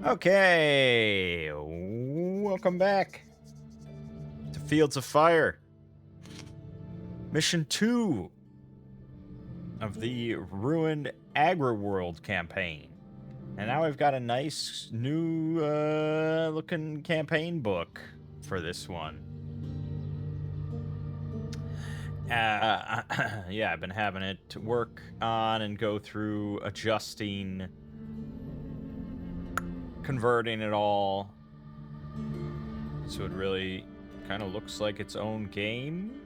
Okay, welcome back to Fields of Fire. Mission 2 of the Ruined Agri-World campaign. And now we've got a nice new looking campaign book for this one. Yeah, I've been having it to work on and go through adjusting, converting it all. So it really kind of looks like its own game.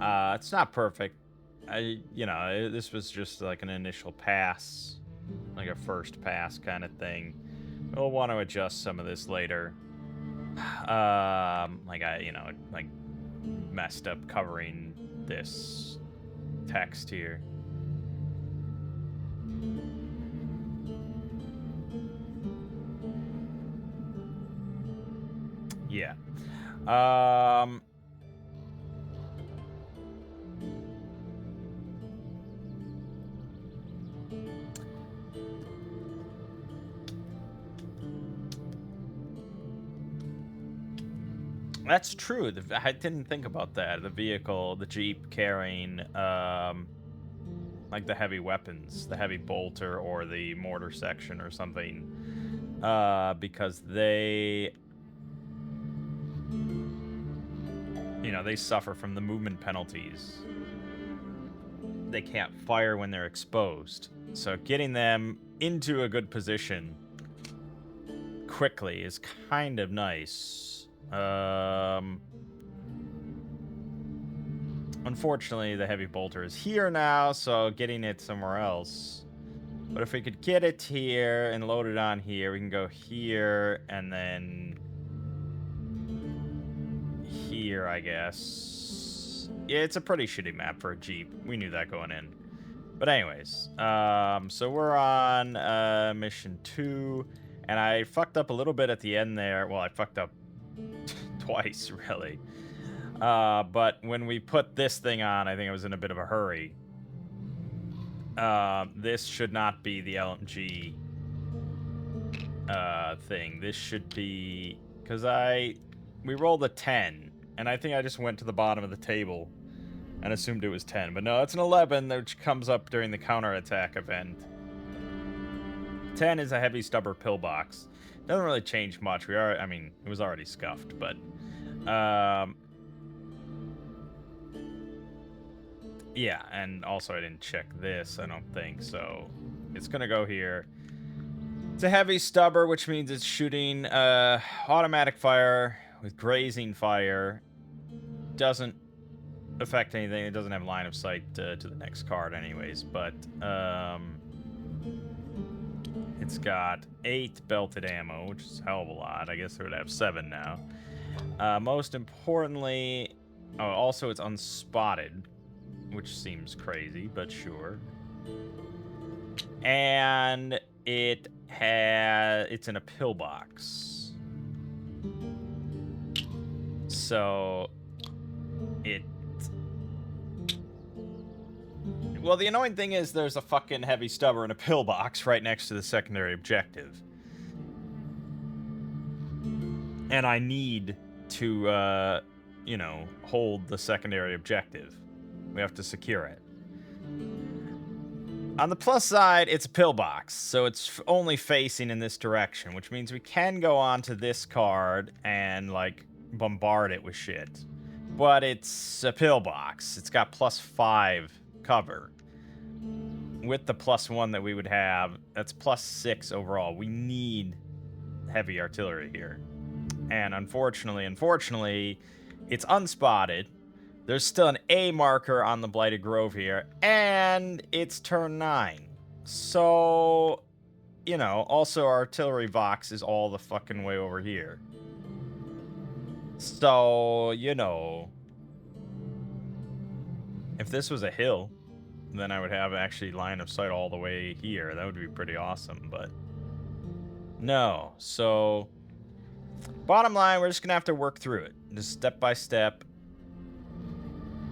It's not perfect. This was just like an initial pass, like a first pass kind of thing. We'll want to adjust some of this later. Like messed up covering this text here. Yeah. That's true. I didn't think about that. The vehicle, the Jeep carrying, like the heavy weapons, the heavy bolter or the mortar section or something, because they suffer from the movement penalties. They can't fire when they're exposed. So getting them into a good position quickly is kind of nice. Unfortunately, the heavy bolter is here now, so getting it somewhere else. But if we could get it here and load it on here, we can go here and then here, I guess. Yeah, it's a pretty shitty map for a Jeep. We knew that going in. But anyways, so we're on mission 2, and I fucked up a little bit at the end there. Well, I fucked up twice, really. But when we put this thing on, I think I was in a bit of a hurry. This should not be the LMG thing. This should be... Because we rolled a 10, and I think I just went to the bottom of the table and assumed it was 10. But no, it's an 11, which comes up during the counterattack event. 10 is a heavy stubber pillbox. Doesn't really change much. It was already scuffed, but... yeah, and also I didn't check this, I don't think, so it's gonna go here. It's a heavy stubber, which means it's shooting automatic fire with grazing fire. Doesn't affect anything. It doesn't have line of sight to the next card anyways, but it's got 8 belted ammo, which is a hell of a lot. I guess it would have 7 now. Most importantly, also it's unspotted, which seems crazy, but sure. And it's in a pillbox. So well, the annoying thing is there's a fucking heavy stubber in a pillbox right next to the secondary objective. And I need to, hold the secondary objective. We have to secure it. On the plus side, it's a pillbox, so it's only facing in this direction, which means we can go onto this card and, like, bombard it with shit. But it's a pillbox. It's got +5 cover. With the +1 that we would have, that's +6 overall. We need heavy artillery here. And unfortunately, it's unspotted. There's still an A marker on the Blighted Grove here, and it's turn 9. So, also our artillery box is all the fucking way over here. So, if this was a hill, then I would have actually line of sight all the way here. That would be pretty awesome, but no. So, bottom line, we're just gonna have to work through it, just step by step.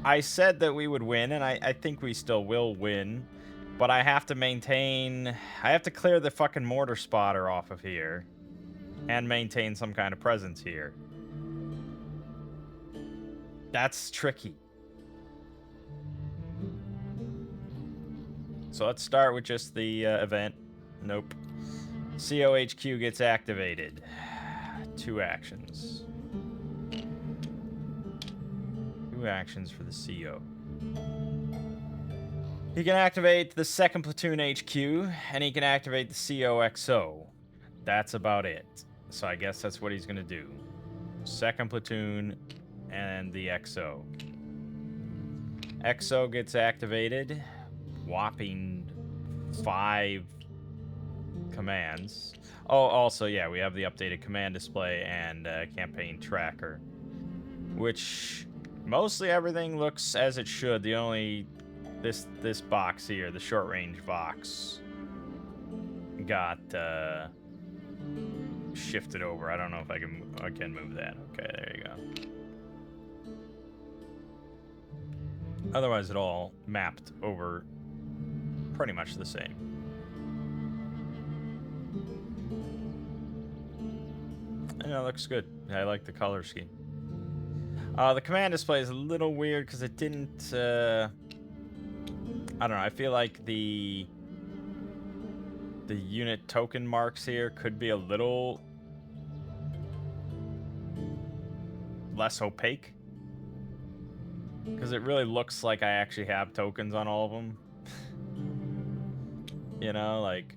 I said that we would win, and I think we still will win. But I have to maintain... I have to clear the fucking mortar spotter off of here. And maintain some kind of presence here. That's tricky. So let's start with just the event. Nope. COHQ gets activated. 2 actions. 2 actions for the CO. He can activate the 2nd Platoon HQ, and he can activate the COXO. That's about it. So I guess that's what he's going to do. 2nd Platoon and the XO. XO gets activated. Whopping 5 commands. Oh, also, yeah, we have the updated command display and campaign tracker. Which, mostly everything looks as it should. The only... This box here, the short-range Vox, got shifted over. I don't know if I can move that. Okay, there you go. Otherwise, it all mapped over pretty much the same. And it looks good. I like the color scheme. The command display is a little weird because it didn't... I don't know. I feel like the unit token marks here could be a little less opaque, because it really looks like I actually have tokens on all of them. You know, like,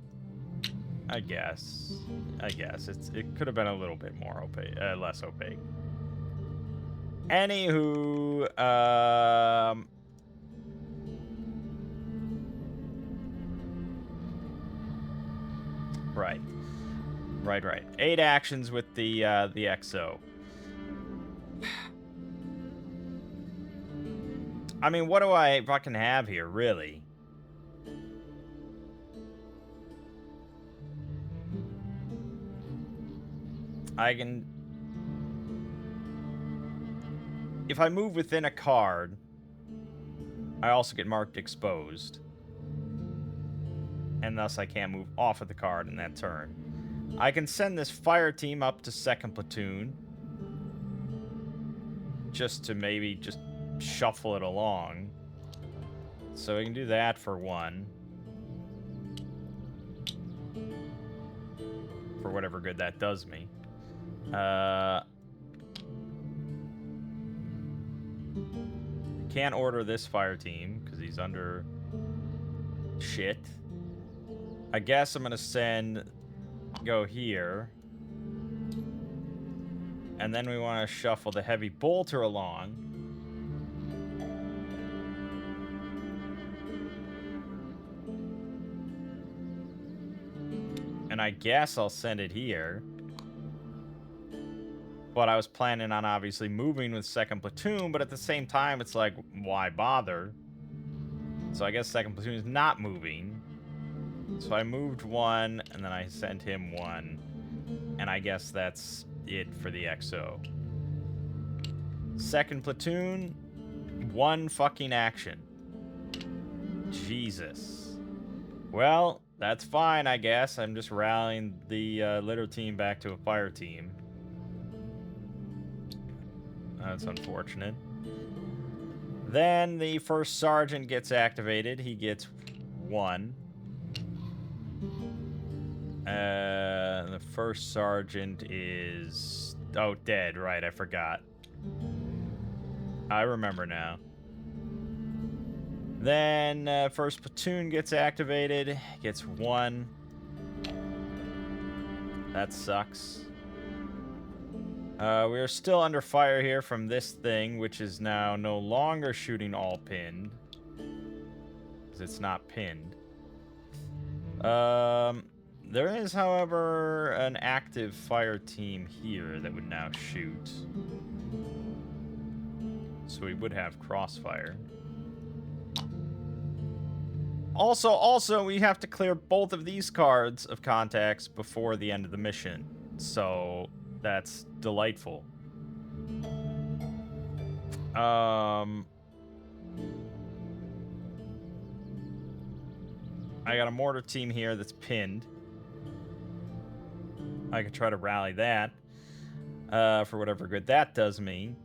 I guess it could have been a little bit more opaque, less opaque. Anywho, right. 8 actions with the XO. I mean, what do I fucking have here, really? I can... If I move within a card, I also get marked exposed. And thus I can't move off of the card in that turn. I can send this fire team up to 2nd Platoon. Just to maybe just shuffle it along. So we can do that for 1. For whatever good that does me. Can't order this fire team because he's under shit. I guess I'm gonna go here. And then we want to shuffle the heavy bolter along. And I guess I'll send it here. But I was planning on obviously moving with 2nd Platoon, but at the same time, it's like, why bother? So I guess 2nd Platoon is not moving. So I moved 1, and then I sent him 1. And I guess that's it for the XO. 2nd Platoon, 1 fucking action. Jesus. Well, that's fine, I guess. I'm just rallying the litter team back to a fire team. That's unfortunate. Then the 1st Sergeant gets activated. He gets 1. The 1st Sergeant is... Oh, dead. Right, I forgot. I remember now. Then 1st Platoon gets activated. Gets 1. That sucks. We are still under fire here from this thing, which is now no longer shooting all pinned. Because it's not pinned. There is, however, an active fire team here that would now shoot. So we would have crossfire. Also, we have to clear both of these cards of contacts before the end of the mission. So... that's delightful. I got a mortar team here that's pinned. I could try to rally that for whatever good that does me.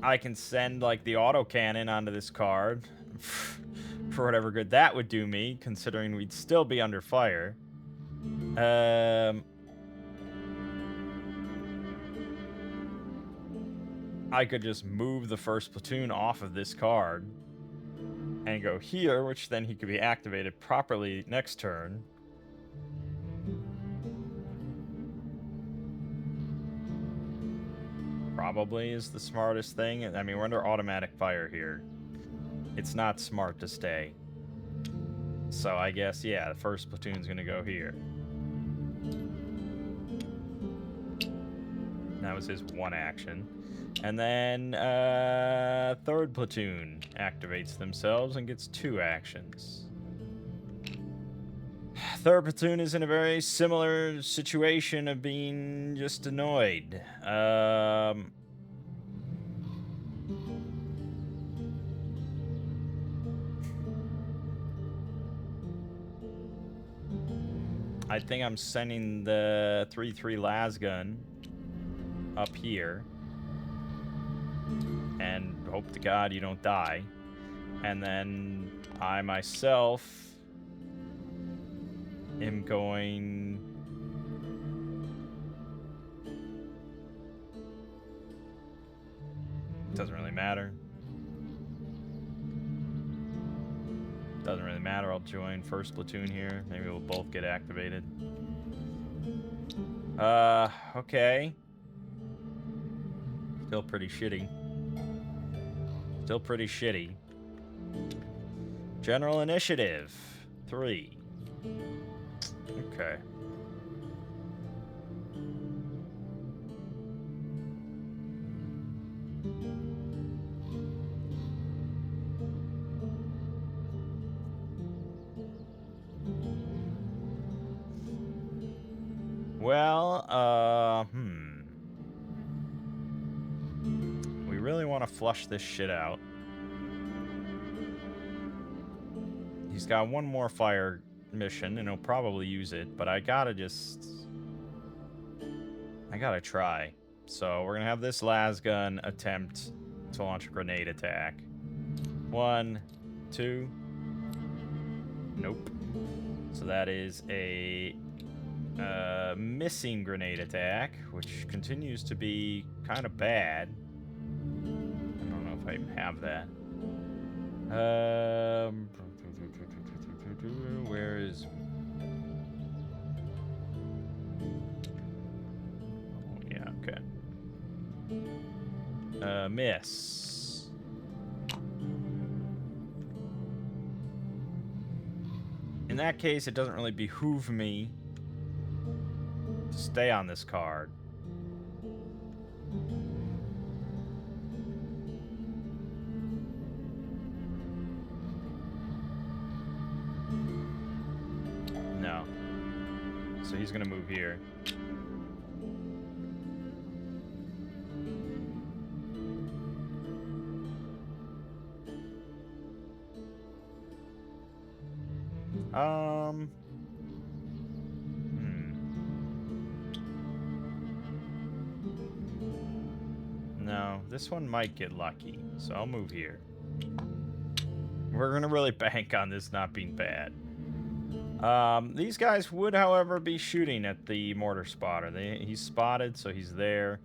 I can send, like, the autocannon onto this card for whatever good that would do me, considering we'd still be under fire. I could just move the first platoon off of this card and go here, which then he could be activated properly next turn. Probably is the smartest thing. I mean, we're under automatic fire here. It's not smart to stay. So I guess, yeah, the first platoon's gonna go here. That was his one action. And then third platoon activates themselves and gets 2 actions. Third platoon is in a very similar situation of being just annoyed. I think I'm sending the 3-3 lasgun up here. And hope to God you don't die. And then I myself am going... Doesn't really matter. Doesn't really matter. I'll join first platoon here. Maybe we'll both get activated. Okay. Still pretty shitty. Still pretty shitty. General initiative 3. Okay. Well, we really want to flush this shit out. He's got one more fire mission, and he'll probably use it, but I gotta try. So we're gonna have this lasgun attempt to launch a grenade attack. 1, 2. Nope. So that is a missing grenade attack, which continues to be kind of bad. I don't know if I even have that. Where is... Oh, yeah, okay. Miss. In that case, it doesn't really behoove me to stay on this card. No. So he's gonna move here. No, this one might get lucky, so I'll move here. We're gonna really bank on this not being bad. These guys would, however, be shooting at the mortar spotter. He's spotted, so he's there.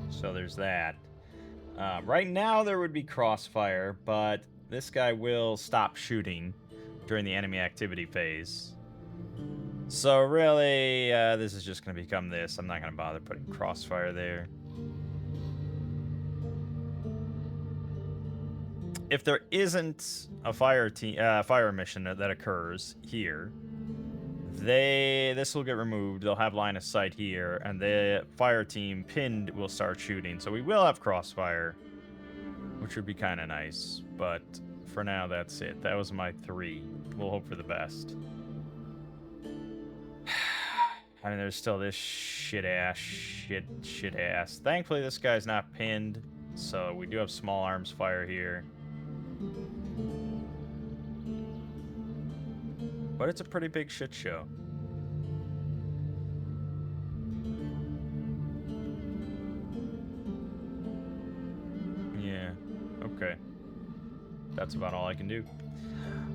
So there's that. Right now, there would be crossfire, but this guy will stop shooting during the enemy activity phase. So really, this is just going to become this. I'm not going to bother putting crossfire there. If there isn't a fire mission that occurs here, this will get removed. They'll have line of sight here, and the fire team pinned will start shooting. So we will have crossfire, which would be kind of nice. But for now, that's it. That was my 3. We'll hope for the best. I mean, there's still this shit ass. Thankfully, this guy's not pinned. So we do have small arms fire here. But it's a pretty big shit show. Yeah. Okay. That's about all I can do.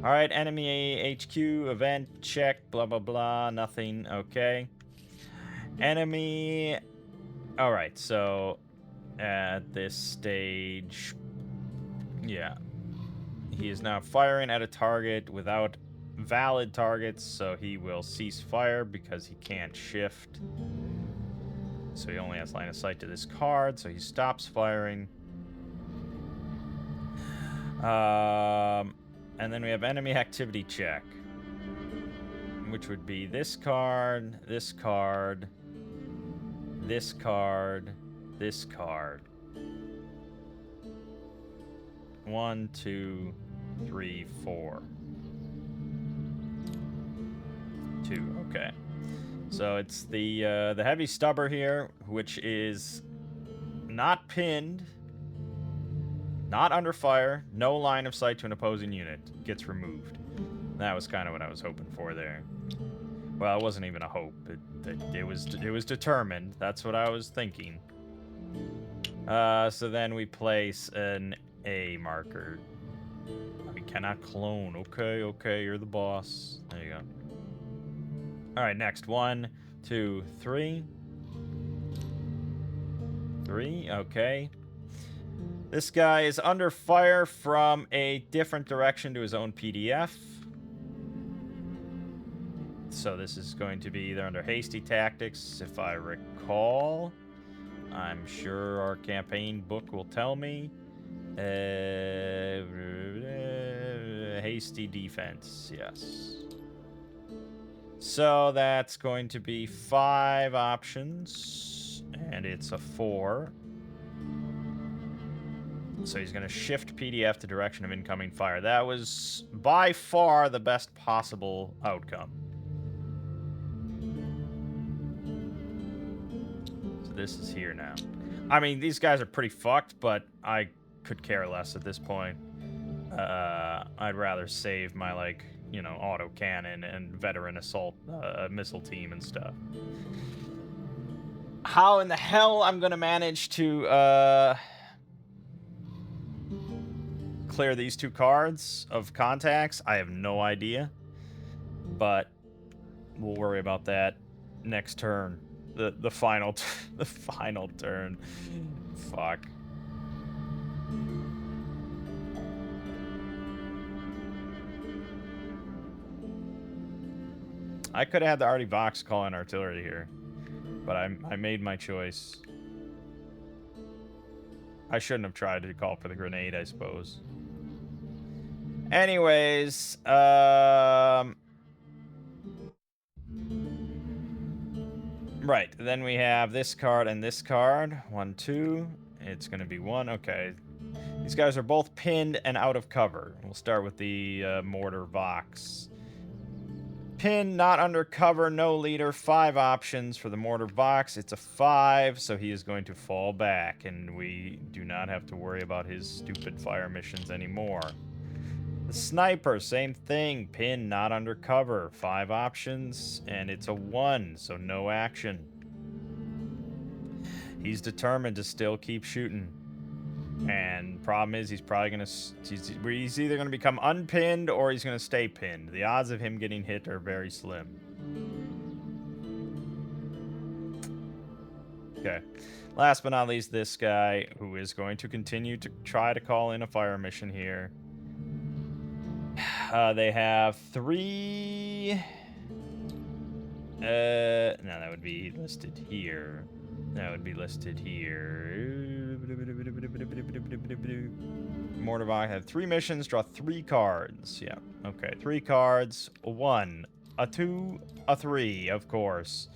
All right, enemy HQ, event, check, blah, blah, blah, nothing. Okay. Enemy. All right, so at this stage, yeah. He is now firing at a target without valid targets, so he will cease fire because he can't shift. So he only has line of sight to this card, so he stops firing. And then we have enemy activity check, which would be this card, this card, this card, this card. 1, 2, 3, 4. 2. Okay. So it's the heavy stubber here, which is not pinned, not under fire, no line of sight to an opposing unit. Gets removed. That was kind of what I was hoping for there. Well, it wasn't even a hope. It was determined. That's what I was thinking. So then we place an A marker. We cannot clone. Okay, you're the boss. There you go. All right, next. 1, 2, 3. 3, okay. This guy is under fire from a different direction to his own PDF. So this is going to be either under hasty tactics, if I recall. I'm sure our campaign book will tell me. Hasty defense, yes. So that's going to be 5 options, and it's a 4. So he's going to shift PDF to direction of incoming fire. That was by far the best possible outcome. So this is here now. I mean, these guys are pretty fucked, but I could care less at this point. I'd rather save my, like, you know, autocannon and veteran assault missile team and stuff. How in the hell I'm going to manage to clear these 2 cards of contacts, I have no idea. But we'll worry about that next turn. The final the final turn. Fuck. I could have had the Artie Vox call in artillery here, but I made my choice. I shouldn't have tried to call for the grenade, I suppose. Anyways, right, then we have this card and this card. 1, 2. It's going to be 1. Okay. These guys are both pinned and out of cover. We'll start with the Mortar Vox. Pin, not under cover, no leader. 5 options for the Mortar Vox. It's a 5, so he is going to fall back, and we do not have to worry about his stupid fire missions anymore. The Sniper, same thing. Pin, not under cover. 5 options, and it's a 1, so no action. He's determined to still keep shooting. And problem is, he's probably going to... He's either going to become unpinned or he's going to stay pinned. The odds of him getting hit are very slim. Okay. Last but not least, this guy, who is going to continue to try to call in a fire mission here. They have 3... no, that would be listed here. That would be listed here. Mortar Vox have 3 missions, draw 3 cards. Yeah, okay. 3 cards. 1, a 2, a 3, of course.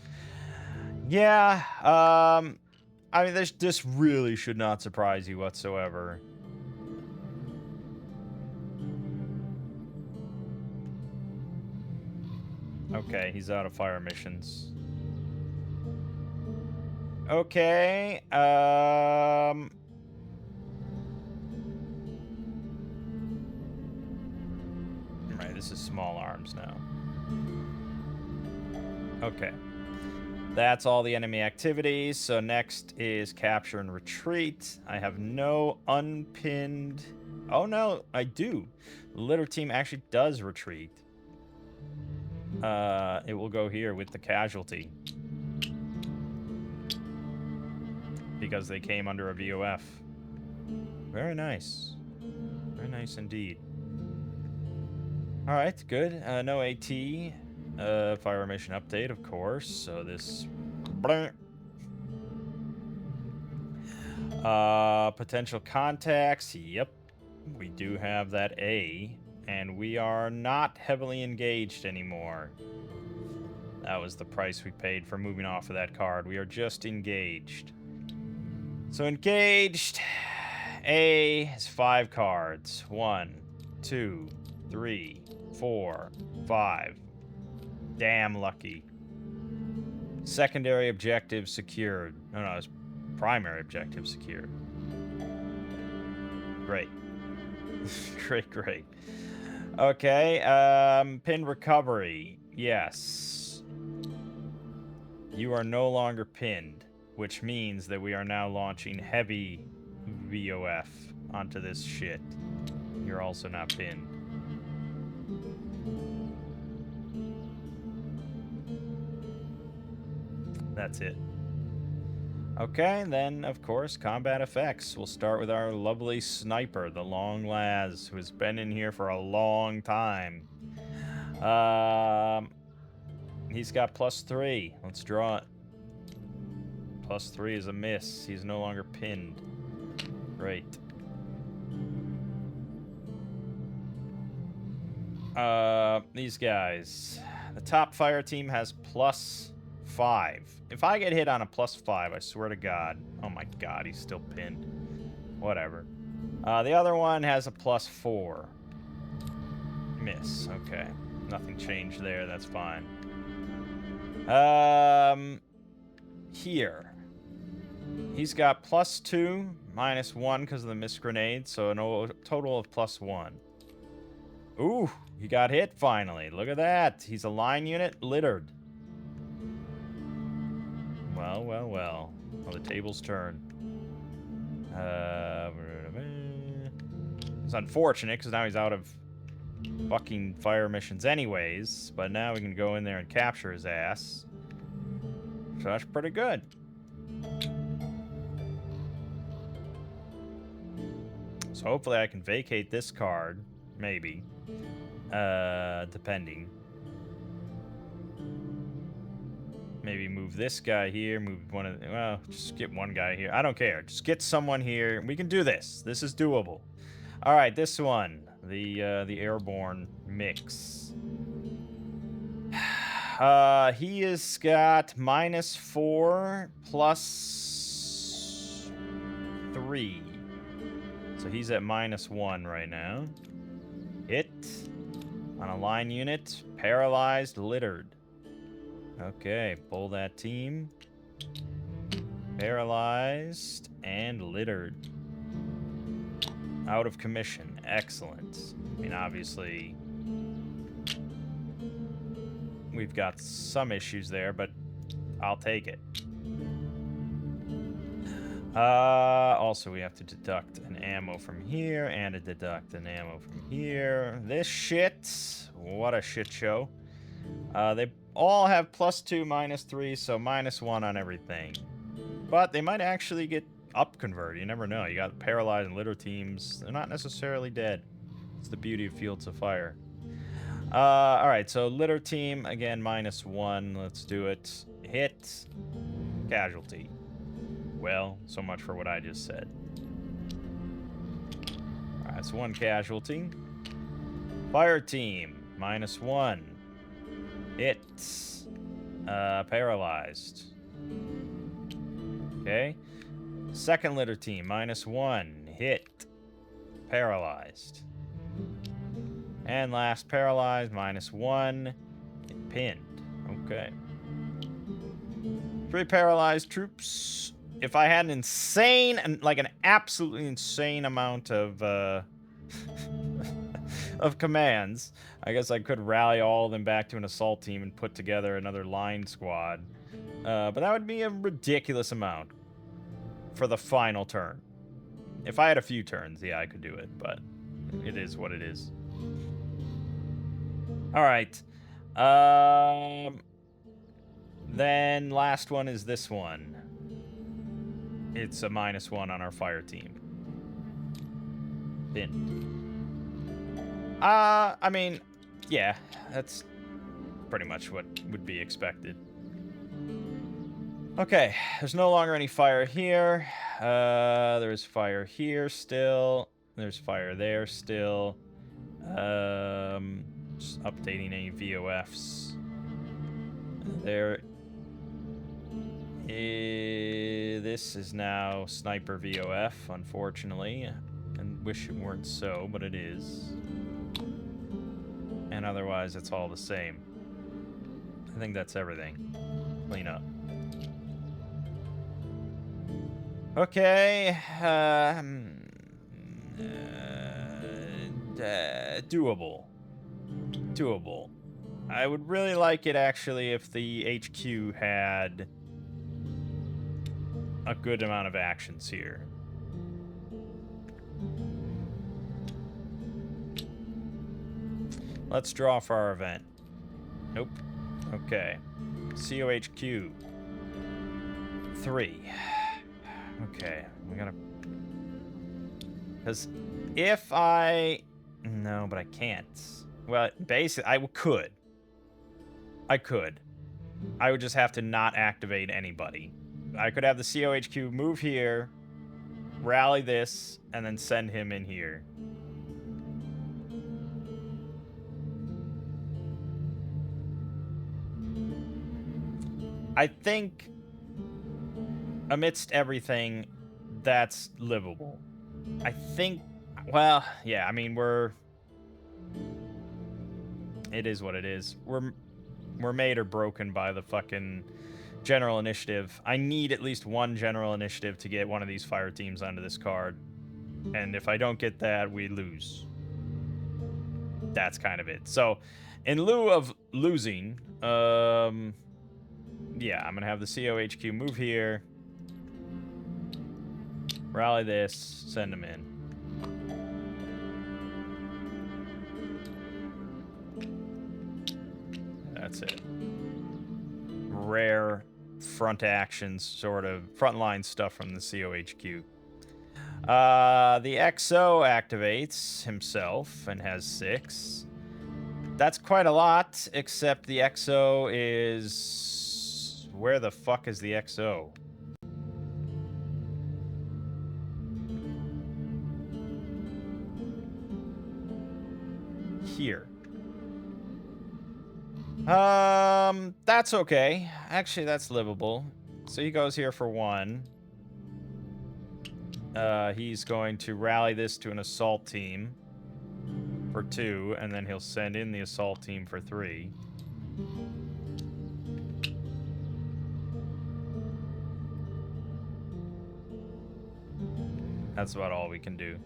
Yeah, I mean, this really should not surprise you whatsoever. Okay, he's out of fire missions. Okay, this is small arms now. Okay. That's all the enemy activities. So next is capture and retreat. I have no unpinned... Oh, no, I do. The litter team actually does retreat. It will go here with the casualty. Because they came under a VOF. Very nice. Very nice indeed. Alright, good. No AT. Fire mission update, of course. So this... potential contacts. Yep. We do have that A. And we are not heavily engaged anymore. That was the price we paid for moving off of that card. We are just engaged. So engaged. A is 5 cards. 1, 2, 3, 4, 5. Damn lucky. Secondary objective secured. No, it's primary objective secured. Great. Great. Okay, pin recovery. Yes. You are no longer pinned, which means that we are now launching heavy VOF onto this shit. You're also not pinned. That's it. Okay, then, of course, combat effects. We'll start with our lovely sniper, the Long Laz, who has been in here for a long time. He's got +3. Let's draw it. +3 is a miss. He's no longer pinned. Great. These guys. The top fire team has +5. If I get hit on a +5, I swear to God. Oh my God, he's still pinned. Whatever. The other one has a +4. Miss. Okay. Nothing changed there. That's fine. Here. He's got +2, -1 because of the missed grenade, so a total of +1. Ooh, he got hit finally. Look at that. He's a line unit littered. Well. The tables turn. It's unfortunate because now he's out of fucking fire missions anyways, but now we can go in there and capture his ass. So that's pretty good. So hopefully I can vacate this card. Maybe. Depending. Maybe move this guy here, move one of the, well, just get one guy here. I don't care. Just get someone here. We can do this. This is doable. All right, this one, the airborne mix. He has got -4 +3. So he's at -1 right now. Hit on a line unit, paralyzed, littered. Okay, pull that team. Paralyzed and littered. Out of commission. Excellent. I mean, obviously, we've got some issues there, but I'll take it. Also, we have to deduct an ammo from here and deduct an ammo from here. This shit. What a shit show. They all have +2, -3, so -1 on everything. But they might actually get up converted. You never know. You got paralyzed and litter teams. They're not necessarily dead. It's the beauty of Fields of Fire. Alright, so litter team, again, -1. Let's do it. Hit. Casualty. Well, so much for what I just said. Alright, that's 1 casualty. Fire team, -1. Hit. Paralyzed. Okay. Second litter team, -1. Hit. Paralyzed. And last paralyzed, -1. Pinned. Okay. 3 paralyzed troops. If I had an insane, like an absolutely insane amount of of commands. I guess I could rally all of them back to an assault team and put together another line squad. But that would be a ridiculous amount for the final turn. If I had a few turns, yeah, I could do it, but it is what it is. All right. Then last one is this one. It's a -1 on our fire team. Bin. I mean, yeah, that's pretty much what would be expected. Okay, there's no longer any fire here. There's fire here still. There's fire there still. Just updating any VOFs. This is now Sniper VOF, unfortunately. And wish it weren't so, but it is. And otherwise, it's all the same. I think that's everything. Clean up. Okay. Doable. Doable. I would really like it, actually, if the HQ had a good amount of actions here. Let's draw for our event. Nope. Okay. COHQ. 3. Okay. We gotta... Because if I... No, but I can't. Well, basically, I could. I could. I would just have to not activate anybody. I could have the COHQ move here, rally this, and then send him in here. I think, amidst everything, that's livable. I think, well, yeah, I mean, it is what it is. We're made or broken by the fucking general initiative. I need at least one general initiative to get one of these fire teams onto this card. And if I don't get that, we lose. That's kind of it. So, in lieu of losing, yeah, I'm going to have the COHQ move here. Rally this, send them in. That's it. Rare front actions, sort of frontline stuff from the COHQ. The XO activates himself and has 6. That's quite a lot, except the XO is... Where the fuck is the XO? Here. That's okay. Actually, that's livable. So he goes here for 1. He's going to rally this to an assault team for 2, and then he'll send in the assault team for 3. That's about all we can do.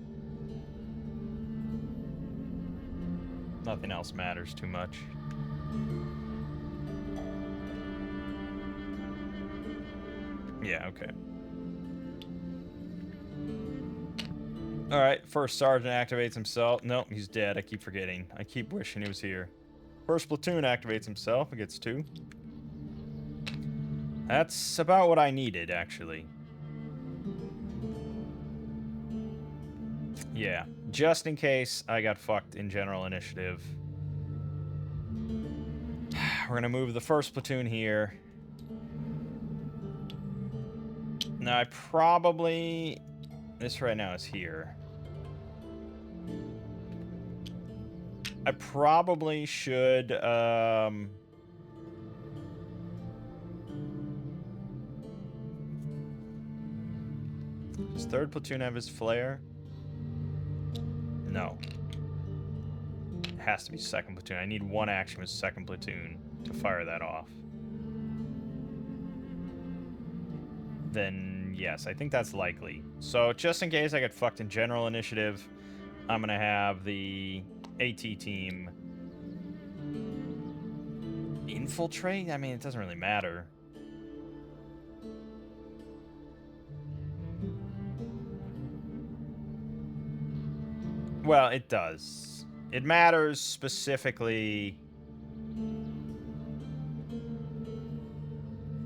Nothing else matters too much. Yeah, okay. Alright, first sergeant activates himself. Nope, he's dead. I keep forgetting. I keep wishing he was here. First platoon activates himself. It gets 2. That's about what I needed, actually. Yeah, just in case I got fucked in general initiative. We're gonna move the first platoon here. Now, I probably... This right now is here. I probably should, Does 3rd platoon have his flare? No. It has to be 2nd platoon. I need 1 action with 2nd platoon to fire that off. Then, yes, I think that's likely. So, just in case I get fucked in general initiative, I'm gonna have the AT team infiltrate? I mean, it doesn't really matter. Well, it does. It matters specifically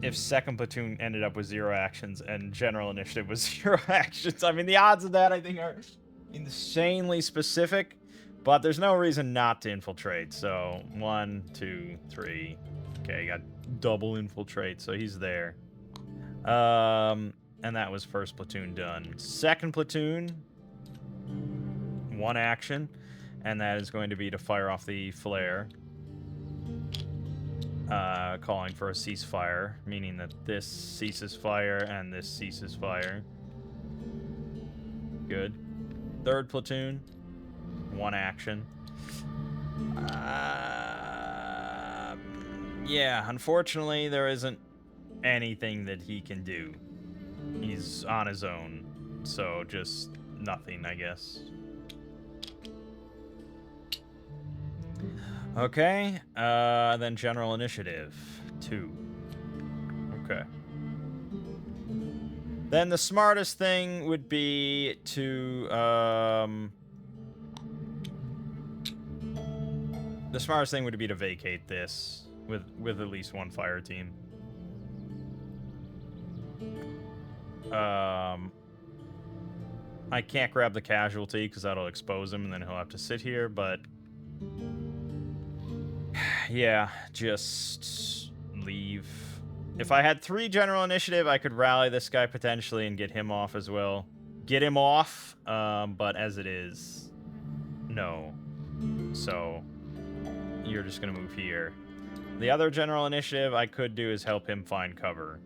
if second platoon ended up with 0 actions and general initiative was 0 actions. I mean, the odds of that, I think, are insanely specific, but there's no reason not to infiltrate. So 1, 2, 3. Okay, got double infiltrate, so he's there. And that was first platoon done. Second platoon, 1 action, and that is going to be to fire off the flare. Calling for a ceasefire, meaning that this ceases fire and this ceases fire. Good. Third platoon, 1 action. Yeah, unfortunately, there isn't anything that he can do. He's on his own, so just nothing, I guess. Okay, then general initiative, 2. Okay. Then the smartest thing would be to, the smartest thing would be to vacate this with at least 1 fire team. I can't grab the casualty because that'll expose him and then he'll have to sit here, but yeah, just leave. If I had 3 general initiative, I could rally this guy potentially and get him off as well. Get him off, but as it is, no. So you're just gonna move here. The other general initiative I could do is help him find cover.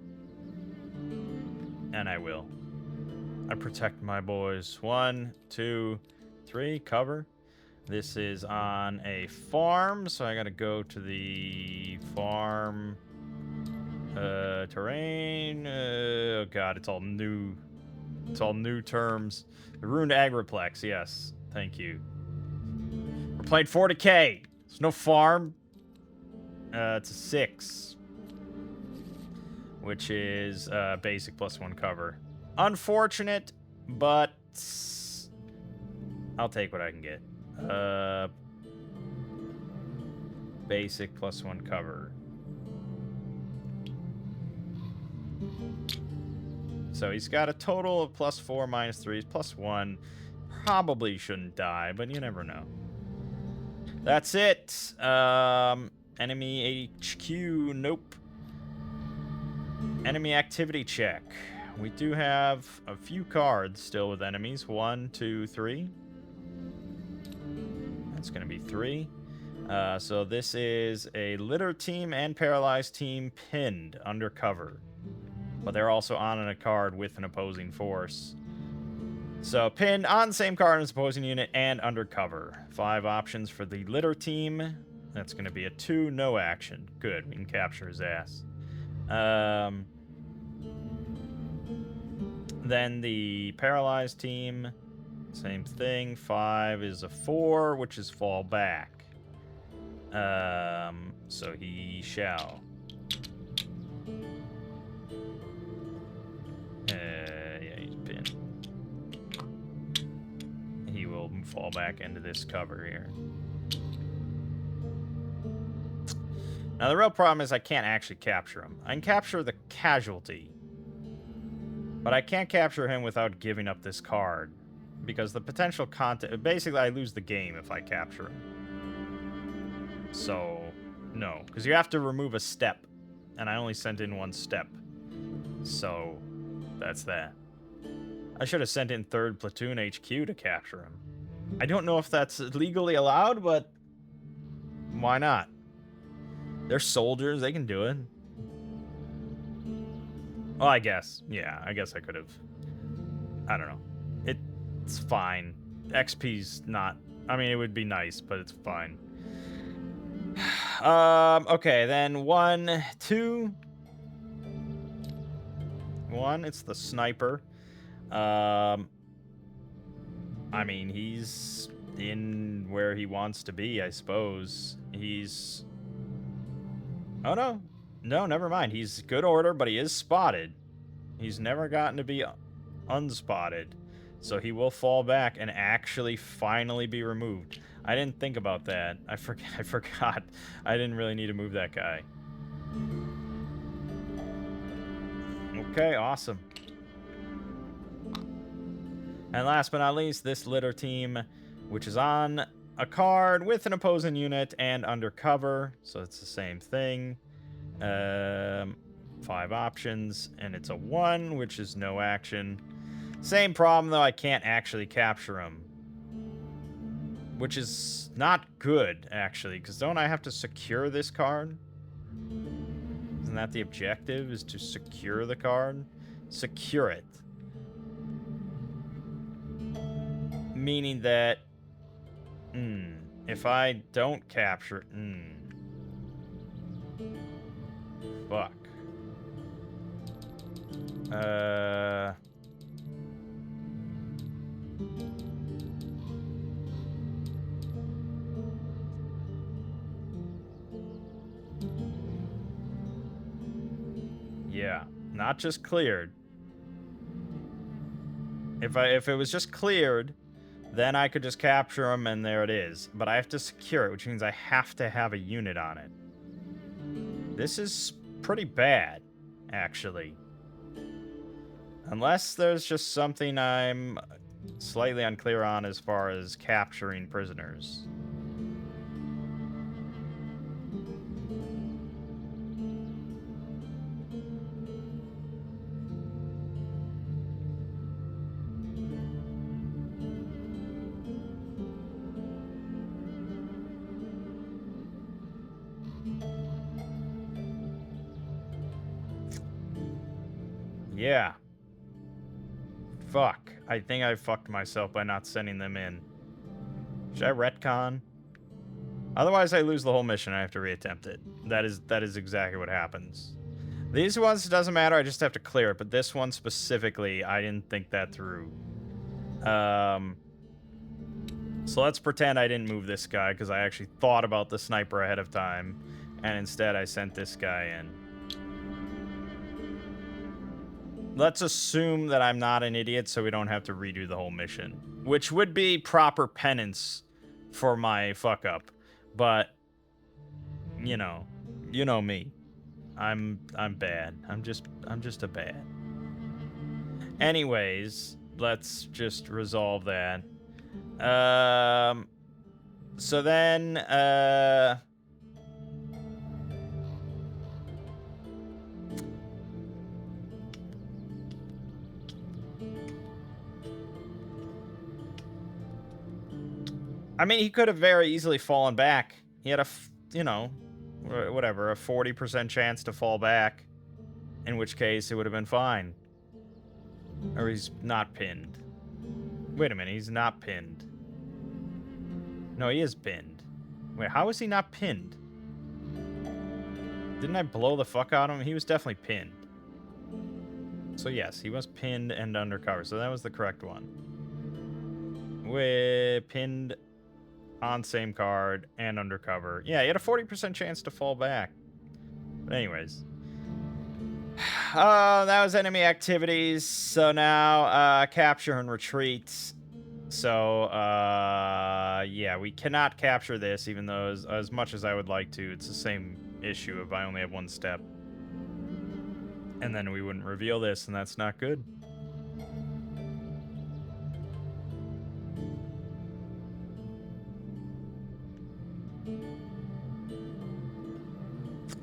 And I will. I protect my boys. 1, 2, 3, cover. This is on a farm, so I gotta go to the farm. Terrain. Oh god, it's all new. It's all new terms. The ruined agriplex, yes. Thank you. We're playing 40K. There's no farm. It's a 6. Which is basic +1 cover. Unfortunate, but I'll take what I can get. Basic +1 cover. So he's got a total of +4, -3, +1. Probably shouldn't die, but you never know. That's it. Enemy HQ, nope. Enemy activity check. We do have a few cards still with enemies. 1, 2, 3. That's going to be 3. So this is a litter team and paralyzed team pinned undercover. But they're also on a card with an opposing force. So pinned on the same card as opposing unit and undercover. 5 options for the litter team. That's going to be a 2, no action. Good, we can capture his ass. Then the paralyzed team, same thing. 5 is a 4, which is fall back. So he shall. Yeah, he's pinned. He will fall back into this cover here. Now, the real problem is I can't actually capture him. I can capture the casualty, but I can't capture him without giving up this card, because the potential content... Basically, I lose the game if I capture him. So, no. Because you have to remove a step, and I only sent in 1 step. So, that's that. I should have sent in 3rd Platoon HQ to capture him. I don't know if that's legally allowed, but why not? They're soldiers, they can do it. Well, I guess. Yeah, I guess I could have. I don't know. It's fine. XP's not... I mean, it would be nice, but it's fine. Okay, then 1, 2. 1, it's the sniper. I mean, he's in where he wants to be, I suppose. He's... Oh, no. No, never mind. He's good order, but he is spotted. He's never gotten to be unspotted. So he will fall back and actually finally be removed. I didn't think about that. I forgot. I didn't really need to move that guy. Okay, awesome. And last but not least, this litter team, which is on a card with an opposing unit and undercover. So it's the same thing. 5 options, and it's a 1, which is no action. Same problem, though, I can't actually capture him. Which is not good, actually, because don't I have to secure this card? Isn't that the objective, is to secure the card? Secure it. Meaning that... if I don't capture... Fuck. Yeah, not just cleared. If it was just cleared, then I could just capture him and there it is. But I have to secure it, which means I have to have a unit on it. This is pretty bad, actually. Unless there's just something I'm slightly unclear on as far as capturing prisoners. Yeah. Fuck. I think I fucked myself by not sending them in. Should I retcon? Otherwise, I lose the whole mission. I have to reattempt it. That is exactly what happens. These ones, it doesn't matter. I just have to clear it. But this one specifically, I didn't think that through. So let's pretend I didn't move this guy because I actually thought about the sniper ahead of time. And instead, I sent this guy in. Let's assume that I'm not an idiot so we don't have to redo the whole mission. Which would be proper penance for my fuck up. But, you know me. I'm bad. I'm just a bad. Anyways, let's just resolve that. So then, I mean, he could have very easily fallen back. He had a 40% chance to fall back. In which case, it would have been fine. Or he's not pinned. Wait a minute, he's not pinned. No, he is pinned. Wait, how is he not pinned? Didn't I blow the fuck out of him? He was definitely pinned. So yes, he was pinned and undercover. So that was the correct one. With pinned on same card and undercover. Yeah, he had a 40% chance to fall back. But anyways. That was enemy activities. So now, capture and retreat. So, yeah, we cannot capture this, even though as much as I would like to, it's the same issue if I only have one step. And then we wouldn't reveal this, and that's not good.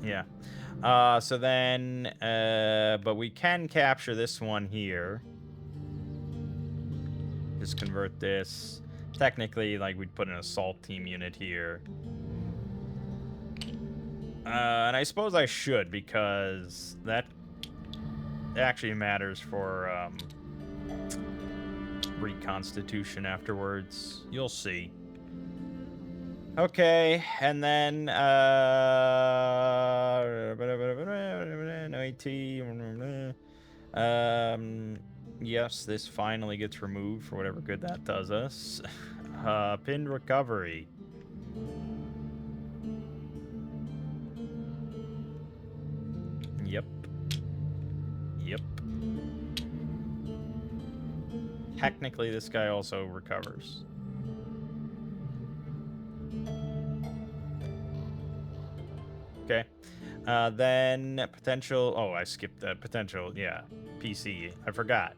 Yeah. So then, but we can capture this one here. Just convert this. Technically, like, we'd put an assault team unit here. And I suppose I should, because that actually matters for, reconstitution afterwards. You'll see. Okay, and then, no AT, yes, this finally gets removed for whatever good that does us. Pinned recovery. Yep. Yep. Technically, this guy also recovers. Okay. Then potential. Oh, I skipped that potential. Yeah. PC. I forgot.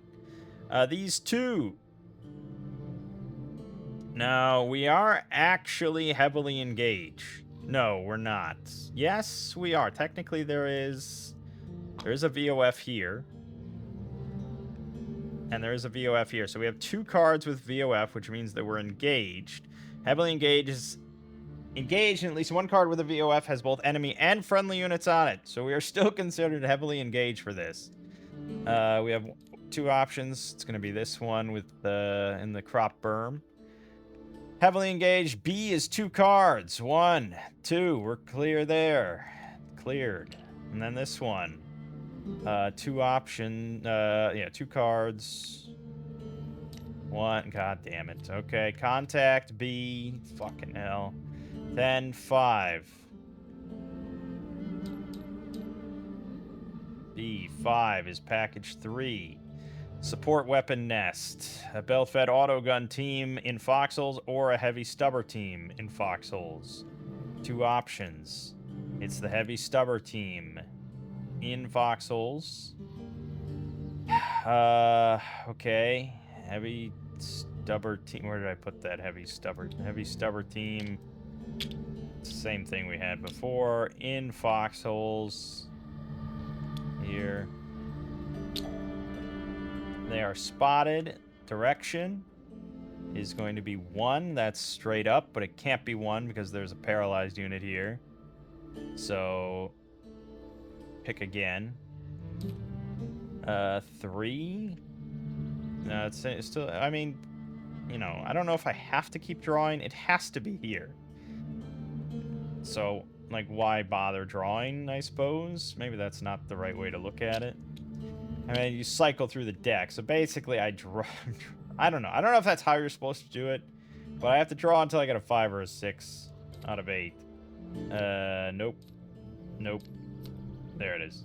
These two. Now, we are actually heavily engaged. No, we're not. Yes, we are. Technically, there is a VOF here. And there is a VOF here. So we have 2 cards with VOF, which means that we're engaged. Heavily engaged is engaged, and at least 1 card with a VOF has both enemy and friendly units on it. So we are still considered heavily engaged for this. We have 2 options. It's going to be this one with the in the crop berm. Heavily engaged. B is 2 cards. 1, 2. We're clear there. Cleared. And then this one. 2 option. Yeah, 2 cards. 1. God damn it. Okay. Contact B. Fucking hell. Then 5. B5 is package 3. Support weapon nest. A belt-fed autogun team in foxholes or a heavy stubber team in foxholes. 2 options. It's the heavy stubber team in foxholes. Okay. Heavy stubber team. Where did I put that heavy stubber team? Same thing we had before. In foxholes. Here. They are spotted. Direction is going to be 1. That's straight up, but it can't be 1 because there's a paralyzed unit here. So pick again. 3. No, it's still. I mean, you know, I don't know if I have to keep drawing. It has to be here. So, like, why bother drawing, I suppose? Maybe that's not the right way to look at it. I mean, you cycle through the deck. So basically, I draw. I don't know. I don't know if that's how you're supposed to do it. But I have to draw until I get a 5 or a 6 out of 8. Nope. Nope. There it is.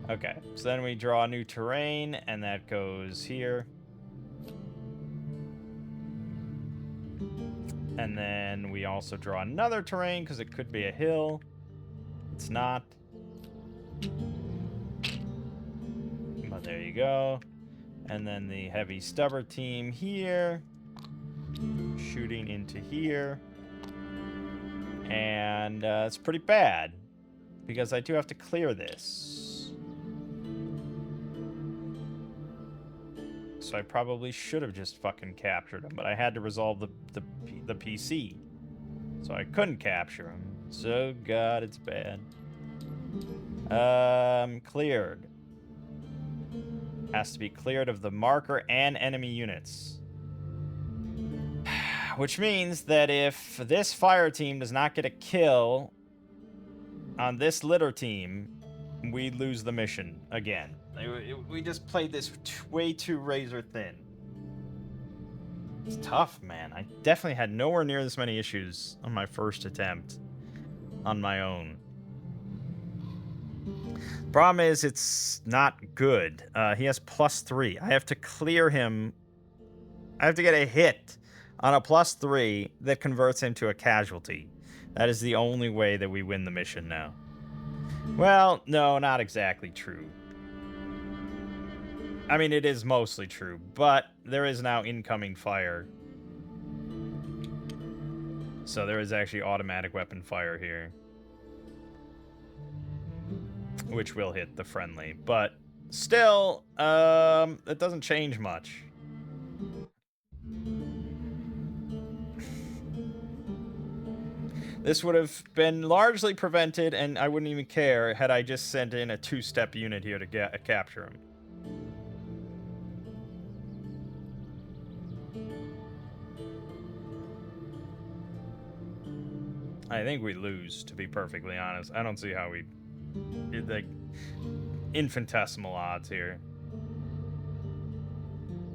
Okay. So then we draw a new terrain, and that goes here. And then we also draw another terrain, because it could be a hill. It's not. But there you go. And then the heavy stubber team here. Shooting into here. And it's pretty bad. Because I do have to clear this. So I probably should have just fucking captured him. But I had to resolve the PC. So I couldn't capture him. So, God, it's bad. Cleared. Has to be cleared of the marker and enemy units. Which means that if this fire team does not get a kill on this litter team, we lose the mission again. We just played this way too razor thin. It's tough, man. I definitely had nowhere near this many issues on my first attempt on my own. Problem is, it's not good. He has +3. I have to clear him. I have to get a hit on a +3 that converts him to a casualty. That is the only way that we win the mission now. Well, no, not exactly true. I mean, it is mostly true, but there is now incoming fire. So there is actually automatic weapon fire here. Which will hit the friendly, but still, it doesn't change much. This would have been largely prevented, and I wouldn't even care had I just sent in a 2-step unit here to capture him. I think we lose, to be perfectly honest. I don't see how we... Like, infinitesimal odds here.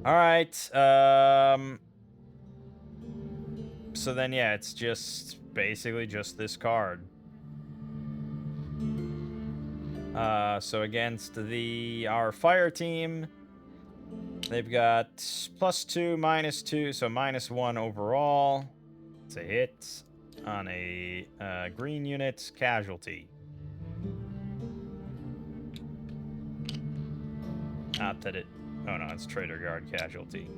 Alright, So then, yeah, it's just basically just this card. So against our fire team, they've got +2, -2, so -1 overall. It's a hit on a green unit casualty. Not that it... Oh no, it's Trader Guard casualty.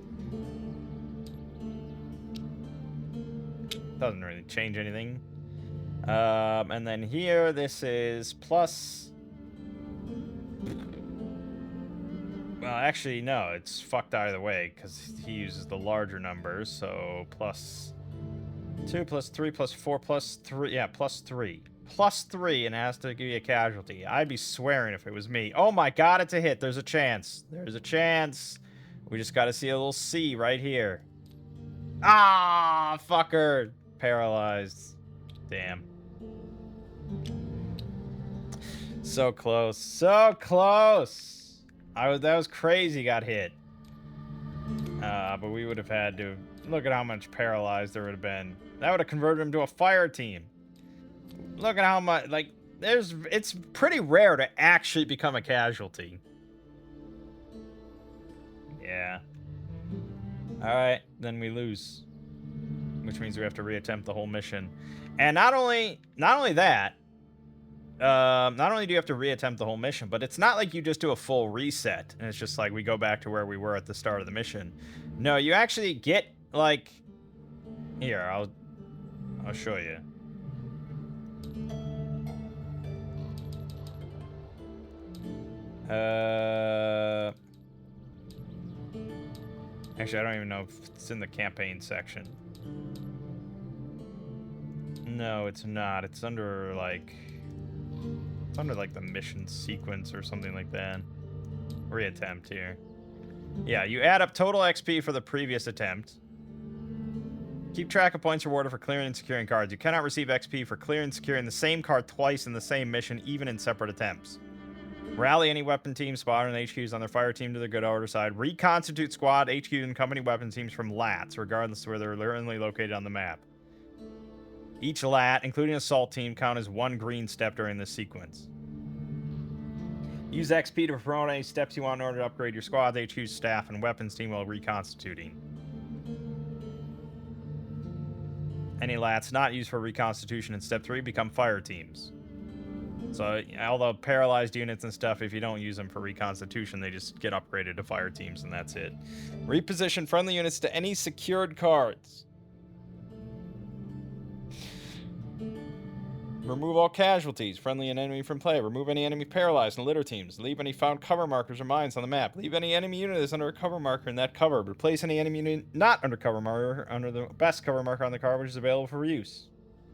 Doesn't really change anything. And then here, this is plus... Well, actually, no, it's fucked either way, because he uses the larger numbers, so +2, +3, +4, +3, yeah, +3. +3, and it has to give you a casualty. I'd be swearing if it was me. Oh my god, it's a hit. There's a chance. There's a chance. We just gotta see a little C right here. Ah, fucker. Paralyzed. Damn. So close. So close. That was crazy, got hit. But we would have had to... Look at how much paralyzed there would have been. That would have converted him to a fire team. Look at how much... Like, it's pretty rare to actually become a casualty. Yeah. Alright, then we lose. Which means we have to reattempt the whole mission. And not only that... not only do you have to reattempt the whole mission, but it's not like you just do a full reset and it's just like we go back to where we were at the start of the mission. No, you actually get like... Here, I'll show you. Actually, I don't even know if it's in the campaign section. No, it's not. It's under like... It's under like the mission sequence or something like that. Reattempt here. Yeah, you add up total XP for the previous attempt. Keep track of points rewarded for clearing and securing cards. You cannot receive XP for clearing and securing the same card twice in the same mission, even in separate attempts. Rally any weapon team, squad, and HQs on their fire team to the good order side. Reconstitute squad, HQ, and company weapon teams from lats, regardless of where they're currently located on the map. Each lat, including assault team, count as one green step during this sequence. Use XP to promote any steps you want in order to upgrade your squad, HQ, staff, and weapons team while reconstituting. Any lats not used for reconstitution in step 3 become fire teams. So all the paralyzed units and stuff, if you don't use them for reconstitution, they just get upgraded to fire teams and that's it. Reposition friendly units to any secured cards. Remove all casualties, friendly and enemy from play. Remove any enemy paralyzed and litter teams. Leave any found cover markers or mines on the map. Leave any enemy unit that's under a cover marker in that cover. Replace any enemy unit not under cover marker under the best cover marker on the card, which is available for use.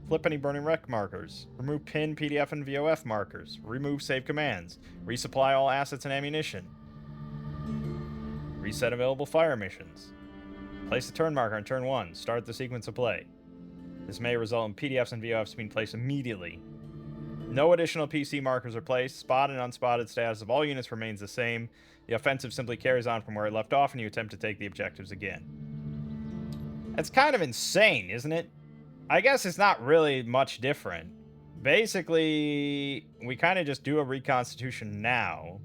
Flip any burning wreck markers. Remove pin, PDF, and VOF markers. Remove save commands. Resupply all assets and ammunition. Reset available fire missions. Place a turn marker on turn 1. Start the sequence of play. This may result in PDFs and VOFs being placed immediately. No additional PC markers are placed. Spotted and unspotted status of all units remains the same. The offensive simply carries on from where it left off and you attempt to take the objectives again. That's kind of insane, isn't it? I guess it's not really much different. Basically, we kind of just do a reconstitution now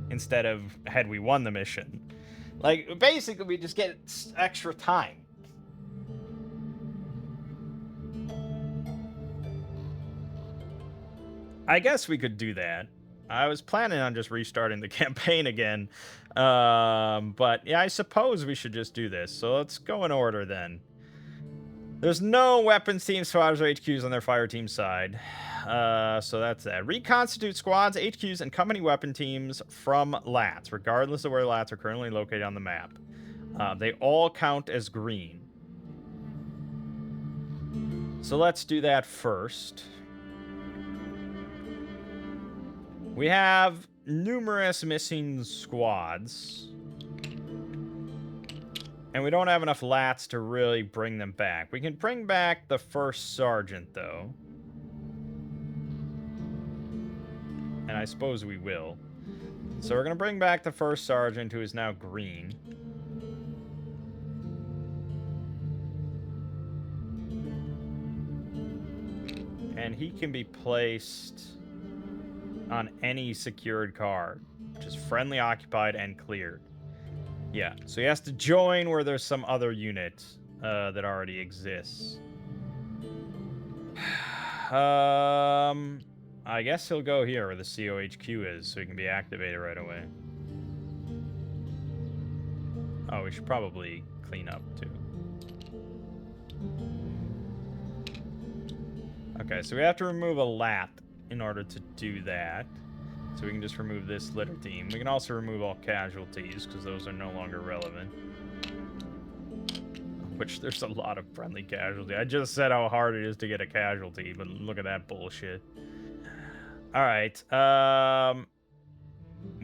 instead of had we won the mission. Like, basically, we just get extra time. I guess we could do that. I was planning on just restarting the campaign again. But yeah, I suppose we should just do this. So let's go in order then. There's no weapons team, squads, or HQs on their fire team side. So that's that. Reconstitute squads, HQs, and company weapon teams from lats, regardless of where lats are currently located on the map. They all count as green. So let's do that first. We have numerous missing squads. And we don't have enough lats to really bring them back. We can bring back the first sergeant, though. And I suppose we will. So we're going to bring back the first sergeant, who is now green. and he can be placed on any secured card, which is friendly, occupied, and cleared. Yeah, so he has to join where there's some other unit that already exists. I guess he'll go here where the COHQ is, so he can be activated right away. Oh, we should probably clean up, too. Okay, so we have to remove a lat in order to do that. So we can just remove this litter team. We can also remove all casualties, because those are no longer relevant. Which, there's a lot of friendly casualty. I just said how hard it is to get a casualty, but look at that bullshit. Alright,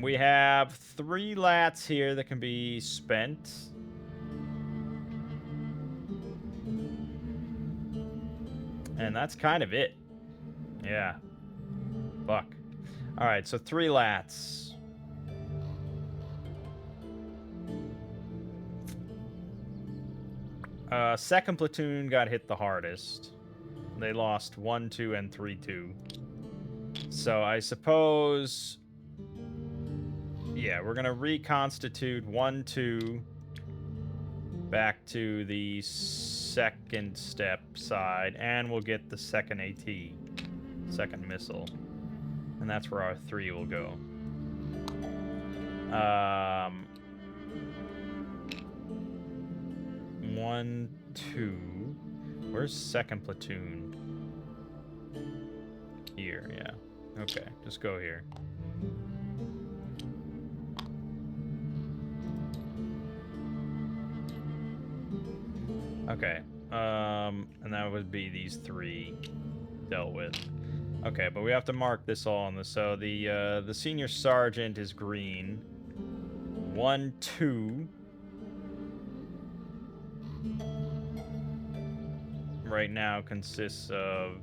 we have 3 lats here that can be spent. And that's kind of it. Yeah. Fuck. Alright, so 3 lats. Second platoon got hit the hardest. They lost 1, 2, and 3, 2. So I suppose... Yeah, we're gonna reconstitute 1, 2 back to the second step side, and we'll get the second AT, second missile, and that's where our 3 will go. 1, 2. Where's second platoon? Here, yeah. Okay, just go here. Okay, and that would be these 3 dealt with. Okay, but we have to mark this all on the... So the senior sergeant is green. 1, 2. Right now consists of...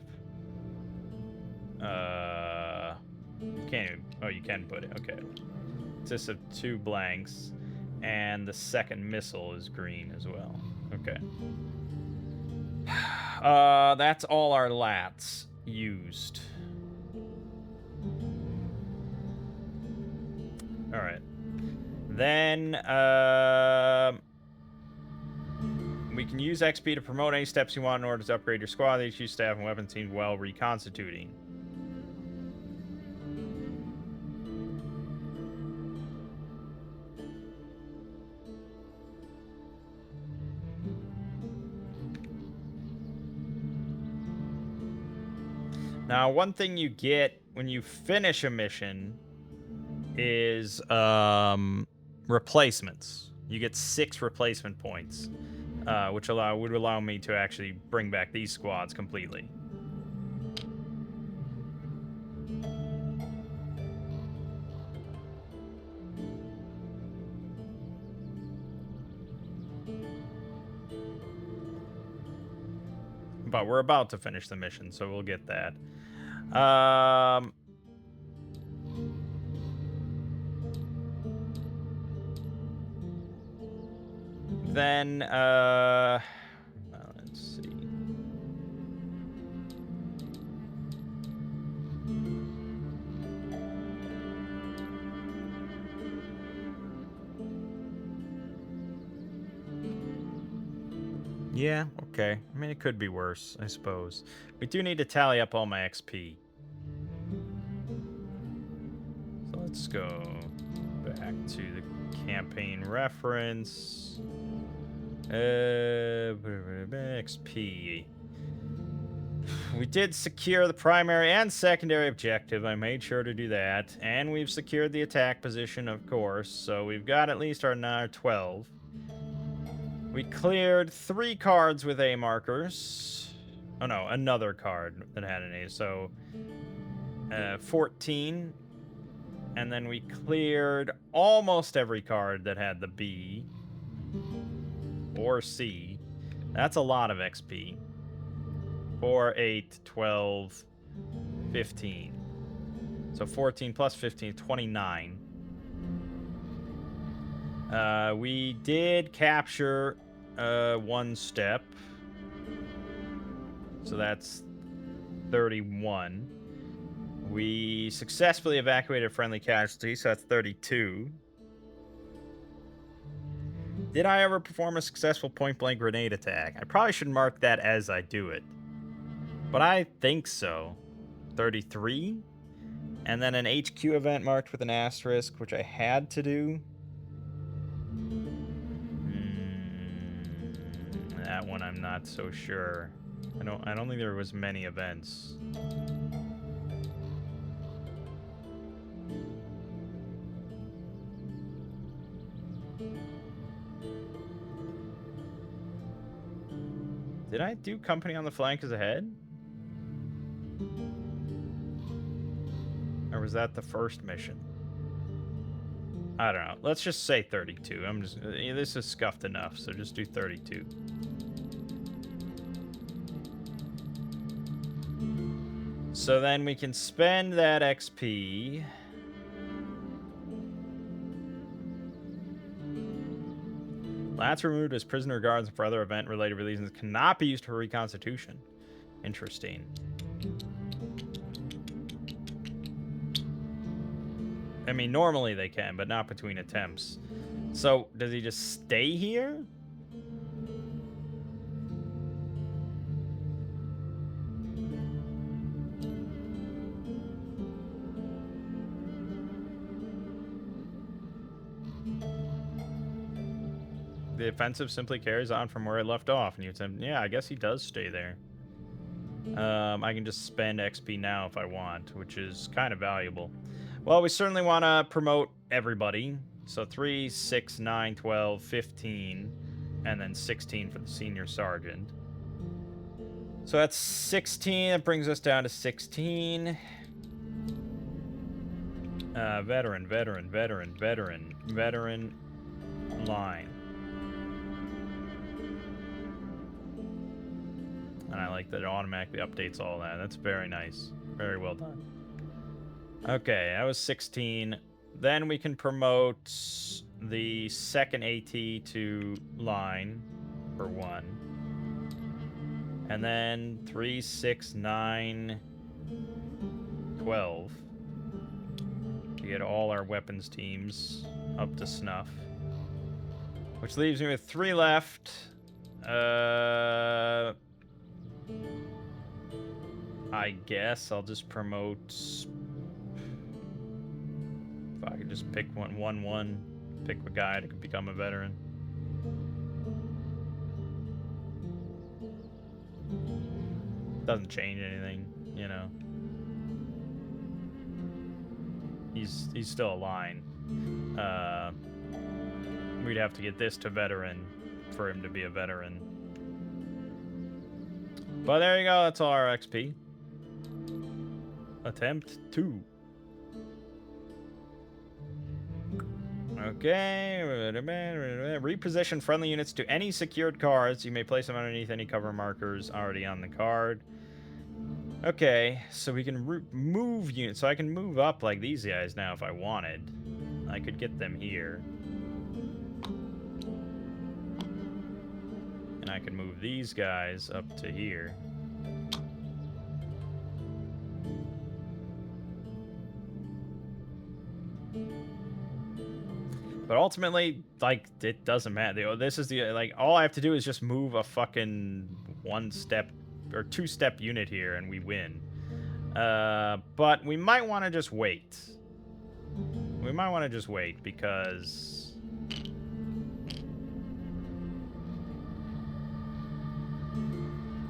You can't even... Oh, you can put it. Okay. Consists of 2 blanks. And the second missile is green as well. Okay. That's all our lats used. Alright. Then, we can use XP to promote any steps you want in order to upgrade your squad, HQ staff, and weapon team while reconstituting. Now, one thing you get when you finish a mission is replacements. You get 6 replacement points, which would allow me to actually bring back these squads completely. But we're about to finish the mission, so we'll get that. Then, let's see. Yeah, okay. I mean, it could be worse, I suppose. We do need to tally up all my XP. So let's go back to the campaign reference. XP. We did secure the primary and secondary objective. I made sure to do that. And we've secured the attack position, of course. So we've got at least our 12. We cleared 3 cards with A markers. Oh no, another card that had an A. So 14. And then we cleared almost every card that had the B or C. That's a lot of XP. 4, 8, 12, 15. So 14 plus 15, 29. We did capture 1 step. So that's 31. We successfully evacuated a friendly casualty, so that's 32. Did I ever perform a successful point-blank grenade attack? I probably should mark that as I do it. But I think so. 33? And then an HQ event marked with an asterisk, which I had to do. That one I'm not so sure. I don't think there was many events. Did I do company on the flank as a head? Or was that the first mission? I don't know. Let's just say 32. I'm just this is scuffed enough, so just do 32. So then we can spend that XP. Lats removed as prisoner guards for other event-related reasons cannot be used for reconstitution. Interesting. I mean, normally they can, but not between attempts. So, does he just stay here? The offensive simply carries on from where it left off. And you'd say, yeah, I guess he does stay there. I can just spend XP now if I want, which is kind of valuable. Well, we certainly want to promote everybody. So 3, 6, 9, 12, 15, and then 16 for the senior sergeant. So that's 16. That brings us down to 16. Veteran line. And I like that it automatically updates all that. That's very nice. Very well done. Okay, that was 16. Then we can promote the second AT to line for 1. And then 3, 6, 9, 12. To get all our weapons teams up to snuff. Which leaves me with 3 left. I guess I'll just promote. If I could just pick one, pick a guy to become a veteran. Doesn't change anything, you know. He's still a line. We'd have to get this to veteran for him to be a veteran. But there you go, that's all our XP. Attempt 2. Okay. Reposition friendly units to any secured cards. You may place them underneath any cover markers already on the card. Okay, so we can move units. So I can move up like these guys now if I wanted. I could get them here. And I can move these guys up to here. But ultimately, like, it doesn't matter. This is the, like, all I have to do is just move a fucking 1-step or 2-step unit here and we win. But we might want to just wait. We might want to just wait because...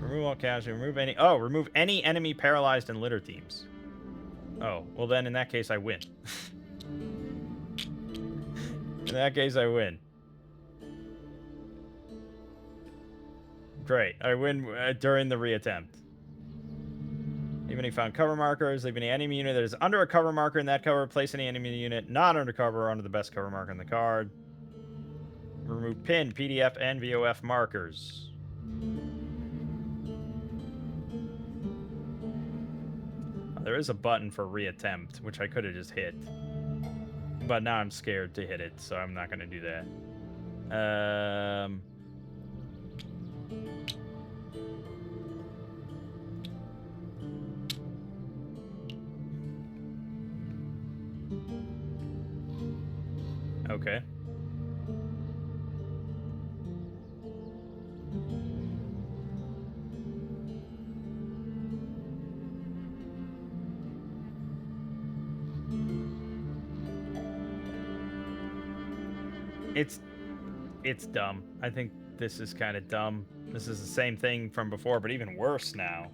Remove all casualty, remove any enemy paralyzed and litter teams. Oh, well then in that case I win. In that case, I win. Great. I win during the reattempt. Even if you found cover markers, leave any enemy unit that is under a cover marker in that cover. Place any enemy unit not under cover or under the best cover marker on the card. Remove pin, PDF, and VOF markers. There is a button for reattempt, which I could have just hit. But now I'm scared to hit it, so I'm not going to do that. It's dumb. I think this is kind of dumb. This is the same thing from before, but even worse now.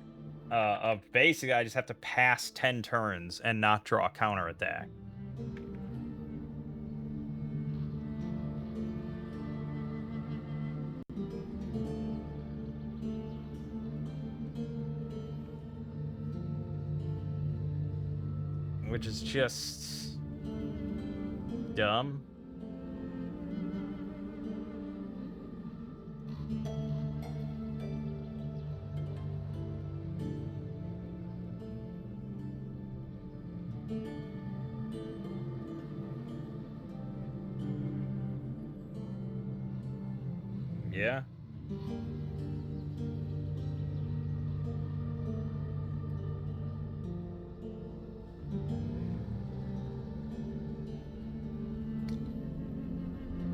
Of basically, I just have to pass 10 turns and not draw a counterattack. Which is just dumb. Yeah.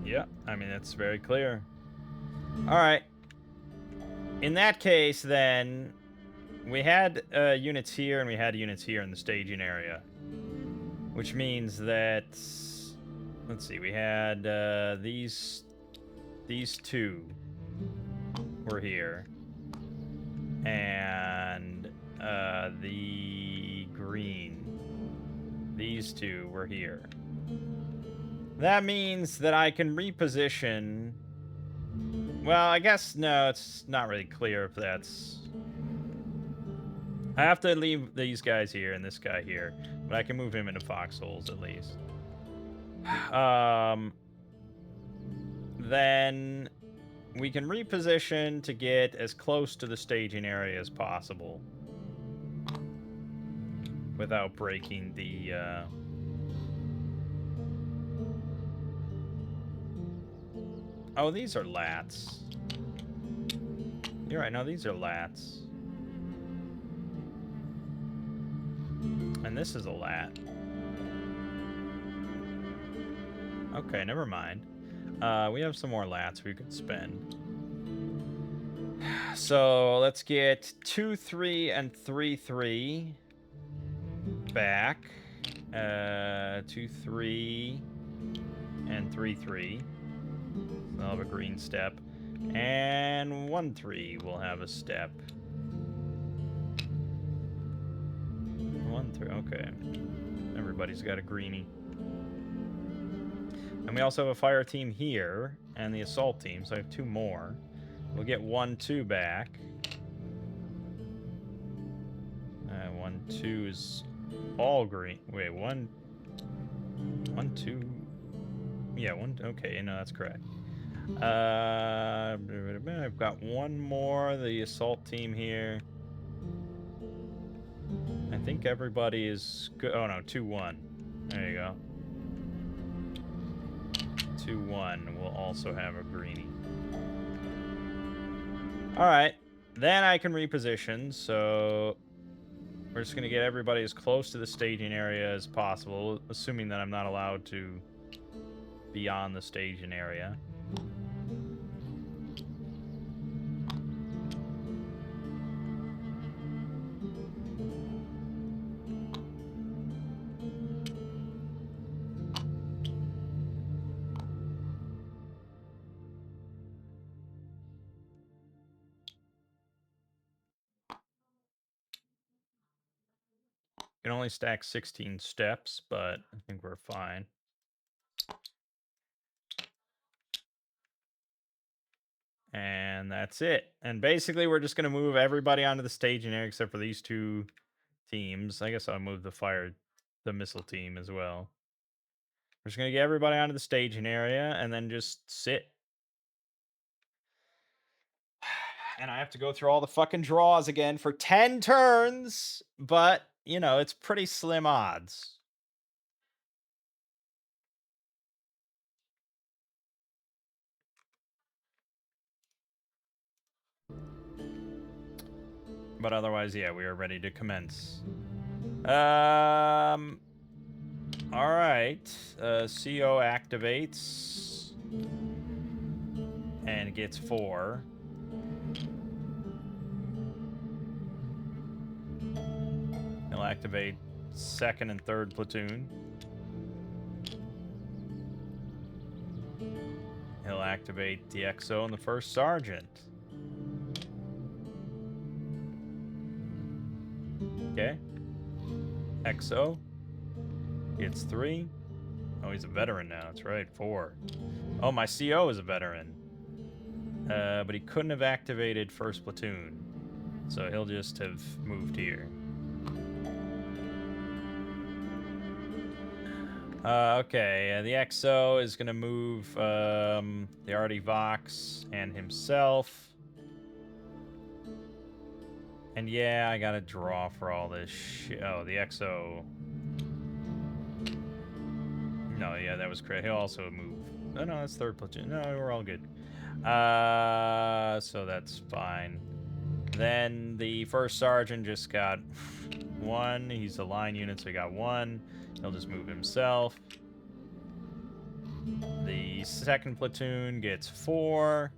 Yeah, I mean, that's very clear. All right. In that case, then, we had units here and we had units here in the staging area. Which means that... Let's see, we had these two were here. And the green. These two were here. That means that I can reposition... Well, I guess, no, it's not really clear if that's... I have to leave these guys here and this guy here, but I can move him into foxholes at least. Then we can reposition to get as close to the staging area as possible without breaking the... Oh, these are lats. You're right, no, these are lats. And this is a lat. Okay, never mind. We have some more lats we could spend. So let's get 2, 3, and 3, 3 back. 2, 3, and 3, 3. So I'll have a green step. And 1, 3 will have a step. 1, 3, okay. Everybody's got a greenie. And we also have a fire team here, and the assault team, so I have 2 more. We'll get 1, 2 back. 1, 2 is all green. Wait, 1, 2. Yeah, 1, okay, no, that's correct. I've got 1 more, the assault team here. I think everybody is good. Oh, no, 2, 1. There you go. 2, 1 will also have a greenie. Alright. Then I can reposition, so we're just going to get everybody as close to the staging area as possible, assuming that I'm not allowed to be on the staging area. Can only stack 16 steps, but I think we're fine. And that's it. And basically, we're just going to move everybody onto the staging area except for these 2 teams. I guess I'll move the missile team as well. We're just going to get everybody onto the staging area and then just sit. And I have to go through all the fucking draws again for 10 turns, but, you know, it's pretty slim odds. But otherwise, yeah, we are ready to commence. All right. CO activates and gets 4. He'll activate 2nd and 3rd platoon. activate the XO and the first sergeant. Okay. XO gets 3. Oh, he's a veteran now. That's right, 4. Oh, my CO is a veteran. But he couldn't have activated first platoon. So he'll just have moved here. Okay, the XO is going to move the Artie Vox and himself. And yeah, I got to draw for all this shit. Oh, the XO. No, yeah, that was correct. He'll also move. Oh, no, that's third platoon. No, we're all good. So that's fine. Then the first sergeant just got 1. He's a line unit, so he got 1. He'll just move himself. The second platoon gets 4.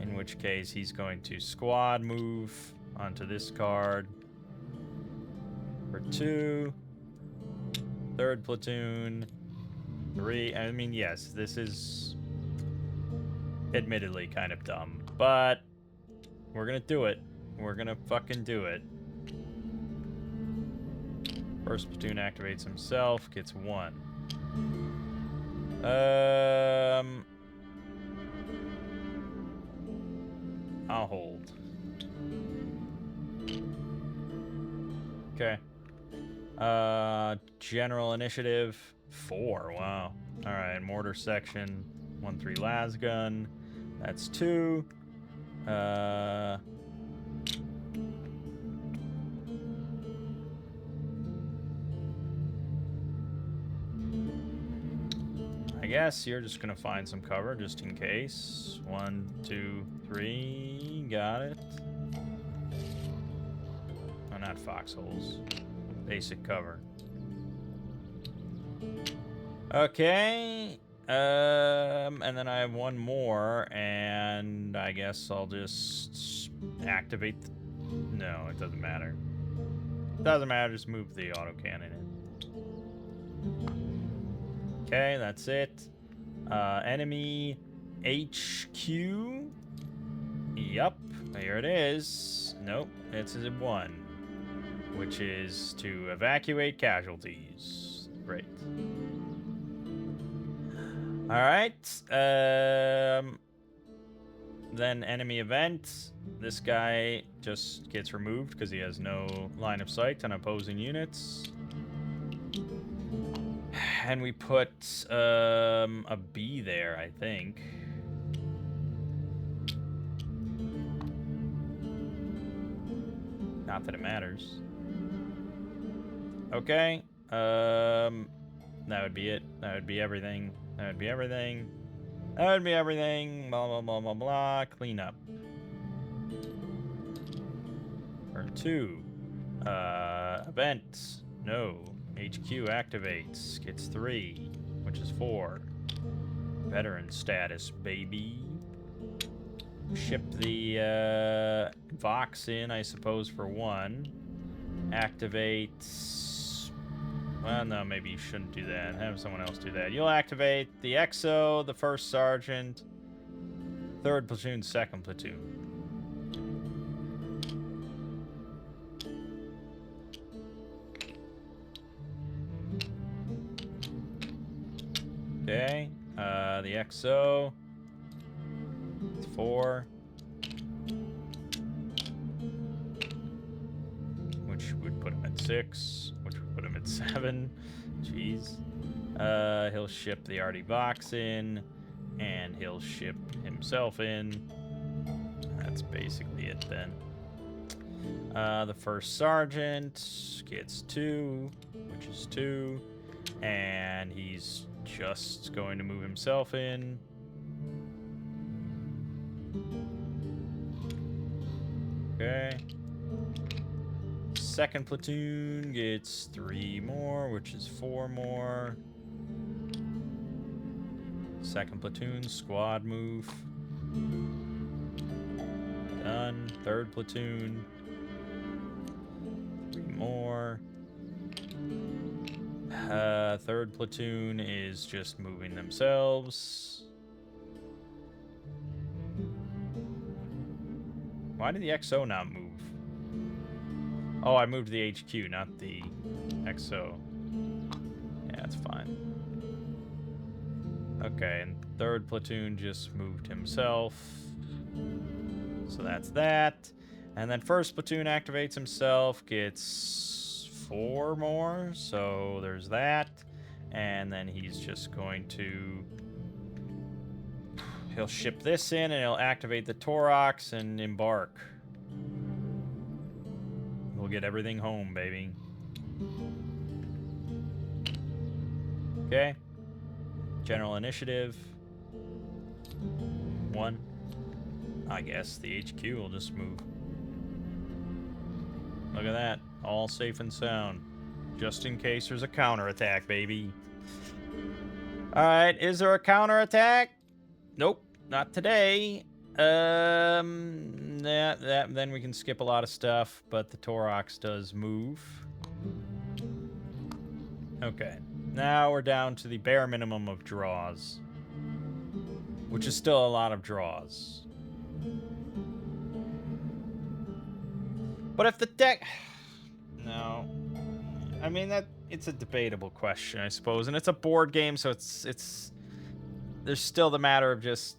In which case, he's going to squad move onto this card for 2. Third platoon, 3. I mean, yes, this is admittedly kind of dumb, but we're gonna do it. We're gonna fucking do it. First platoon activates himself, gets 1. I'll hold. Okay. General initiative 4. Wow. All right. Mortar section 1-3 las gun. That's 2. I guess you're just gonna find some cover just in case. 1, 2, 3. Got it. Oh, not foxholes. Basic cover. Okay. And then I have 1 more, and I guess I'll just activate. No, it doesn't matter. Doesn't matter. Just move the autocannon in. Okay, that's it. Enemy HQ. Yup, here it is. Nope, it's a 1, which is to evacuate casualties. Great. All right. Then enemy event. This guy just gets removed because he has no line of sight on opposing units. And we put a B there, I think. Not that it matters. Okay. That would be it. That would be everything. That would be everything. That would be everything. Blah, blah, blah, blah, blah. Clean up. Turn 2. Event. No. HQ activates. Gets 3, which is 4. Veteran status, baby. Ship the Vox in, I suppose, for 1. Activates. Well, no, maybe you shouldn't do that. Have someone else do that. You'll activate the XO, the first sergeant, third platoon, second platoon. Okay, the XO, it's 4, which would put him at 6, which would put him at 7. Jeez. He'll ship the Artie Vox in, and he'll ship himself in. That's basically it then. The first sergeant gets 2, which is 2, and he's just going to move himself in. Okay. Second platoon gets 3 more, which is 4 more. Second platoon, squad move. Done. Third platoon. 3 more. Third platoon is just moving themselves. Why did the XO not move? Oh, I moved the HQ, not the XO. Yeah, that's fine. Okay, and third platoon just moved himself. So that's that. And then first platoon activates himself, gets 4 more. So there's that. And then he's just going to... He'll ship this in and he'll activate the Torox and embark. We'll get everything home, baby. Okay. General initiative. 1. I guess the HQ will just move. Look at that. All safe and sound. Just in case there's a counterattack, baby. Alright, is there a counterattack? Nope, not today. Then we can skip a lot of stuff, but the Torox does move. Okay, now we're down to the bare minimum of draws, which is still a lot of draws. But if the deck... No. I mean, it's a debatable question, I suppose. And it's a board game, so it's... There's still the matter of just...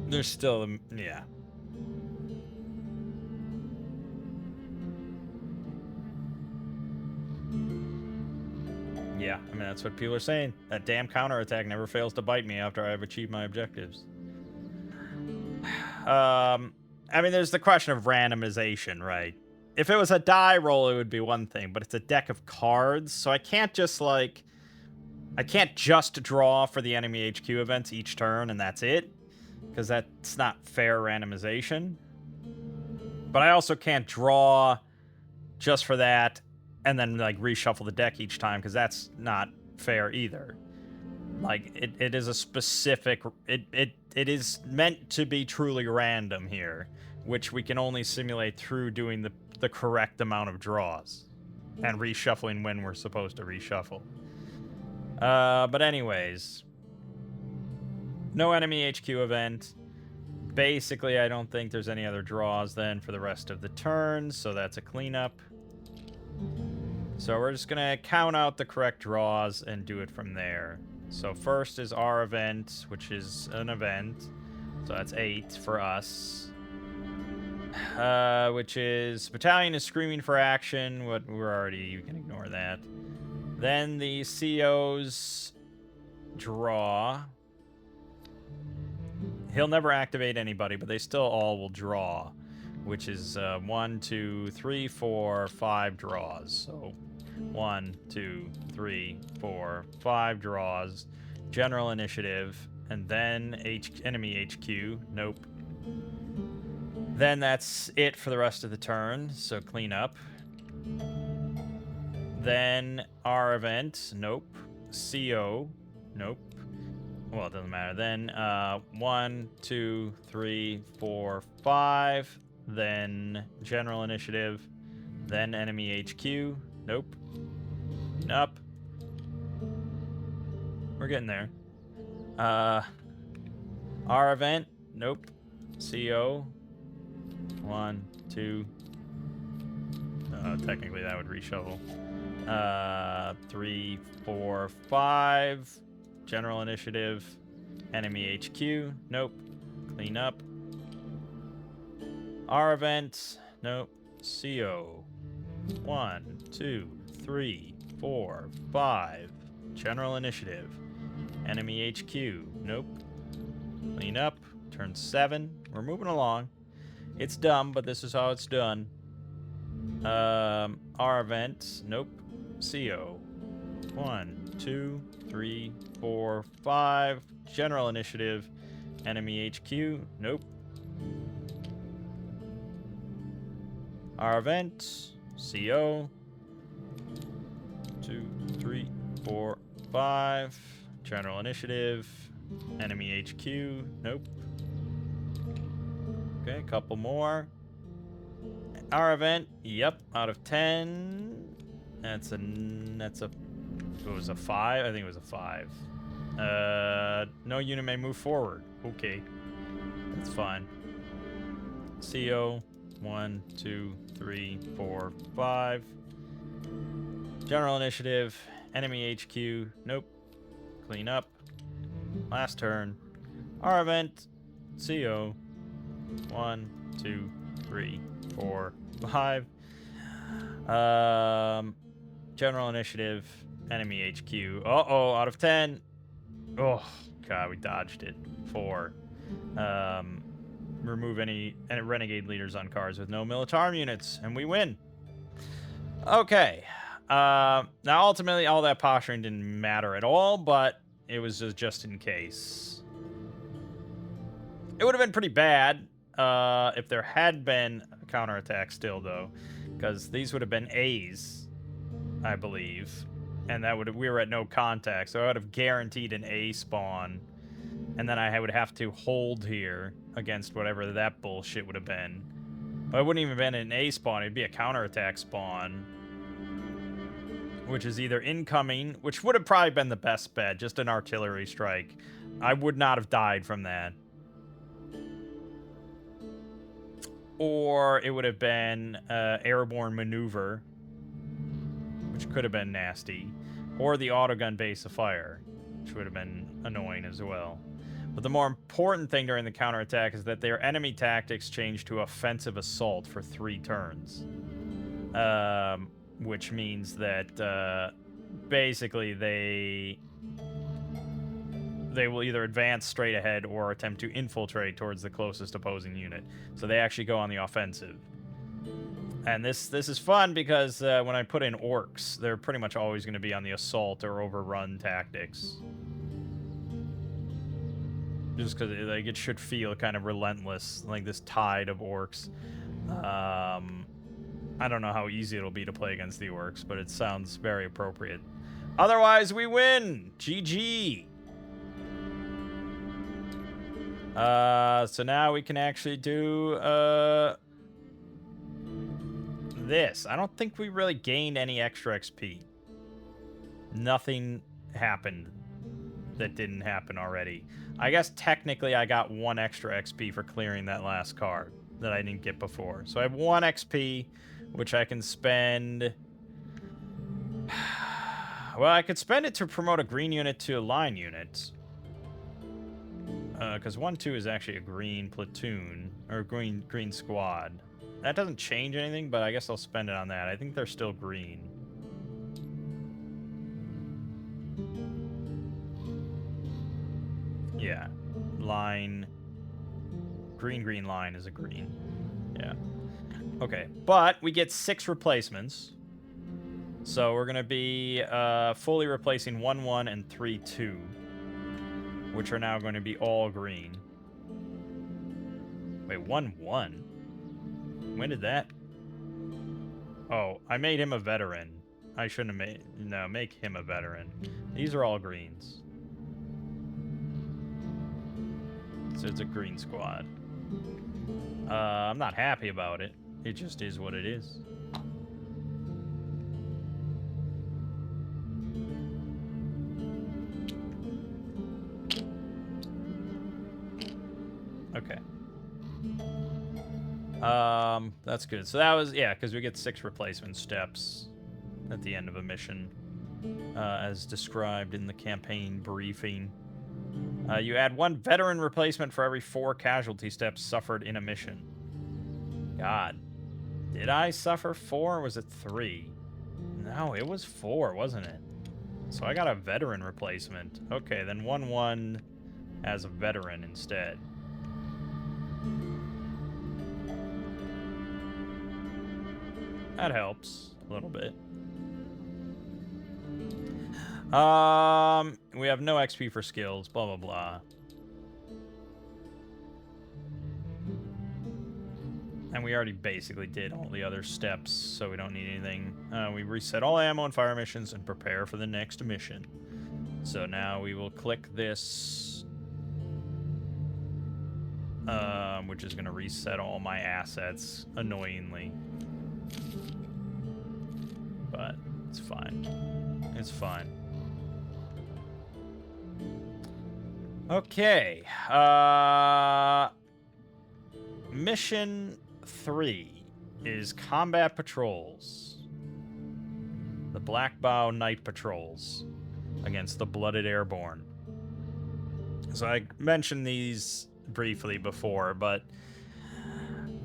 There's still... Yeah. Yeah, I mean, that's what people are saying. That damn counterattack never fails to bite me after I've achieved my objectives. I mean, there's the question of randomization, right? If it was a die roll, it would be one thing, but it's a deck of cards, so I can't just, like... I can't just draw for the enemy HQ events each turn, and that's it, because that's not fair randomization. But I also can't draw just for that and then, like, reshuffle the deck each time, because that's not fair either. Like, it is a specific... It is meant to be truly random here, which we can only simulate through doing the correct amount of draws and reshuffling when we're supposed to reshuffle. But anyways, no enemy HQ event. Basically, I don't think there's any other draws then for the rest of the turns, so that's a cleanup. So we're just gonna count out the correct draws and do it from there. So first is our event, which is an event. So that's 8 for us. Which is Battalion is screaming for action. What we're already, you can ignore that. Then the CO's draw. He'll never activate anybody, but they still all will draw, which is 1, 2, 3, 4, 5 draws. So 1, 2, 3, 4, 5 draws. General initiative, and then enemy HQ. Nope. Then that's it for the rest of the turn. So clean up. Then our event. Nope. CO. Nope. Well, it doesn't matter. Then 1, 2, 3, 4, 5. Then general initiative. Then enemy HQ. Nope. Up. We're getting there. Our event. Nope. CO. 1, 2. Technically, that would reshuffle. 3, 4, 5. General initiative. Enemy HQ. Nope. Clean up. Our event. Nope. CO. 1, 2, 3, 4, 5. General initiative. Enemy HQ. Nope. Clean up. Turn 7. We're moving along. It's dumb, but this is how it's done. Our event. Nope. CO. 1, 2, 3, 4, 5. General initiative. Enemy HQ. Nope. Our event. CO. 2, 3, 4, 5. General initiative. Enemy HQ. Nope. Okay, a couple more. Our event, yep, out of 10. That's a, it was a 5? I think it was a 5. No unit may move forward. Okay. That's fine. CO, 1, 2, 3, 4, 5. General initiative, enemy HQ, nope. Clean up. Last turn. Our event, CO, 1, 2, 3, 4, 5. General initiative, enemy HQ. Uh-oh, out of 10. Oh, God, we dodged it. 4. Remove any renegade leaders on cards with no militarm units, and we win. Okay. Now, ultimately, all that posturing didn't matter at all, but it was just in case. It would have been pretty bad if there had been a counterattack still, though, because these would have been A's, I believe, and we were at no contact, so I would have guaranteed an A spawn, and then I would have to hold here against whatever that bullshit would have been. But it wouldn't even have been an A spawn, it'd be a counterattack spawn, which is either incoming, which would have probably been the best bet, just an artillery strike. I would not have died from that. Or it would have been airborne maneuver, which could have been nasty. Or the autogun base of fire, which would have been annoying as well. But the more important thing during the counterattack is that their enemy tactics change to offensive assault for 3 turns. Which means that basically they will either advance straight ahead or attempt to infiltrate towards the closest opposing unit. So they actually go on the offensive. And this is fun because when I put in orcs, they're pretty much always going to be on the assault or overrun tactics. Just because like, it should feel kind of relentless, like this tide of orcs. I don't know how easy it'll be to play against the orcs, but it sounds very appropriate. Otherwise, we win! GG! So now we can actually do, this. I don't think we really gained any extra XP. Nothing happened that didn't happen already. I guess technically I got 1 extra XP for clearing that last card that I didn't get before. So I have 1 XP, which I can spend... Well, I could spend it to promote a green unit to a line unit. Because 1-2 is actually a green platoon, or green squad. That doesn't change anything, but I guess I'll spend it on that. I think they're still green. Yeah. Line. Green line is a green. Yeah. Okay. But we get 6 replacements. So we're going to be fully replacing 1-1 and 3-2. Which are now going to be all green. Wait, 1-1? When did that? Oh, I made him a veteran. I shouldn't have made... No, make him a veteran. These are all greens. So it's a green squad. I'm not happy about it. It just is what it is. Okay. That's good. So that was, yeah, because we get 6 replacement steps at the end of a mission, as described in the campaign briefing. You add 1 veteran replacement for every 4 casualty steps suffered in a mission. God. Did I suffer 4 or was it 3? No, it was 4, wasn't it? So I got a veteran replacement. Okay, then 1-1 as a veteran instead. That helps a little bit. We have no XP for skills, blah, blah, blah. And we already basically did all the other steps, so we don't need anything. We reset all ammo and fire missions and prepare for the next mission. So now we will click this. which is going to reset all my assets annoyingly. But it's fine. It's fine. Okay. Mission 3 is combat patrols. The Black Bow Night Patrols against the Blooded Airborne. So I mentioned these briefly before, but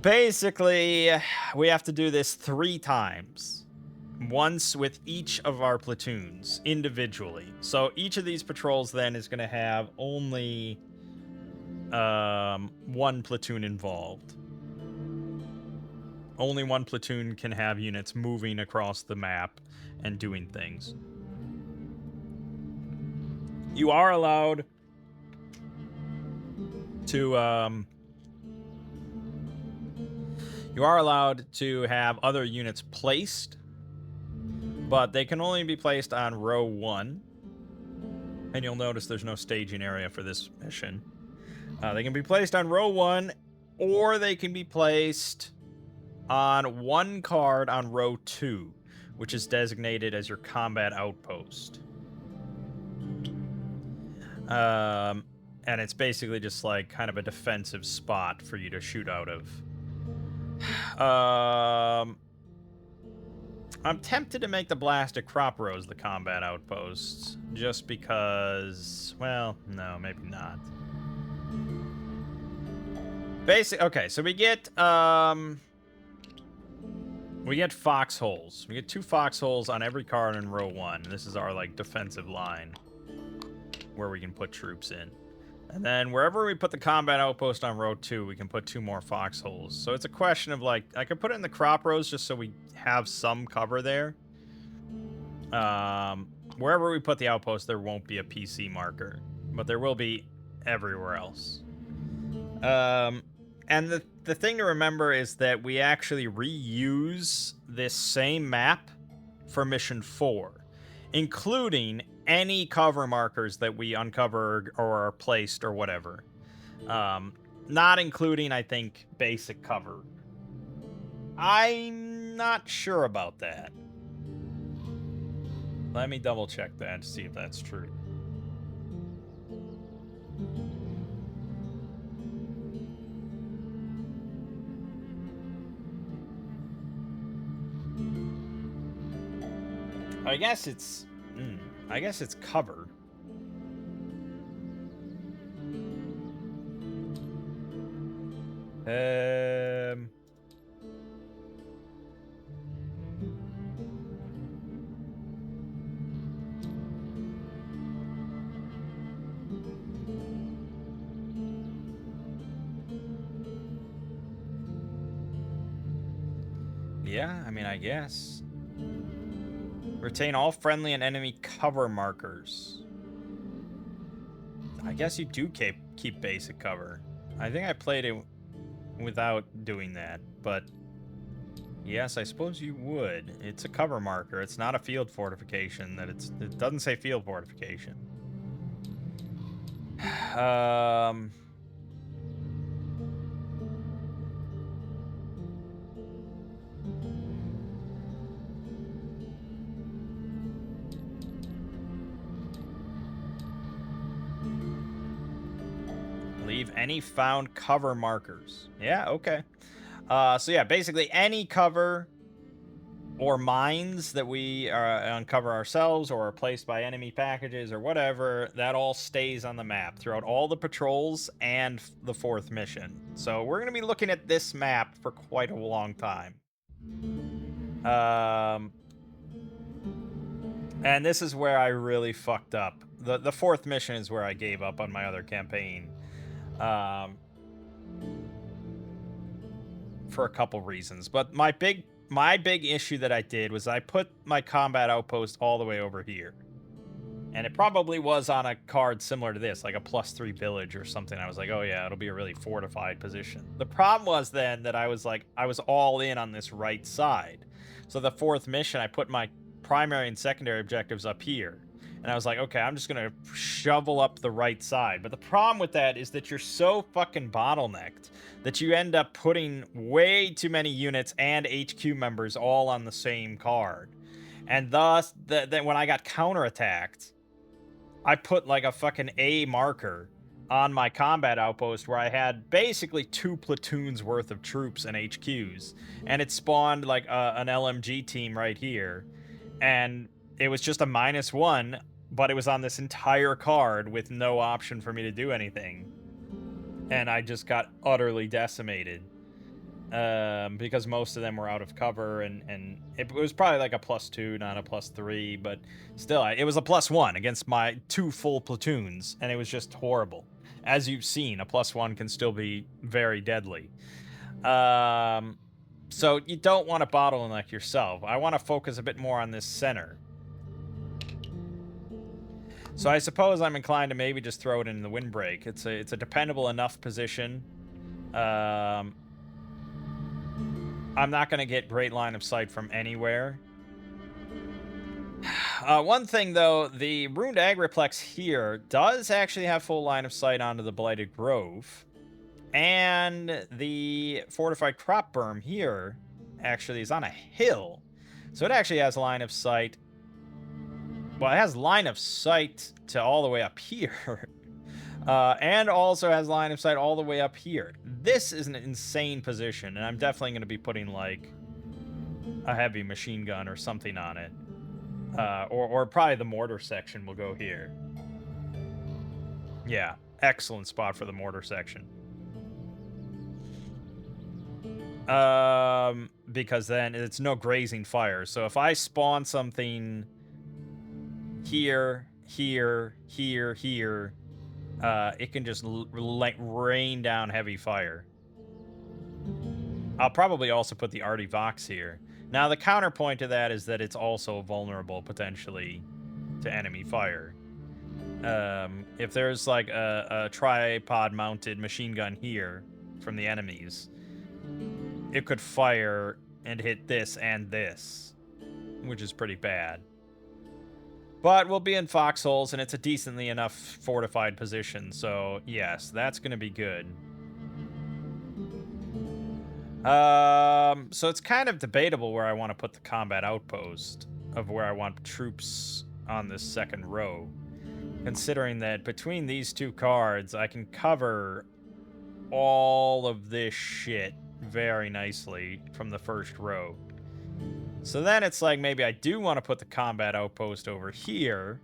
basically we have to do this 3 times. Once with each of our platoons individually. So each of these patrols then is going to have only 1 platoon involved. Only 1 platoon can have units moving across the map and doing things. You are allowed to have other units placed, but they can only be placed on row 1. And you'll notice there's no staging area for this mission. They can be placed on row 1, or they can be placed on 1 card on row 2, which is designated as your combat outpost. And it's basically just like kind of a defensive spot for you to shoot out of. I'm tempted to make the Blasted Crop Rows the combat outposts, just because, well, no, maybe not. Okay, so we get foxholes. We get 2 foxholes on every card in row 1. This is our, like, defensive line where we can put troops in. And then wherever we put the combat outpost on row 2, we can put 2 more foxholes. So it's a question of, like, I could put it in the crop rows just so we have some cover there. Wherever we put the outpost, there won't be a PC marker, but there will be everywhere else. And the thing to remember is that we actually reuse this same map for mission 4, including any cover markers that we uncover or are placed or whatever. Not including, I think, basic cover. I'm not sure about that. Let me double check that to see if that's true. I guess it's cover. Yeah, I mean, I guess. Retain all friendly and enemy cover markers. I guess you do keep basic cover. I think I played it without doing that, but yes, I suppose you would. It's a cover marker. It's not a field fortification. It doesn't say field fortification. Leave any found cover markers. Yeah, okay. So yeah, basically any cover or mines that we uncover ourselves or are placed by enemy packages or whatever, that all stays on the map throughout all the patrols and the 4th mission. So we're going to be looking at this map for quite a long time. And this is where I really fucked up. The 4th mission is where I gave up on my other campaign. For a couple reasons, but my big issue that I did was I put my combat outpost all the way over here, and it probably was on a card similar to this, like a +3 village or something. I was like, oh yeah, it'll be a really fortified position. The problem was then that I was all in on this right side. So the 4th mission, I put my primary and secondary objectives up here, And I was like, okay, I'm just gonna shovel up the right side. But the problem with that is that you're so fucking bottlenecked that you end up putting way too many units and HQ members all on the same card. And thus, then when I got counterattacked, I put like a fucking A marker on my combat outpost where I had basically 2 platoons worth of troops and HQs, and it spawned like an LMG team right here, and it was just a -1, but it was on this entire card with no option for me to do anything, and I just got utterly decimated because most of them were out of cover, and it was probably like a +2, not a +3, but still, it was a +1 against my 2 full platoons, and it was just horrible. As you've seen, a +1 can still be very deadly. So you don't want to bottleneck yourself. I want to focus a bit more on this center. So I suppose I'm inclined to maybe just throw it in the windbreak. It's a dependable enough position. I'm not going to get great line of sight from anywhere. One thing, though, the Ruined Agriplex here does actually have full line of sight onto the Blighted Grove. And the Fortified Crop Berm here actually is on a hill. So it actually has line of sight. Well, it has line of sight to all the way up here. And also has line of sight all the way up here. This is an insane position, and I'm definitely going to be putting, like, a heavy machine gun or something on it. Or probably the mortar section will go here. Yeah, excellent spot for the mortar section. Because then it's no grazing fire. So if I spawn something here, here, here, here, it can just rain down heavy fire. I'll probably also put the Arty Vox here. Now, the counterpoint to that is that it's also vulnerable, potentially, to enemy fire. If there's, like, a tripod-mounted machine gun here from the enemies, it could fire and hit this and this, which is pretty bad. But we'll be in foxholes, and it's a decently enough fortified position, so yes, that's going to be good. So it's kind of debatable where I want to put the combat outpost of where I want troops on this second row, considering that between these two cards, I can cover all of this shit very nicely from the first row. So then it's like maybe I do want to put the combat outpost over here.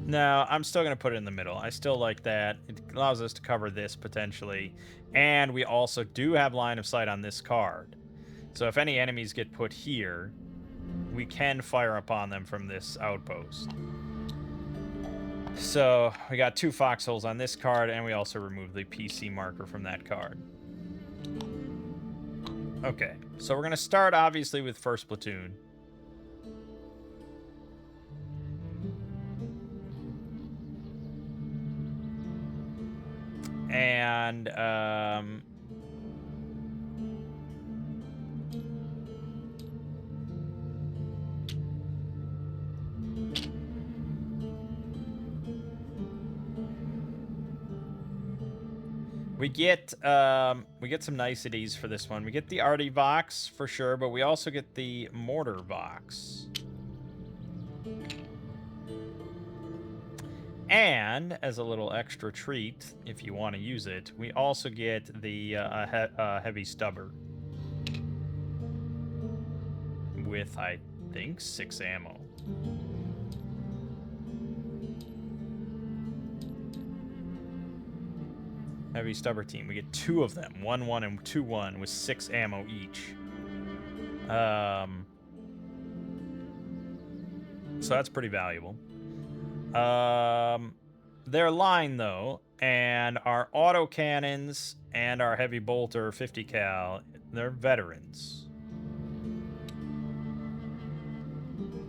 No, I'm still going to put it in the middle. I still like that. It allows us to cover this potentially. And we also do have line of sight on this card. So if any enemies get put here, we can fire upon them from this outpost. So we got 2 foxholes on this card, and we also removed the PC marker from that card. Okay, so we're going to start, obviously, with first platoon. And, we get some niceties for this one. We get the Arty Vox for sure, but we also get the Mortar Vox. And as a little extra treat, if you want to use it, we also get the Heavy Stubber with, I think, 6 ammo. Heavy Stubber team. We get 2 of them, 1-1 and 2-1, with 6 ammo each. So that's pretty valuable. Their line, though, and our autocannons and our heavy bolter 50 cal, they're veterans.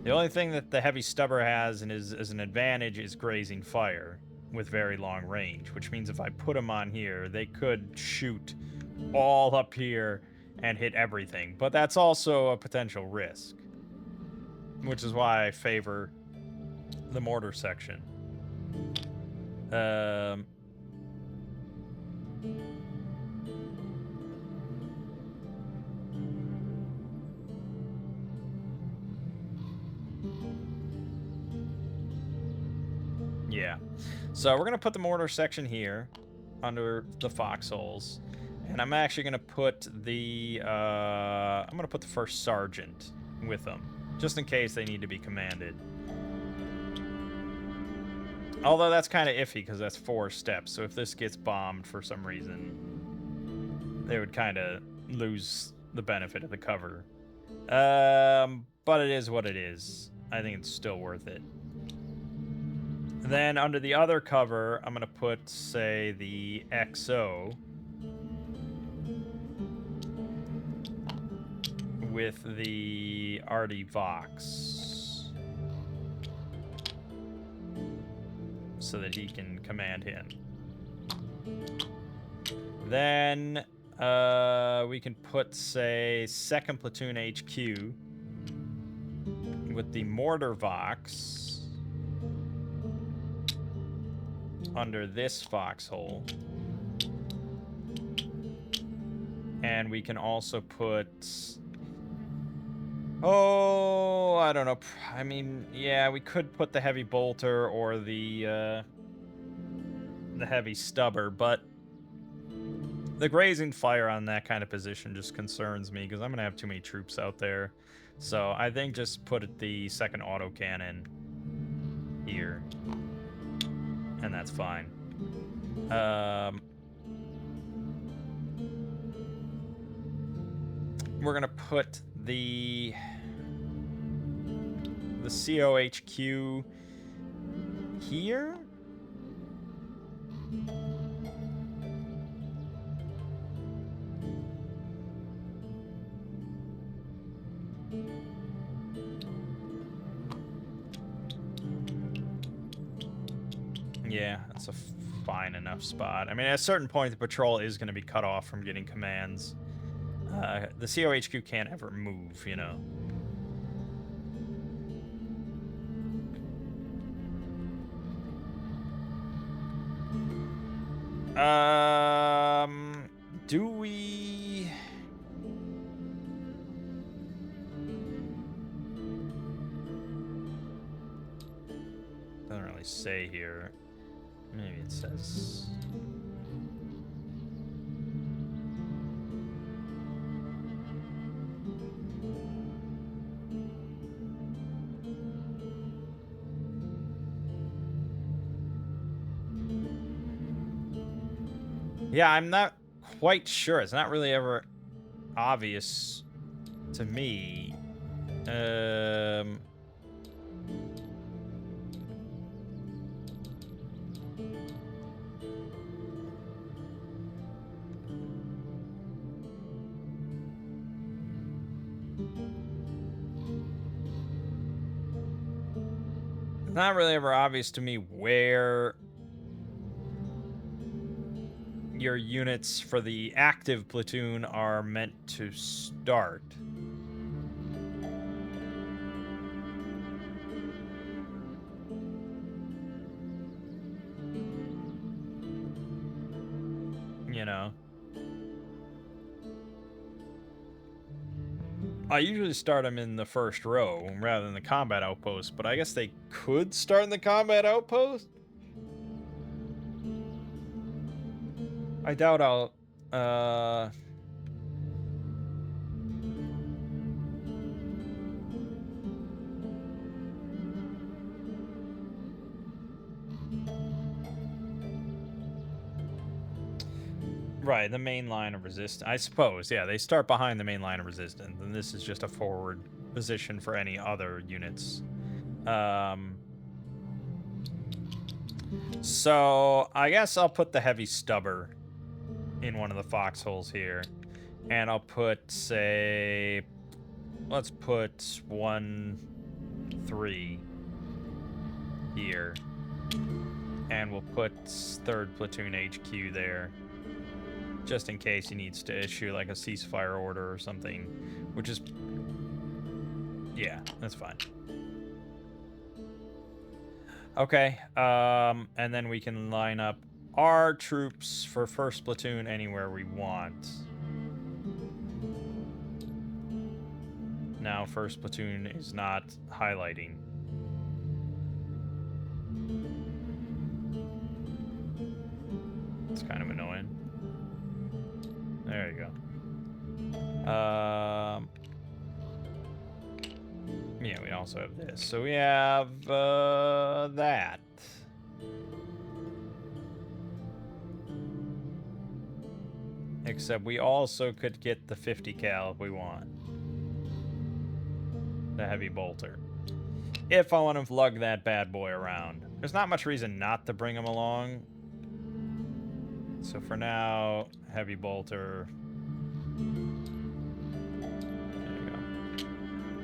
The only thing that the heavy stubber has and is as an advantage is grazing fire with very long range, which means if I put them on here, they could shoot all up here and hit everything. But that's also a potential risk, which is why I favor the mortar section. Yeah. So we're going to put the mortar section here under the foxholes. And I'm actually going to put the first sergeant with them, just in case they need to be commanded. Although that's kind of iffy because that's 4 steps. So if this gets bombed for some reason, they would kind of lose the benefit of the cover. But it is what it is. I think it's still worth it. Then under the other cover, I'm going to put, say, the XO with the RD Vox so that he can command him. Then we can put, say, 2nd Platoon HQ with the Mortar Vox under this foxhole. And we can also put... Oh, I don't know. I mean, yeah, we could put the heavy bolter or the heavy stubber, but the grazing fire on that kind of position just concerns me because I'm going to have too many troops out there. So I think just put the 2nd autocannon here. And that's fine. We're going to put the COHQ here. Yeah, that's a fine enough spot. I mean, at a certain point, the patrol is going to be cut off from getting commands. The COHQ can't ever move, you know. Do we... Doesn't really say here. Maybe it says... Yeah, I'm not quite sure. It's not really ever obvious to me. It's not really ever obvious to me where your units for the active platoon are meant to start. You know? I usually start them in the first row rather than the combat outpost, but I guess they could start in the combat outpost? I doubt I'll, Right, the main line of resistance. I suppose, yeah, they start behind the main line of resistance, and this is just a forward position for any other units. So, I guess I'll put the heavy stubber in one of the foxholes here. And I'll put, say... Let's put 1, 3 here. And we'll put 3rd Platoon HQ there. just in case he needs to issue like a ceasefire order or something, which is, yeah, that's fine. Okay, and then we can line up our troops for 1st platoon anywhere we want. Now 1st platoon is not highlighting. It's kind of annoying. There you go. Yeah, we also have this. So we have that. Except we also could get the 50 cal if we want. The heavy bolter. If I want to lug that bad boy around. There's not much reason not to bring him along. So for now, heavy bolter. There we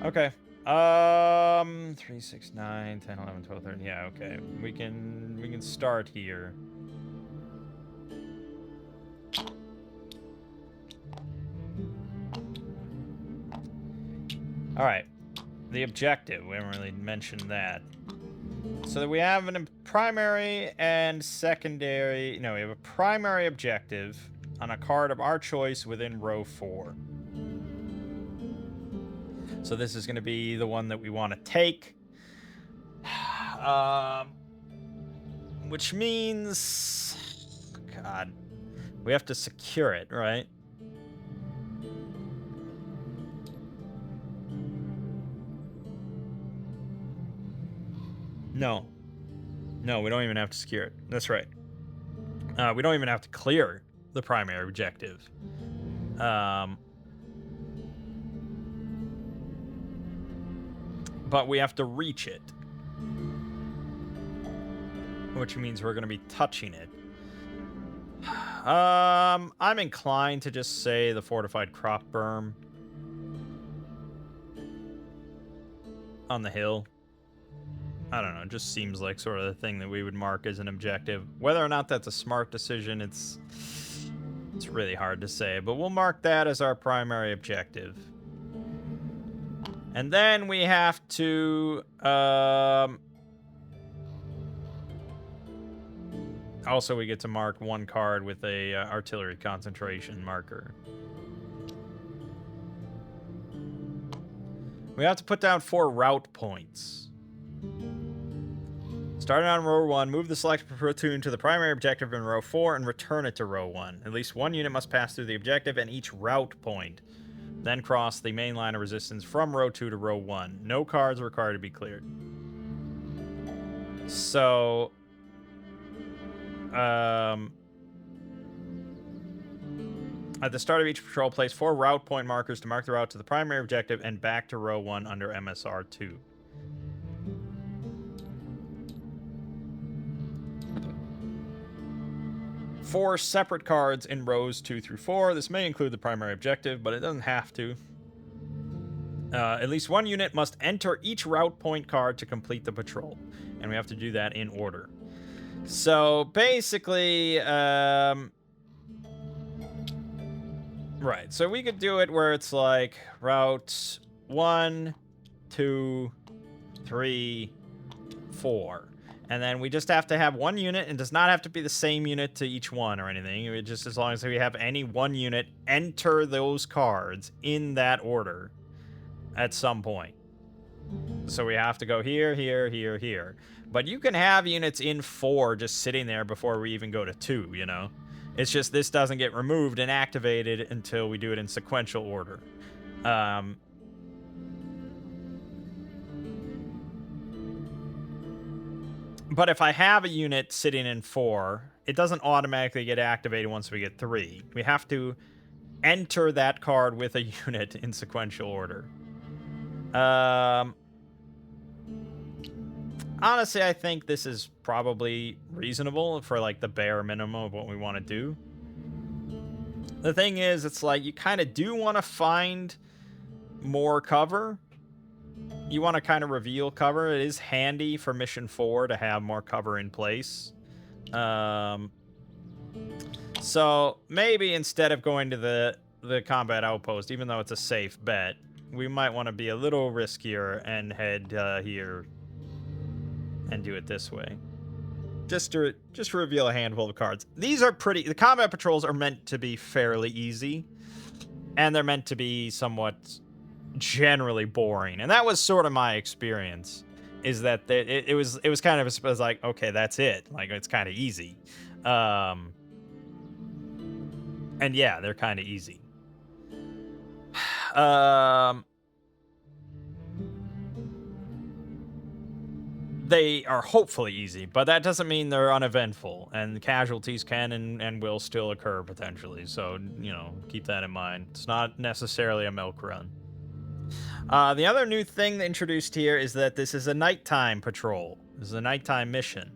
go. Okay. 3, 6, 9, 10, 11, 12, 13. Yeah, okay. We can start here. All right. The objective. We haven't really mentioned that. So that we have a primary and secondary. No, we have a primary objective on a card of our choice within row 4. So this is going to be the one that we want to take. Which means... God. We have to secure it, right? No. No, we don't even have to secure it. That's right. We don't even have to clear the primary objective. But we have to reach it. Which means we're going to be touching it. I'm inclined to just say the fortified crop berm. On the hill. I don't know, it just seems like sort of the thing that we would mark as an objective. Whether or not that's a smart decision, it's really hard to say, but we'll mark that as our primary objective. And then we have to, also we get to mark one card with a artillery concentration marker. We have to put down 4 route points. Starting on row 1, move the selected platoon to the primary objective in row 4 and return it to row 1. At least one unit must pass through the objective and each route point. Then cross the main line of resistance from row 2 to row 1. No cards are required to be cleared. So... at the start of each patrol, place 4 route point markers to mark the route to the primary objective and back to row 1 under MSR 2. Four separate cards in rows 2 through 4. This may include the primary objective, but it doesn't have to. At least one unit must enter each route point card to complete the patrol. And we have to do that in order. So, basically, right. So we could do it where it's like route 1, 2, 3, 4. And then we just have to have one unit, and does not have to be the same unit to each one or anything. It just as long as we have any one unit enter those cards in that order at some point. So we have to go here, here, here, here. But you can have units in 4 just sitting there before we even go to 2, you know? It's just this doesn't get removed and activated until we do it in sequential order. But if I have a unit sitting in 4, it doesn't automatically get activated once we get 3. We have to enter that card with a unit in sequential order. Honestly, I think this is probably reasonable for like the bare minimum of what we want to do. The thing is, it's like you kind of do want to find more cover. You want to kind of reveal cover. It is handy for mission 4 to have more cover in place. So maybe instead of going to the combat outpost, even though it's a safe bet, we might want to be a little riskier and head here and do it this way. Just to reveal a handful of cards. These are pretty. The combat patrols are meant to be fairly easy, and they're meant to be somewhat generally boring. And that was sort of my experience. Is that it was kind of it was like, okay, that's it. Like it's kind of easy. Um, and yeah, they're kind of easy. Um, they are hopefully easy, but that doesn't mean they're uneventful, and casualties can and will still occur potentially. So, keep that in mind. It's not necessarily a milk run. The other new thing introduced here is that this is a nighttime patrol. This is a nighttime mission.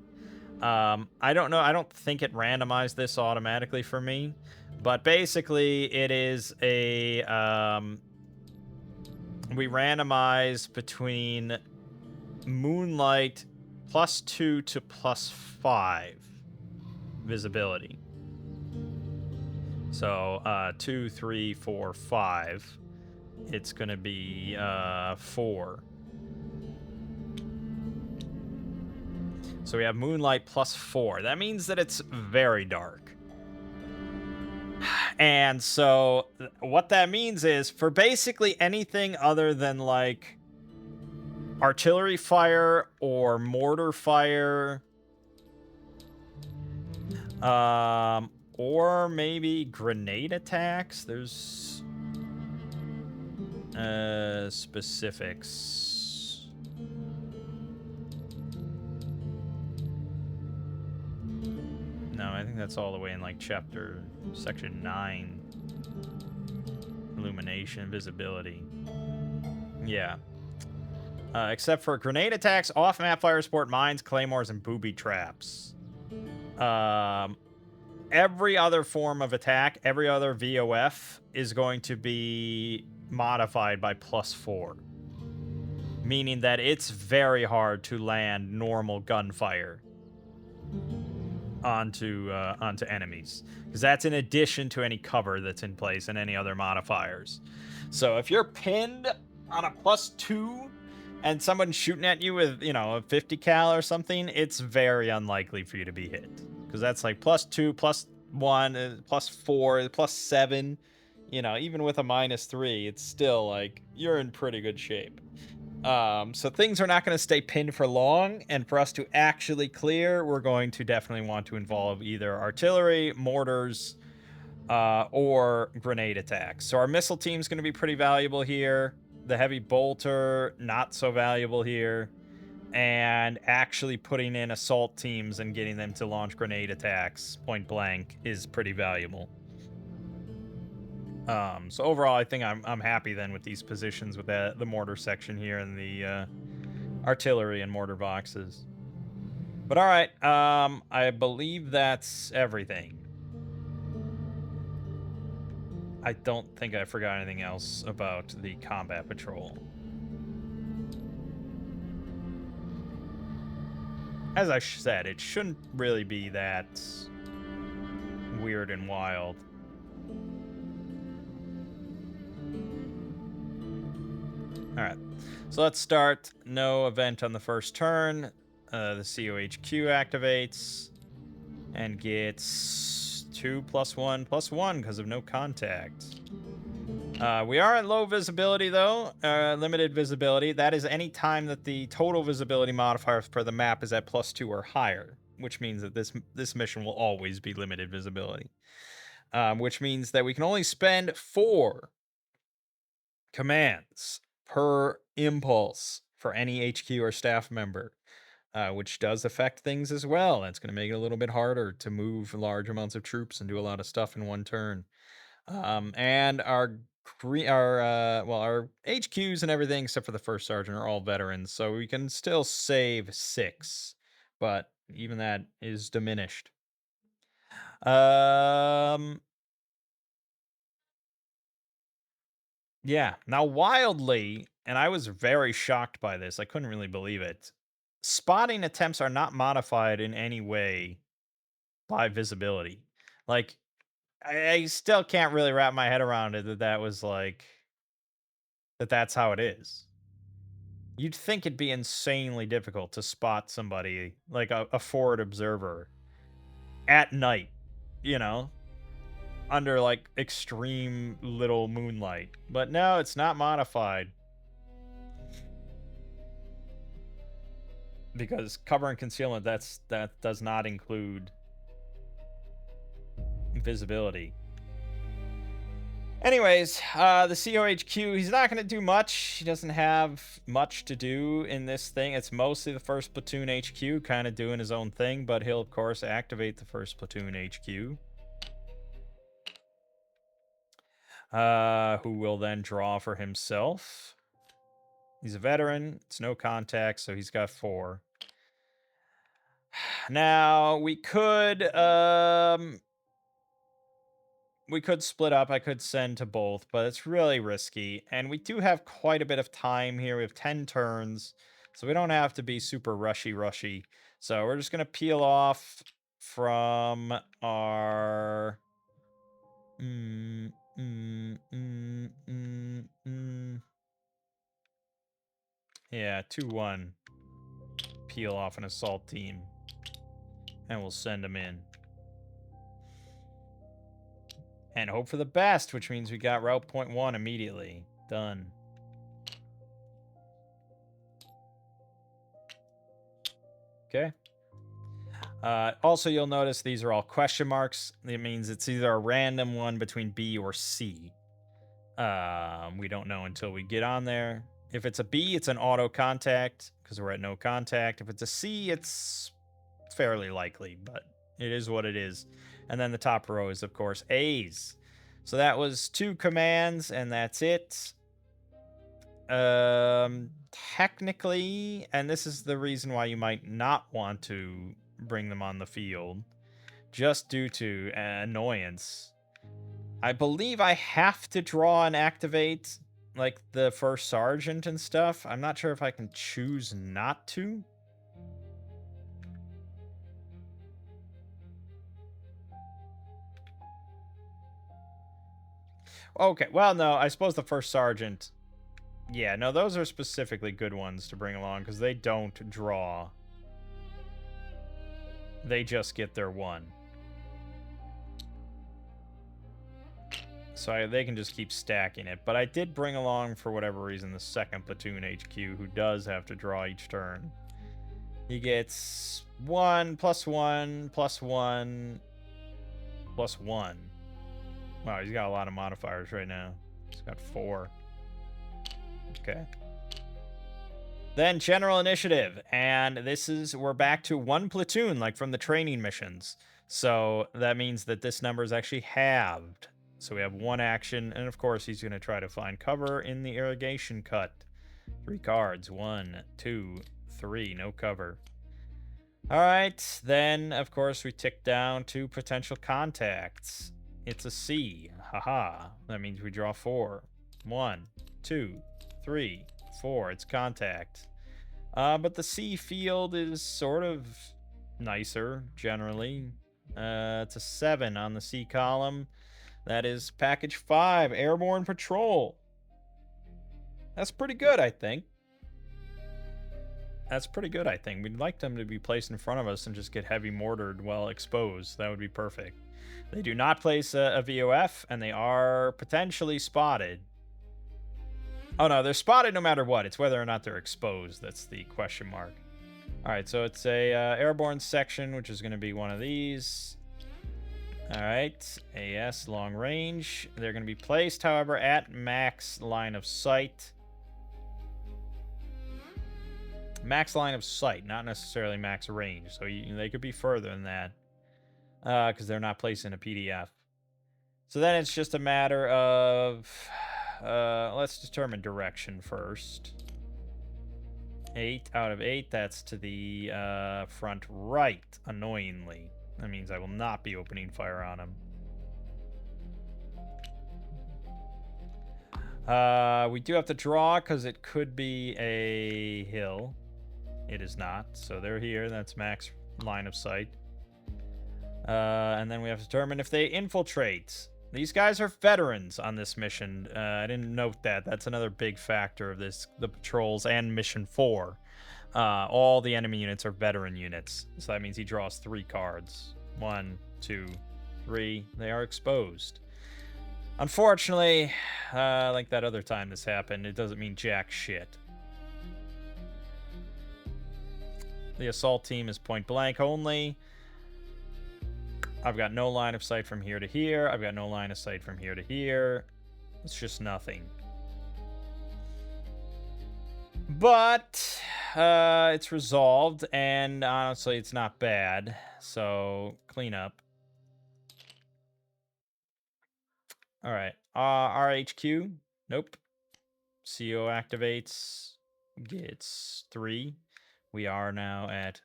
I don't know. I don't think it randomized this automatically for me, but basically, it is a we randomize between moonlight +2 to +5 visibility. So 2, 3, 4, 5. It's gonna be 4. So we have moonlight +4. That means that it's very dark. And so what that means is for basically anything other than like artillery fire or mortar fire, or maybe grenade attacks. There's specifics. No, I think that's all the way in like section 9. Illumination, visibility. Yeah. Except for grenade attacks, off-map fire support, mines, claymores, and booby traps. Every other form of attack, every other VOF is going to be modified by +4. Meaning that it's very hard to land normal gunfire onto enemies, because that's in addition to any cover that's in place and any other modifiers. So if you're pinned on a +2 and someone's shooting at you with a 50 cal or something, it's very unlikely for you to be hit, because that's like +2, +1, +4, +7. Even with a -3, it's still like you're in pretty good shape. So things are not going to stay pinned for long, and for us to actually clear, we're going to definitely want to involve either artillery, mortars, or grenade attacks. So our missile team is going to be pretty valuable here. The heavy bolter, not so valuable here. And actually putting in assault teams and getting them to launch grenade attacks point blank is pretty valuable. So overall, I think I'm happy then with these positions with the mortar section here and the artillery and mortar boxes. But all right, I believe that's everything. I don't think I forgot anything else about the combat patrol. As I said, it shouldn't really be that weird and wild. All right, so let's start. No event on the first turn. The COHQ activates and gets 2 +1/+1 because of no contact. We are at low visibility though, limited visibility. That is any time that the total visibility modifier for the map is at +2 or higher, which means that this mission will always be limited visibility. Which means that we can only spend 4 commands per impulse for any HQ or staff member, which does affect things as well. It's going to make it a little bit harder to move large amounts of troops and do a lot of stuff in one turn. And our HQs and everything except for the first sergeant are all veterans, so we can still save 6, but even that is diminished. Um, yeah. Now, wildly, and I was very shocked by this. I couldn't really believe it. Spotting attempts are not modified in any way by visibility. Like I still can't really wrap my head around it that was like that's how it is. You'd think it'd be insanely difficult to spot somebody like a forward observer at night, you know, under like extreme little moonlight. But no, it's not modified because cover and concealment that does not include visibility. Anyways, the COHQ, he's not going to do much. He doesn't have much to do in this thing. It's mostly the first platoon HQ kind of doing his own thing, but he'll, of course, activate the first platoon HQ. Who will then draw for himself. He's a veteran. It's no contact, so he's got 4. Now, we could split up. I could send to both, but it's really risky. And we do have quite a bit of time here. We have 10 turns, so we don't have to be super rushy. So we're just going to peel off from our... Yeah, 2-1. Peel off an assault team. And we'll send them in. And hope for the best, which means we got route point 1 immediately. Done. Okay. Also, you'll notice these are all question marks. It means it's either a random one between B or C. We don't know until we get on there. If it's a B, it's an auto contact because we're at no contact. If it's a C, it's fairly likely, but it is what it is. And then the top row is, of course, A's. So that was 2 commands, and that's it. Technically, and this is the reason why you might not want to bring them on the field, just due to annoyance. I believe I have to draw and activate, like, the first sergeant and stuff. I'm not sure if I can choose not to. Okay, well, no, I suppose the first sergeant... Yeah, no, those are specifically good ones to bring along, because they don't draw. They just get their 1. So they can just keep stacking it. But I did bring along, for whatever reason, the second platoon HQ, who does have to draw each turn. He gets 1, +1, +1, +1. Wow, he's got a lot of modifiers right now. He's got 4. Okay. Then general initiative, and this is, we're back to 1 platoon, like from the training missions. So that means that this number is actually halved. So we have 1 action, and of course he's going to try to find cover in the irrigation cut. 3 cards, 1, 2, 3, no cover. All right, then of course we tick down to potential contacts. It's a C, haha. That means we draw 4. 1, 2, 3, 4. It's contact. But the C field is sort of nicer, generally. It's a 7 on the C column. That is package 5, Airborne Patrol. That's pretty good, I think. That's pretty good, I think. We'd like them to be placed in front of us and just get heavy mortared while exposed. That would be perfect. They do not place a VOF, and they are potentially spotted. Oh, no, they're spotted no matter what. It's whether or not they're exposed. That's the question mark. All right, so it's a airborne section, which is going to be one of these. All right, AS, long range. They're going to be placed, however, at max line of sight. Max line of sight, not necessarily max range. So they could be further than that because they're not placed in a PDF. So then it's just a matter of... let's determine direction first. 8 out of 8. That's to the front right, annoyingly. That means I will not be opening fire on him. We do have to draw because it could be a hill. It is not. So they're here. That's max line of sight. And then we have to determine if they infiltrate. These guys are veterans on this mission. I didn't note that. That's another big factor of this, the patrols and mission 4. All the enemy units are veteran units. So that means he draws 3 cards. 1, 2, 3. They are exposed. Unfortunately, like that other time this happened, it doesn't mean jack shit. The assault team is point blank only. I've got no line of sight from here to here. I've got no line of sight from here to here. It's just nothing. But it's resolved, and honestly, it's not bad. So, clean up. All right. RHQ. Nope. CO activates. Gets 3. We are now at...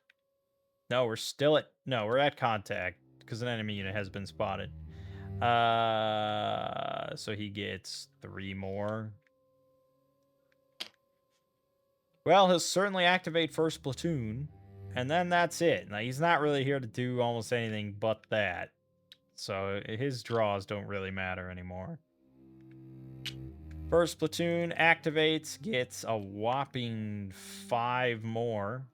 No, we're still at... No, we're at contact, because an enemy unit has been spotted. So he gets 3 more. Well, he'll certainly activate first platoon, and then that's it. Now, he's not really here to do almost anything but that. So his draws don't really matter anymore. First platoon activates, gets a whopping 5 more.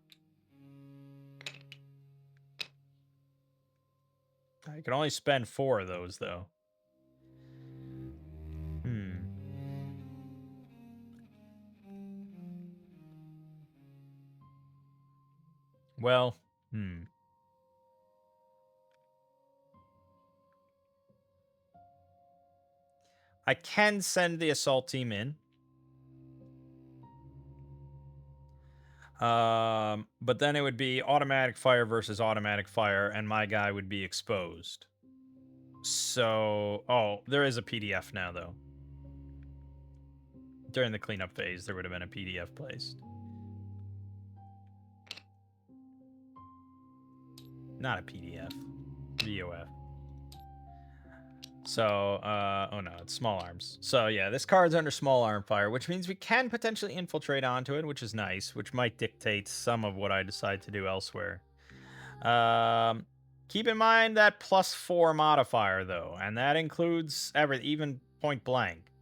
I can only spend 4 of those, though. Well, I can send the assault team in. But then it would be automatic fire versus automatic fire, and my guy would be exposed. So, oh, there is a PDF now, though. During the cleanup phase, there would have been a PDF placed. Not a PDF. VOF. So, oh no, it's small arms. So yeah, this card's under small arm fire, which means we can potentially infiltrate onto it, which is nice, which might dictate some of what I decide to do elsewhere. Keep in mind that +4 modifier, though, and that includes even point blank.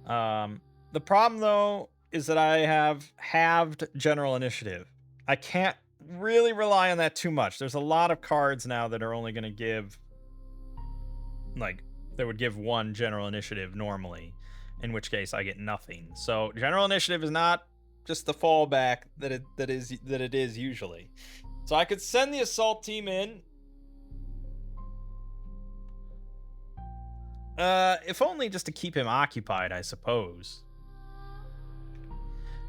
The problem, though, is that I have halved general initiative. I can't really rely on that too much. There's a lot of cards now that are only going to give, like, that would give 1 general initiative normally, in which case I get nothing. So general initiative is not just the fallback that it is usually. So I could send the assault team in. If only just to keep him occupied, I suppose.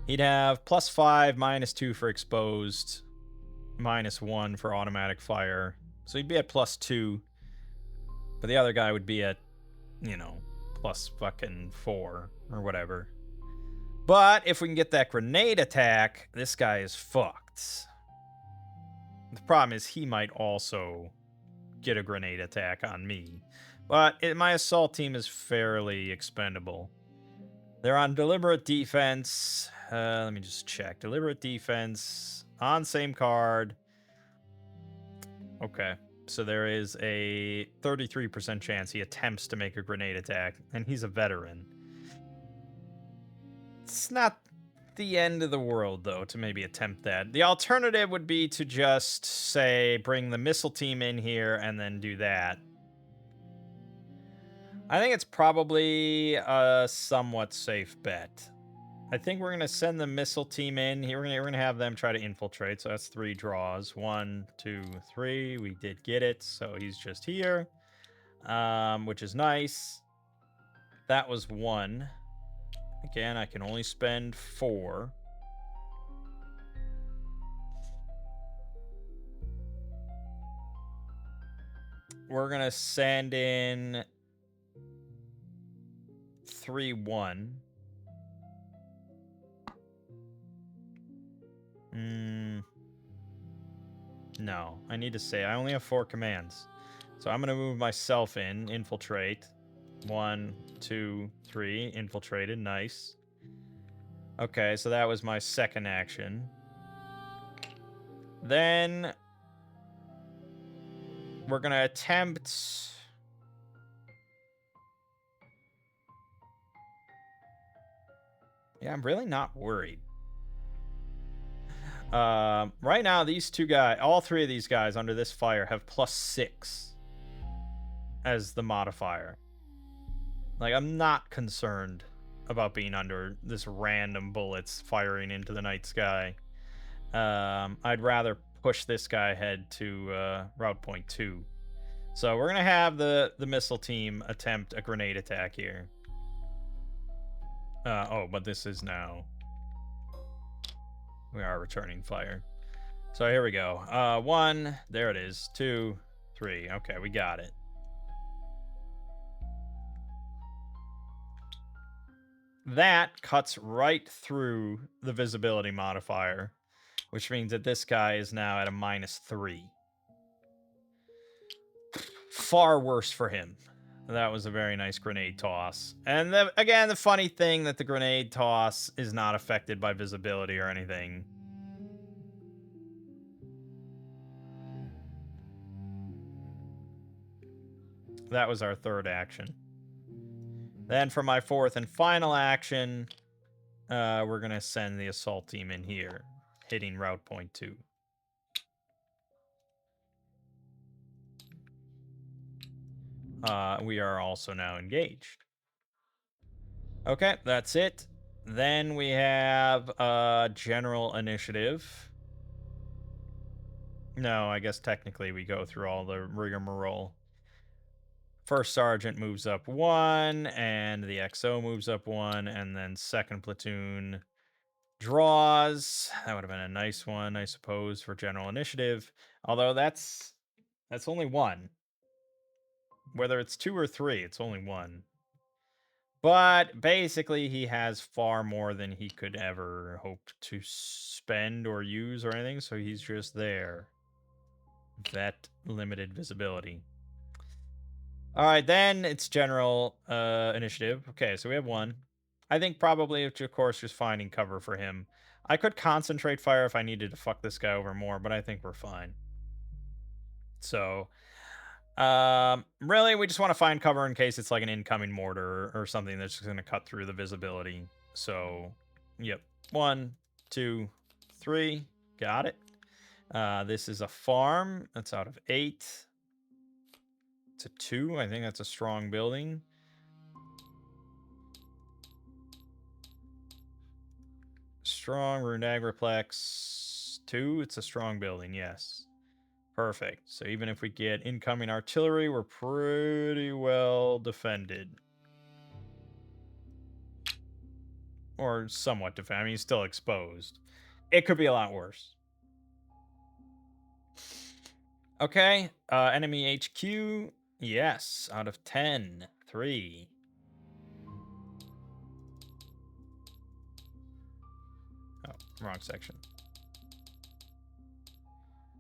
He'd have +5, -2 for exposed, -1 for automatic fire. So he'd be at +2. But the other guy would be at, you know, +4 or whatever. But if we can get that grenade attack, this guy is fucked. The problem is he might also get a grenade attack on me. But my assault team is fairly expendable. They're on deliberate defense. Let me just check. Deliberate defense. On same card. Okay. So there is a 33% chance he attempts to make a grenade attack, and he's a veteran. It's not the end of the world, though, to maybe attempt that. The alternative would be to just, say, bring the missile team in here and then do that. I think it's probably a somewhat safe bet. I think we're going to send the missile team in. Here we're going to have them try to infiltrate. So that's 3 draws. 1, 2, 3. We did get it. So he's just here, which is nice. That was 1. Again, I can only spend 4. We're going to send in 3, 1. No, I need to say I only have 4 commands. So I'm going to move myself in, infiltrate. 1, 2, 3, infiltrated, nice. Okay, so that was my second action. Then we're going to attempt... Yeah, I'm really not worried. Right now, these two guys, all three of these guys under this fire have +6 as the modifier. Like, I'm not concerned about being under this random bullets firing into the night sky. I'd rather push this guy ahead to route point 2. So we're going to have the missile team attempt a grenade attack here. Oh, but this is now... We are returning fire. So here we go. 1, there it is. 2, 3. Okay, we got it. That cuts right through the visibility modifier, which means that this guy is now at a -3. Far worse for him. That was a very nice grenade toss. And again, the funny thing that the grenade toss is not affected by visibility or anything. That was our third action. Then for my fourth and final action, we're going to send the assault team in here, hitting route point 2. We are also now engaged. Okay, that's it. Then we have general initiative. No, I guess technically we go through all the rigmarole. First sergeant moves up 1, and the XO moves up 1, and then second platoon draws. That would have been a nice one, I suppose, for general initiative. Although that's only 1. Whether it's 2 or 3, it's only 1. But basically, he has far more than he could ever hope to spend or use or anything, so he's just there. That limited visibility. All right, then it's general initiative. Okay, so we have 1. I think probably, of course, just finding cover for him. I could concentrate fire if I needed to fuck this guy over more, but I think we're fine. So, really, we just want to find cover in case it's like an incoming mortar or something that's just going to cut through the visibility. So, yep. 1, 2, 3. Got it. This is a farm. That's out of 8. It's a 2. I think that's a strong building. Strong rune agriplex 2. It's a strong building, yes. Perfect. So even if we get incoming artillery, we're pretty well defended. Or somewhat defended. I mean, he's still exposed. It could be a lot worse. Okay. Enemy HQ. Yes. Out of 10. 3. Oh, wrong section.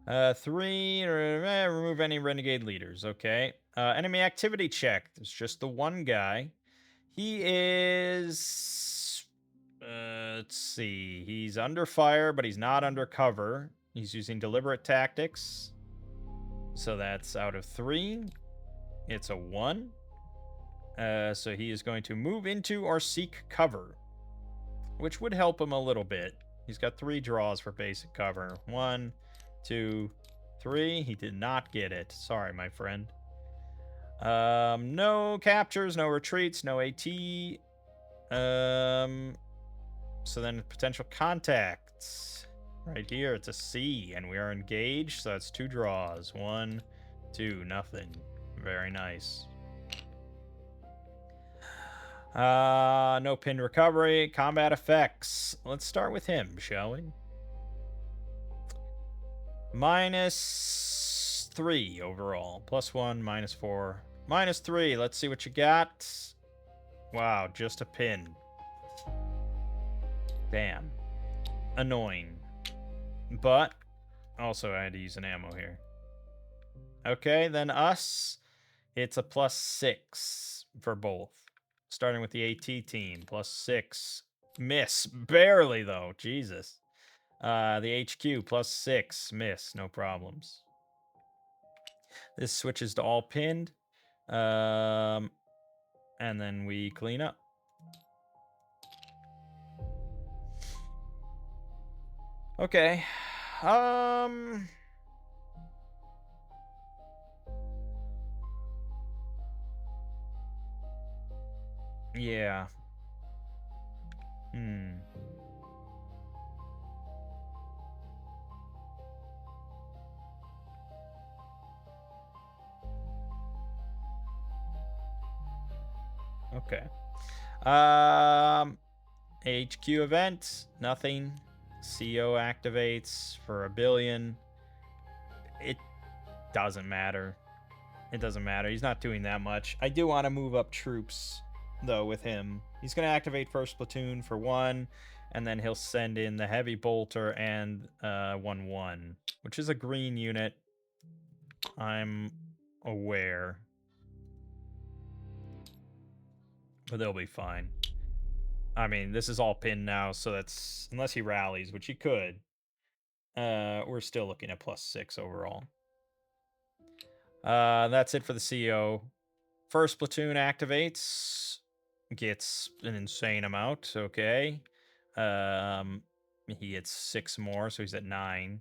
3. Remove any renegade leaders. Okay. Enemy activity check. There's just the one guy. He is... let's see. He's under fire, but he's not under cover. He's using deliberate tactics. So that's out of 3. It's a 1. So he is going to move into or seek cover, which would help him a little bit. He's got 3 draws for basic cover. 1, 2, 3. He did not get it. Sorry, my friend. No captures, no retreats, no AT. So then potential contacts. Right here, it's a C, and we are engaged, so that's 2 draws. 1, 2, nothing. Very nice. No pinned recovery. Combat effects. Let's start with him, shall we? -3 overall. +1, -4. -3. Let's see what you got. Wow, just a pin. Damn. Annoying. But also I had to use an ammo here. Okay, then us. It's a +6 for both. Starting with the AT team. +6. Miss. Barely, though. Jesus. The HQ +6. Miss. No problems. This switches to all pinned. And then we clean up. Okay. Yeah. Okay. HQ event, nothing. CO activates for 1 billion. It doesn't matter. It doesn't matter. He's not doing that much. I do want to move up troops, though, with him. He's going to activate first platoon for 1, and then he'll send in the heavy bolter and 1-1, which is a green unit. I'm aware. But they'll be fine. I mean, this is all pinned now, so that's... Unless he rallies, which he could. We're still looking at +6 overall. That's it for the CO. First platoon activates. Gets an insane amount. Okay. He gets 6 more, so he's at 9.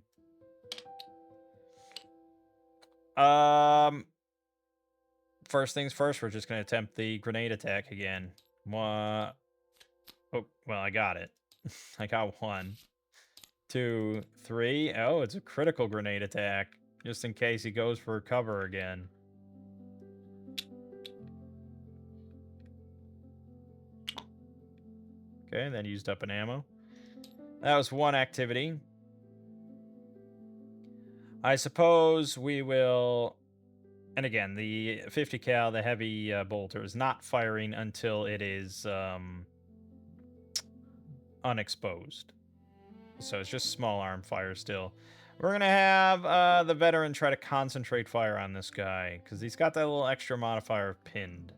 First things first, we're just going to attempt the grenade attack again. Oh, well, I got it. I got 1, 2, 3. Oh, it's a critical grenade attack. Just in case he goes for cover again. Okay, then used up an ammo. That was 1 activity. I suppose we will... And again, the 50 cal, the heavy bolter, is not firing until it is unexposed. So it's just small arm fire still. We're going to have the veteran try to concentrate fire on this guy, because he's got that little extra modifier pinned.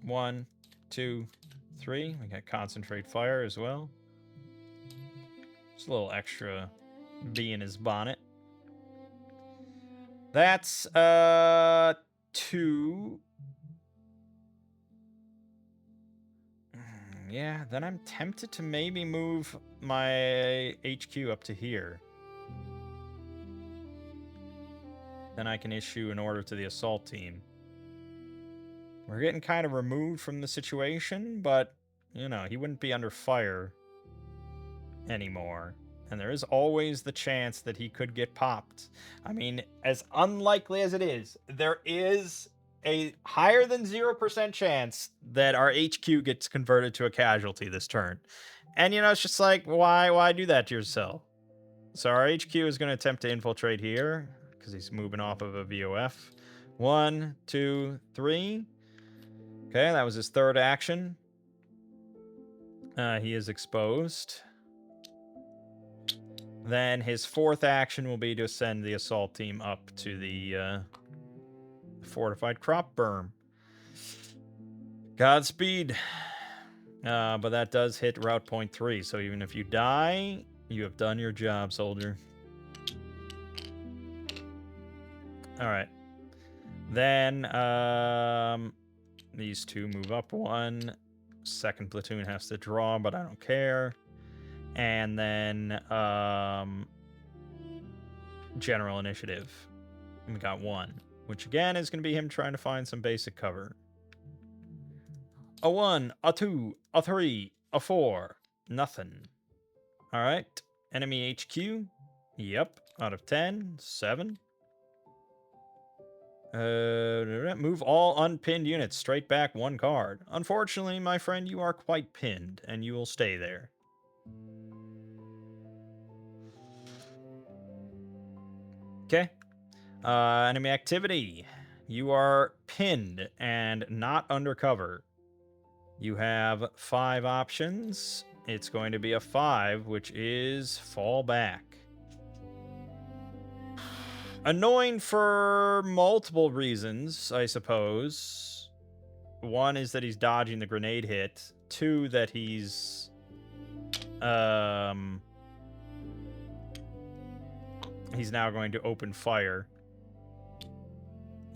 1, 2, 3. We got concentrate fire as well. Just a little extra bee in his bonnet. That's 2. Yeah, then I'm tempted to maybe move my HQ up to here. Then I can issue an order to the assault team. We're getting kind of removed from the situation, but, you know, he wouldn't be under fire anymore. And there is always the chance that he could get popped. I mean, as unlikely as it is, there is a higher than 0% chance that our HQ gets converted to a casualty this turn. And, you know, it's just like, why do that to yourself? So our HQ is going to attempt to infiltrate here, because he's moving off of a VOF. 1, 2, 3. Okay, that was his 3rd action. He is exposed. Then his 4th action will be to send the assault team up to the fortified crop berm. Godspeed. But that does hit route point 3, so even if you die, you have done your job, soldier. Alright. Then, these 2 move up 1. 2nd platoon has to draw, but I don't care. And then, general initiative. We got 1, which again is going to be him trying to find some basic cover. A 1, a 2, a 3, a 4. Nothing. Alright. Enemy HQ. Yep. Out of 10. 7. Move all unpinned units straight back 1 card. Unfortunately, my friend, you are quite pinned, and you will stay there. Okay. Enemy activity. You are pinned and not undercover. You have 5 options. It's going to be a 5, which is fall back. Annoying for multiple reasons, I suppose. 1 is that he's dodging the grenade hit. 2, that he's he's now going to open fire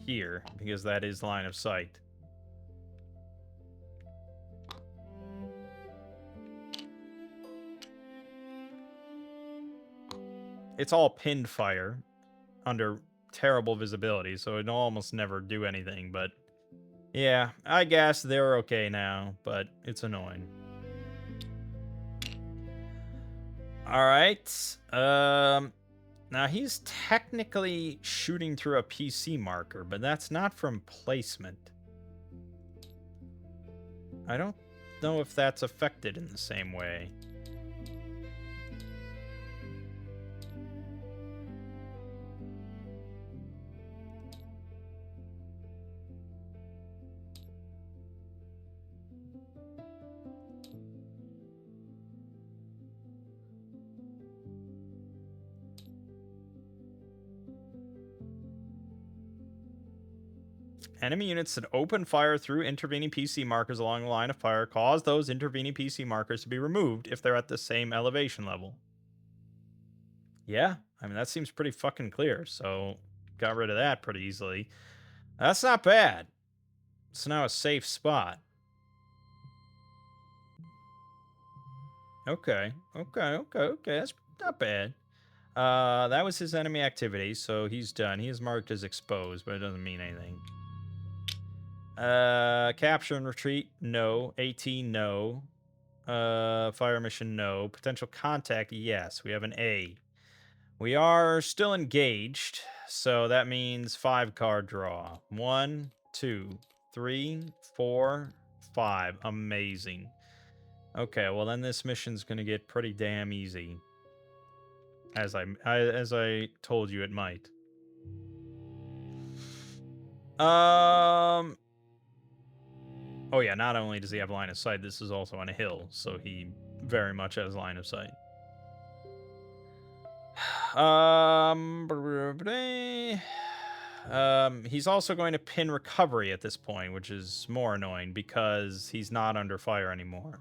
here, because that is line of sight. It's all pinned fire under terrible visibility, so it'll almost never do anything, but yeah, I guess they're okay now, but it's annoying. Alright, now he's technically shooting through a PC marker, but that's not from placement. I don't know if that's affected in the same way. Enemy units that open fire through intervening PC markers along the line of fire cause those intervening PC markers to be removed if they're at the same elevation level. Yeah, I mean, that seems pretty fucking clear, so got rid of that pretty easily. That's not bad. It's now a safe spot. Okay, that's not bad. That was his enemy activity, so he's done. He is marked as exposed, but it doesn't mean anything. Capture and retreat, no. AT, no. Fire mission, no. Potential contact, yes. We have an A. We are still engaged, so that means 5-card draw. 1, 2, 3, 4, 5. Amazing. Okay, well then this mission's gonna get pretty damn easy. As I told you it might. Oh yeah, not only does he have line of sight, this is also on a hill, so he very much has line of sight. He's also going to pin recovery at this point, which is more annoying because he's not under fire anymore.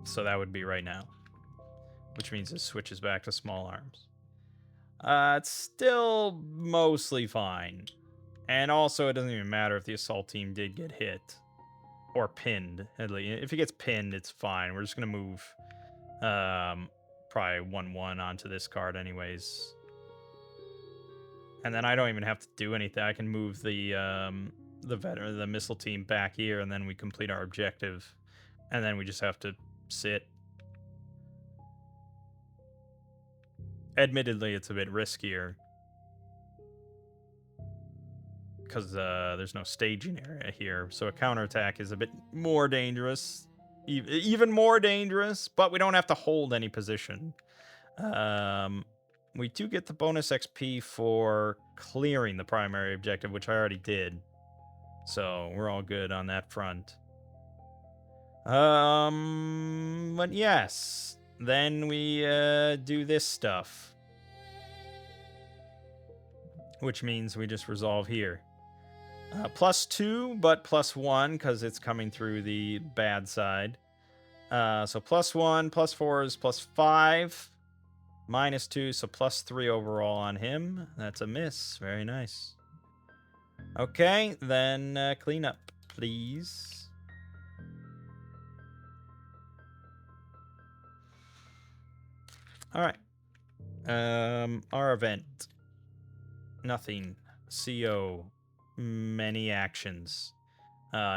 So that would be right now, which means it switches back to small arms. It's still mostly fine. And also, it doesn't even matter if the assault team did get hit. Or pinned, at least. If he gets pinned, it's fine. We're just going to move probably 1-1 onto this card anyways. And then I don't even have to do anything. I can move the missile team back here, and then we complete our objective. And then we just have to sit. Admittedly, it's a bit riskier. Because there's no staging area here. So a counterattack is a bit more dangerous. Even more dangerous, but we don't have to hold any position. We do get the bonus XP for clearing the primary objective, which I already did. So we're all good on that front. But yes. Then we do this stuff. Which means we just resolve here. +2, but +1, because it's coming through the bad side. So +1, +4 is +5. -2, so +3 overall on him. That's a miss. Very nice. Okay, then clean up, please. Alright. Our event. Nothing. CO. Many actions.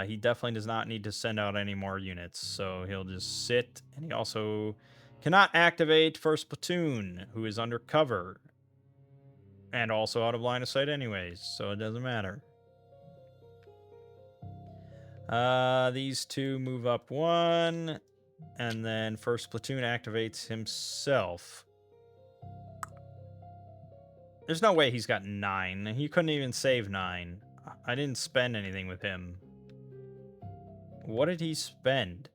He definitely does not need to send out any more units, so he'll just sit, and he also cannot activate first platoon, who is under cover, and also out of line of sight anyways, so it doesn't matter. These two move up 1, and then first platoon activates himself. There's no way he's got 9. He couldn't even save 9. I didn't spend anything with him. What did he spend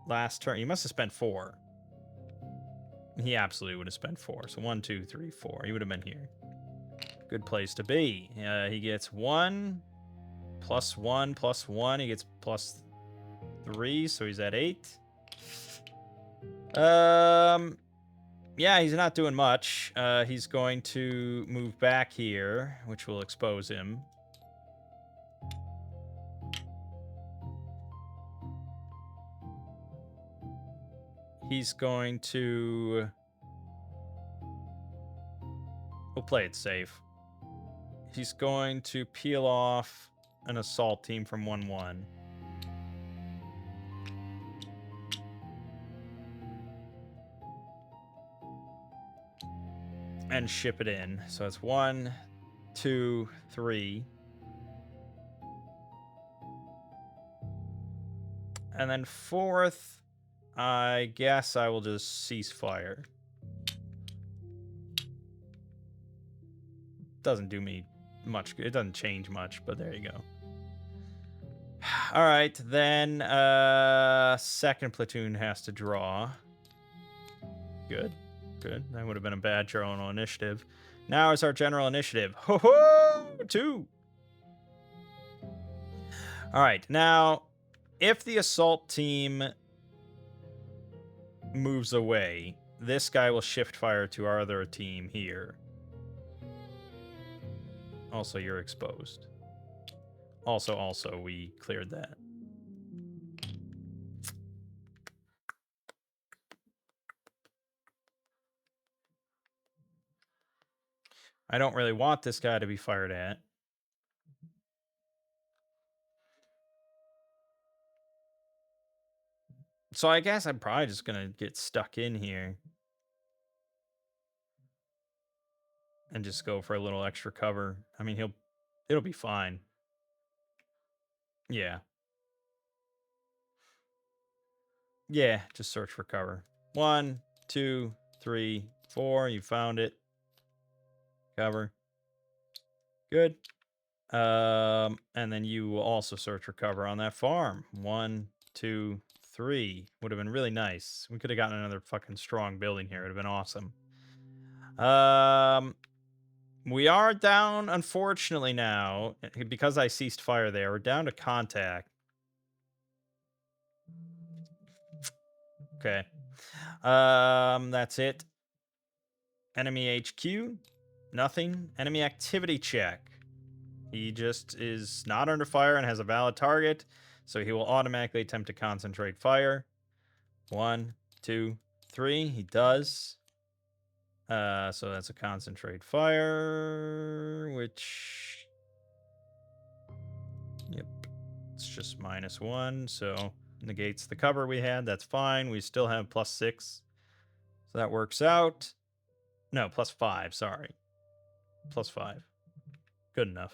last turn? He must have spent 4. He absolutely would have spent 4. So 1, 2, 3, 4. He would have been here. Good place to be. He gets 1, +1, +1. He gets +3, so he's at 8. Yeah, he's not doing much. He's going to move back here, which will expose him. He's going to... We'll play it safe. He's going to peel off an assault team from 1-1. And ship it in. So it's 1, 2, 3. And then 4th, I guess I will just cease fire. Doesn't do me much. It doesn't change much, but there you go. All right, then 2nd platoon has to draw. Good. That would have been a bad general initiative. Now is our general initiative. Ho ho! 2. All right, now if the assault team moves away, this guy will shift fire to our other team here. Also, you're exposed. Also, we cleared that. I don't really want this guy to be fired at. So I guess I'm probably just going to get stuck in here. And just go for a little extra cover. I mean, it'll be fine. Yeah. Yeah, just search for cover. 1, 2, 3, 4. You found it. Cover. Good. And then you will also search for cover on that farm. 1, 2, 3. Would have been really nice. We could have gotten another fucking strong building here. It would have been awesome. We are down, unfortunately, now. Because I ceased fire there, we're down to contact. Okay. That's it. Enemy HQ. Nothing. Enemy activity check. He just is not under fire and has a valid target, so he will automatically attempt to concentrate fire. 1, 2, 3. He does. So that's a concentrate fire, which... Yep. It's just -1, so negates the cover we had. That's fine. We still have +6. So that works out. No, +5, sorry. +5. Good enough.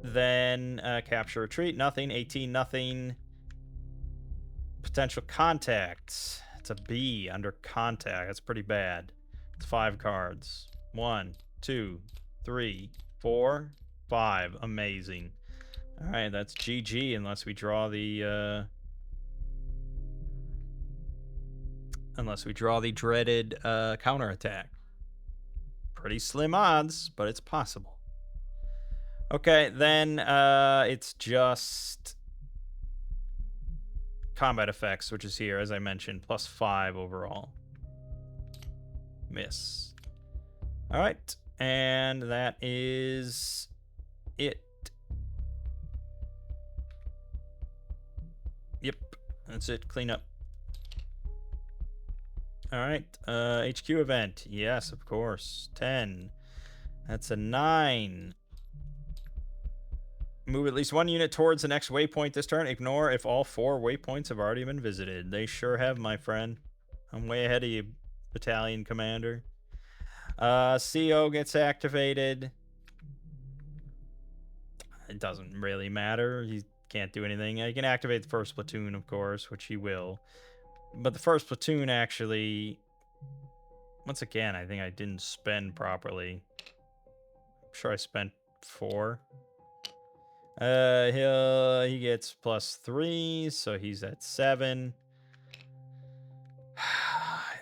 Then capture retreat, nothing. 18, nothing. Potential contacts. It's a B under contact. That's pretty bad. It's 5 cards. 1, 2, 3, 4, 5. Amazing. All right, that's GG unless we draw the dreaded counterattack. Pretty slim odds, but it's possible. Okay, then it's just combat effects, which is here, as I mentioned, +5 overall. Miss. All right, and that is it. Yep, that's it. Clean up. All right, HQ event. Yes, of course. 10. That's a 9. Move at least 1 unit towards the next waypoint this turn. Ignore if all 4 waypoints have already been visited. They sure have, my friend. I'm way ahead of you, battalion commander. CO gets activated. It doesn't really matter. He can't do anything. He can activate the 1st platoon, of course, which he will. But the 1st platoon actually... Once again, I think I didn't spend properly. I'm sure I spent 4. He gets +3, so he's at 7.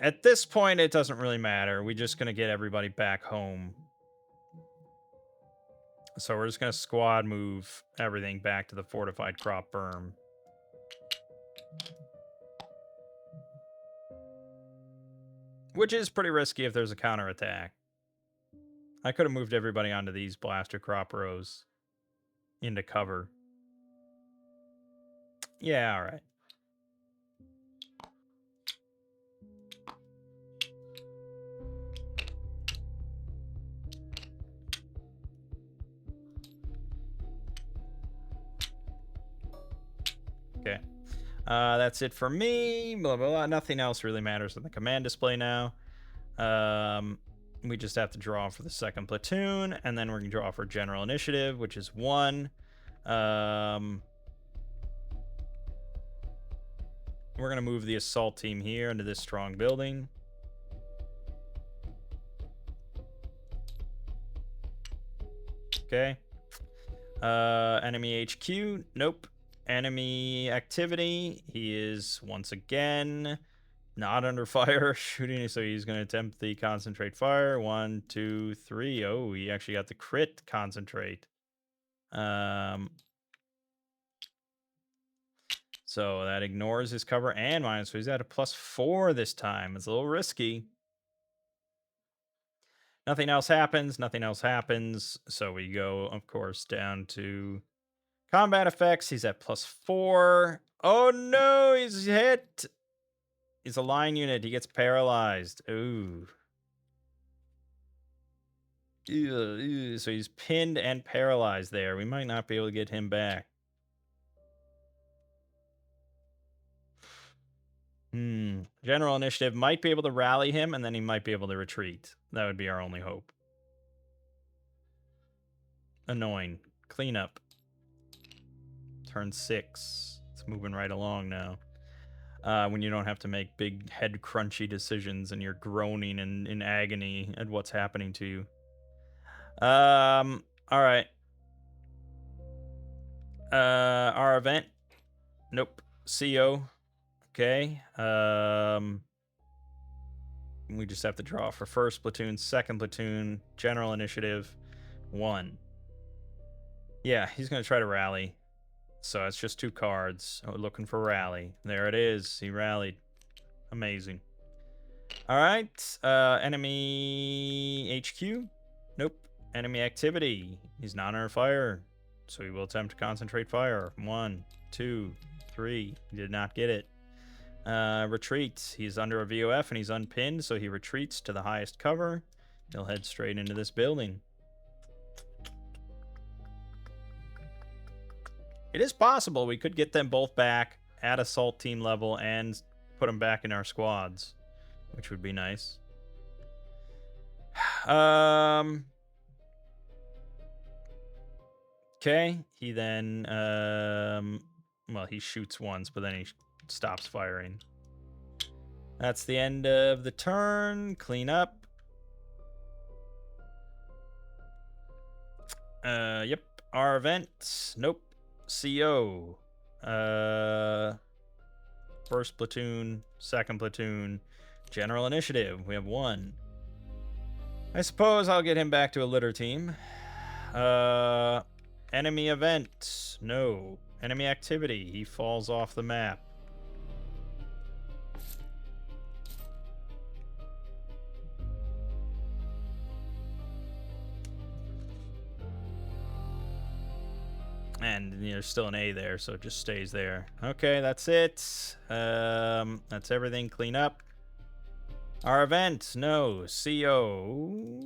At this point, it doesn't really matter. We're just gonna get everybody back home. So we're just gonna squad move everything back to the fortified crop berm. Which is pretty risky if there's a counterattack. I could have moved everybody onto these blaster crop rows into cover. Yeah, all right. Okay. That's it for me. Blah, blah, blah. Nothing else really matters in the command display now. We just have to draw for the second platoon, and then we're going to draw for general initiative, which is 1. We're going to move the assault team here into this strong building. Okay. Enemy HQ. Nope. Enemy activity. He is once again not under fire shooting, so he's going to attempt the concentrate fire. 1, 2, 3. Oh, he actually got the crit concentrate. So that ignores his cover and minus. So he's at a +4 this time. It's a little risky. Nothing else happens. Nothing else happens. So we go, of course, down to combat effects. He's at +4. Oh no, he's hit. He's a line unit. He gets paralyzed. Ooh. Ew. So he's pinned and paralyzed there. We might not be able to get him back. General initiative might be able to rally him, and then he might be able to retreat. That would be our only hope. Annoying. Cleanup. Turn 6. It's moving right along now. When you don't have to make big head crunchy decisions and you're groaning in agony at what's happening to you. All right. Our event. Nope. CO. Okay. We just have to draw for first platoon, second platoon, general initiative, 1. Yeah, he's going to try to rally. So it's just 2 cards. Oh, looking for rally. There it is. He rallied. Amazing. All right. Enemy HQ. Nope. Enemy activity. He's not under fire. So he will attempt to concentrate fire. 1, 2, 3. He did not get it. Retreat. He's under a VOF and he's unpinned, so he retreats to the highest cover. He'll head straight into this building. It is possible we could get them both back at assault team level and put them back in our squads, which would be nice. Okay. He then, well, he shoots once, but then he stops firing. That's the end of the turn. Clean up. Yep. Our event. Nope. CO. First platoon, second platoon, general initiative. We have 1. I suppose I'll get him back to a litter team. Enemy event. No. Enemy activity. He falls off the map. And there's still an A there, so it just stays there. Okay, that's it. That's everything. Clean up. Our event. No. CO.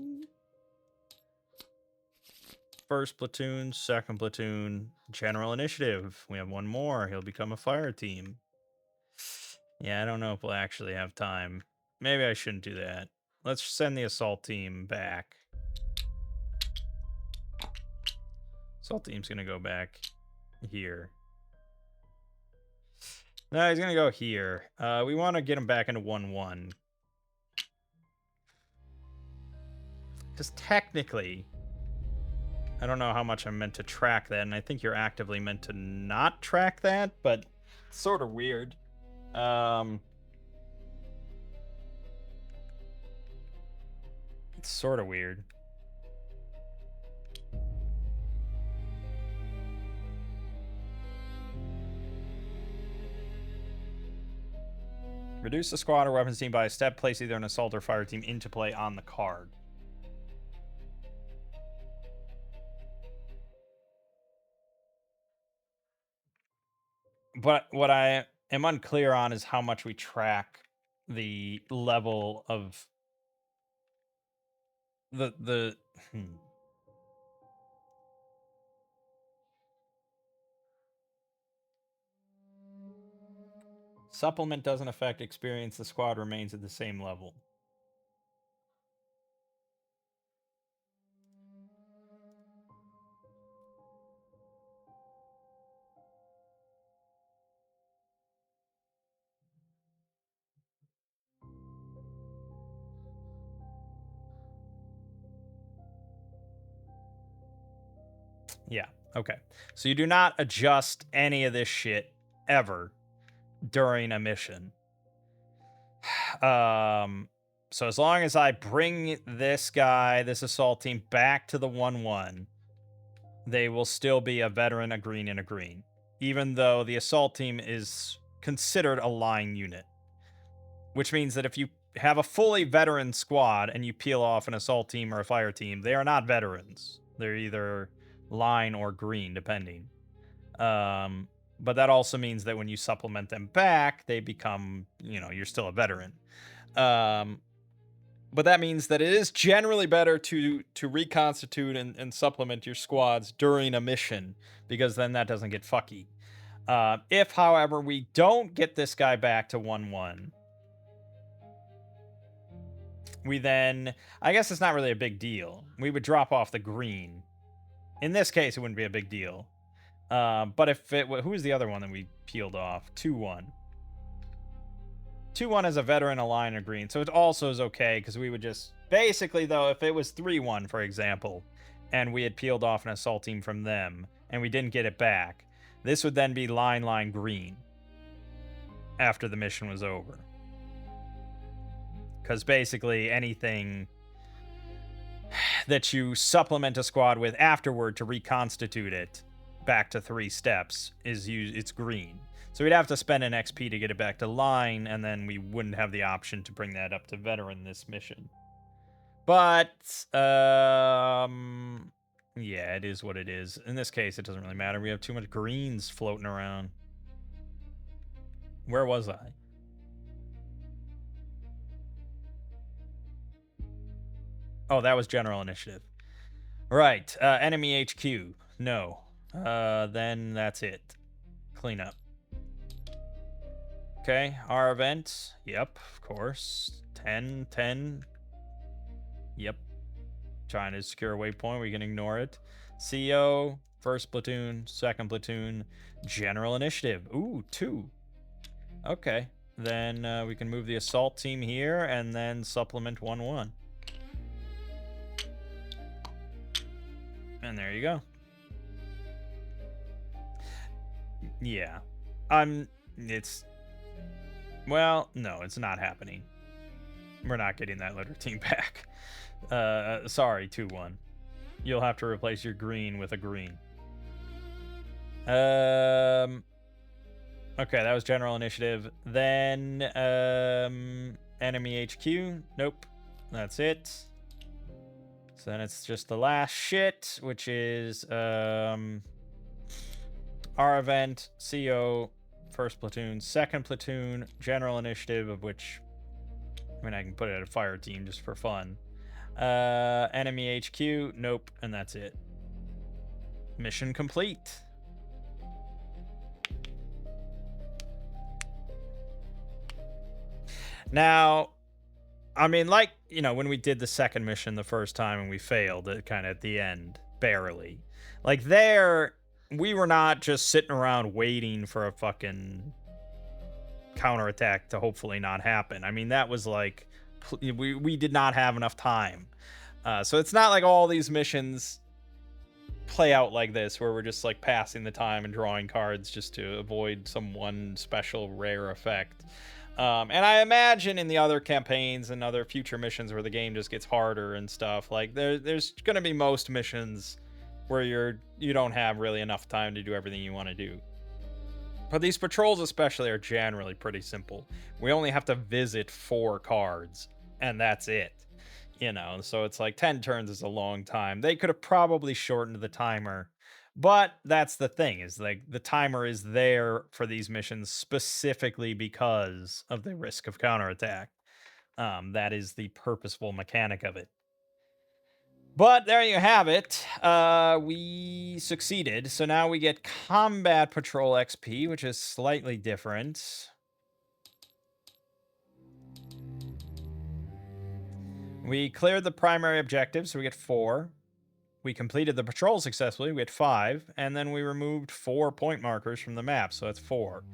First platoon, second platoon, general initiative. We have 1 more. He'll become a fire team. Yeah, I don't know if we'll actually have time. Maybe I shouldn't do that. Let's send the assault team back. Assault team's gonna go back here. No, he's gonna go here. We want to get him back into 1-1. Because technically, I don't know how much I'm meant to track that, and I think you're actively meant to not track that, but it's sort of weird. It's sort of weird. Reduce the squad or weapons team by a step. Place either an assault or fire team into play on the card. But what I am unclear on is how much we track the level of the Supplement doesn't affect experience. The squad remains at the same level. Yeah, okay. So you do not adjust any of this shit ever during a mission. So as long as I bring this guy, this assault team, back to the 1-1, they will still be a veteran, a green, and a green. Even though the assault team is considered a line unit. Which means that if you have a fully veteran squad and you peel off an assault team or a fire team, they are not veterans. They're either line or green, depending. But that also means that when you supplement them back, they become, you're still a veteran. But that means that it is generally better to reconstitute and supplement your squads during a mission, because then that doesn't get fucky. If, however, we don't get this guy back to 1-1, we then, I guess it's not really a big deal. We would drop off the green. In this case, it wouldn't be a big deal. But if it, who was the other one that we peeled off? 2-1. 2-1 is a veteran, a line, and a green. So it also is okay, because we would just, basically though, if it was 3-1, for example, and we had peeled off an assault team from them, and we didn't get it back, this would then be line, green after the mission was over. Because basically anything that you supplement a squad with afterward to reconstitute it back to 3 steps it's green. So we'd have to spend an XP to get it back to line, and then we wouldn't have the option to bring that up to veteran this mission. But yeah, it is what it is. In this case, it doesn't really matter. We have too much greens floating around. Where was I? Oh, that was general initiative. Right. Enemy HQ. No. Then that's it. Clean up. Okay. Our event. Yep, of course. 10. Yep. Trying to secure a waypoint. We can ignore it. CO. First platoon. Second platoon. General initiative. Ooh, 2. Okay. Then we can move the assault team here and then supplement 1-1. And there you go. Yeah. Well, no, it's not happening. We're not getting that letter team back. Sorry, 2-1. You'll have to replace your green with a green. Okay, that was general initiative. Then, enemy HQ. Nope. That's it. So then it's just the last shit, which is our event, CO, first platoon, second platoon, general initiative, of which, I mean, I can put it at a fire team just for fun. Enemy HQ, nope, and that's it. Mission complete. Now, I mean, like, when we did the second mission the first time and we failed it kind of at the end, barely. Like, there, we were not just sitting around waiting for a fucking counterattack to hopefully not happen. I mean, that was like, we did not have enough time. So it's not like all these missions play out like this, where we're just like passing the time and drawing cards just to avoid some one special rare effect. And I imagine in the other campaigns and other future missions where the game just gets harder and stuff, like there's going to be most missions where you don't have really enough time to do everything you want to do. But these patrols especially are generally pretty simple. We only have to visit 4 cards, and that's it. You know, so it's like 10 turns is a long time. They could have probably shortened the timer. But that's the thing, is like the timer is there for these missions specifically because of the risk of counterattack. That is the purposeful mechanic of it. But there you have it. We succeeded. So now we get combat patrol XP, which is slightly different. We cleared the primary objective, so we get 4. We completed the patrol successfully, we get 5. And then we removed 4 point markers from the map, so that's 4.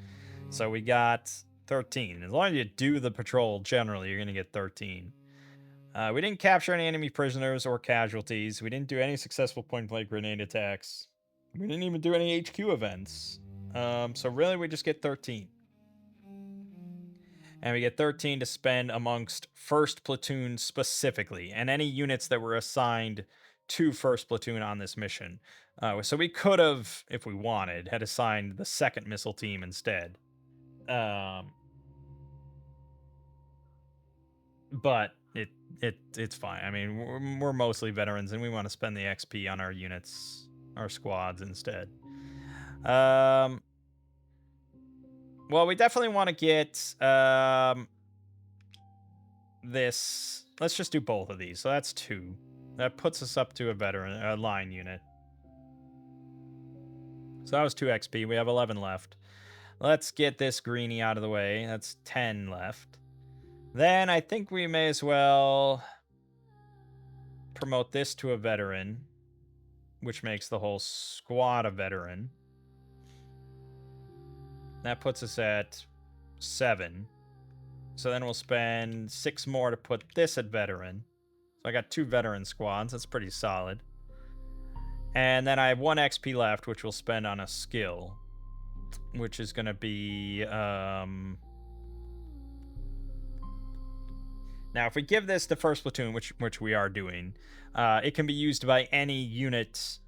So we got 13. As long as you do the patrol generally, you're going to get 13. We didn't capture any enemy prisoners or casualties. We didn't do any successful point-blank grenade attacks. We didn't even do any HQ events. So really, we just get 13. And we get 13 to spend amongst first platoon specifically, and any units that were assigned to first platoon on this mission. So we could have, if we wanted, had assigned the second missile team instead. But it's fine. I mean, we're mostly veterans, and we want to spend the XP on our units, our squads instead. Well, we definitely want to get this. Let's just do both of these. So that's 2. That puts us up to a veteran line unit. So that was 2 XP. We have 11 left. Let's get this greenie out of the way. That's 10 left. Then I think we may as well promote this to a veteran, which makes the whole squad a veteran. That puts us at 7. So then we'll spend 6 more to put this at veteran. So I got 2 veteran squads. That's pretty solid. And then I have 1 XP left, which we'll spend on a skill, which is going to be... Now, if we give this the first platoon, which we are doing, it can be used by any unit,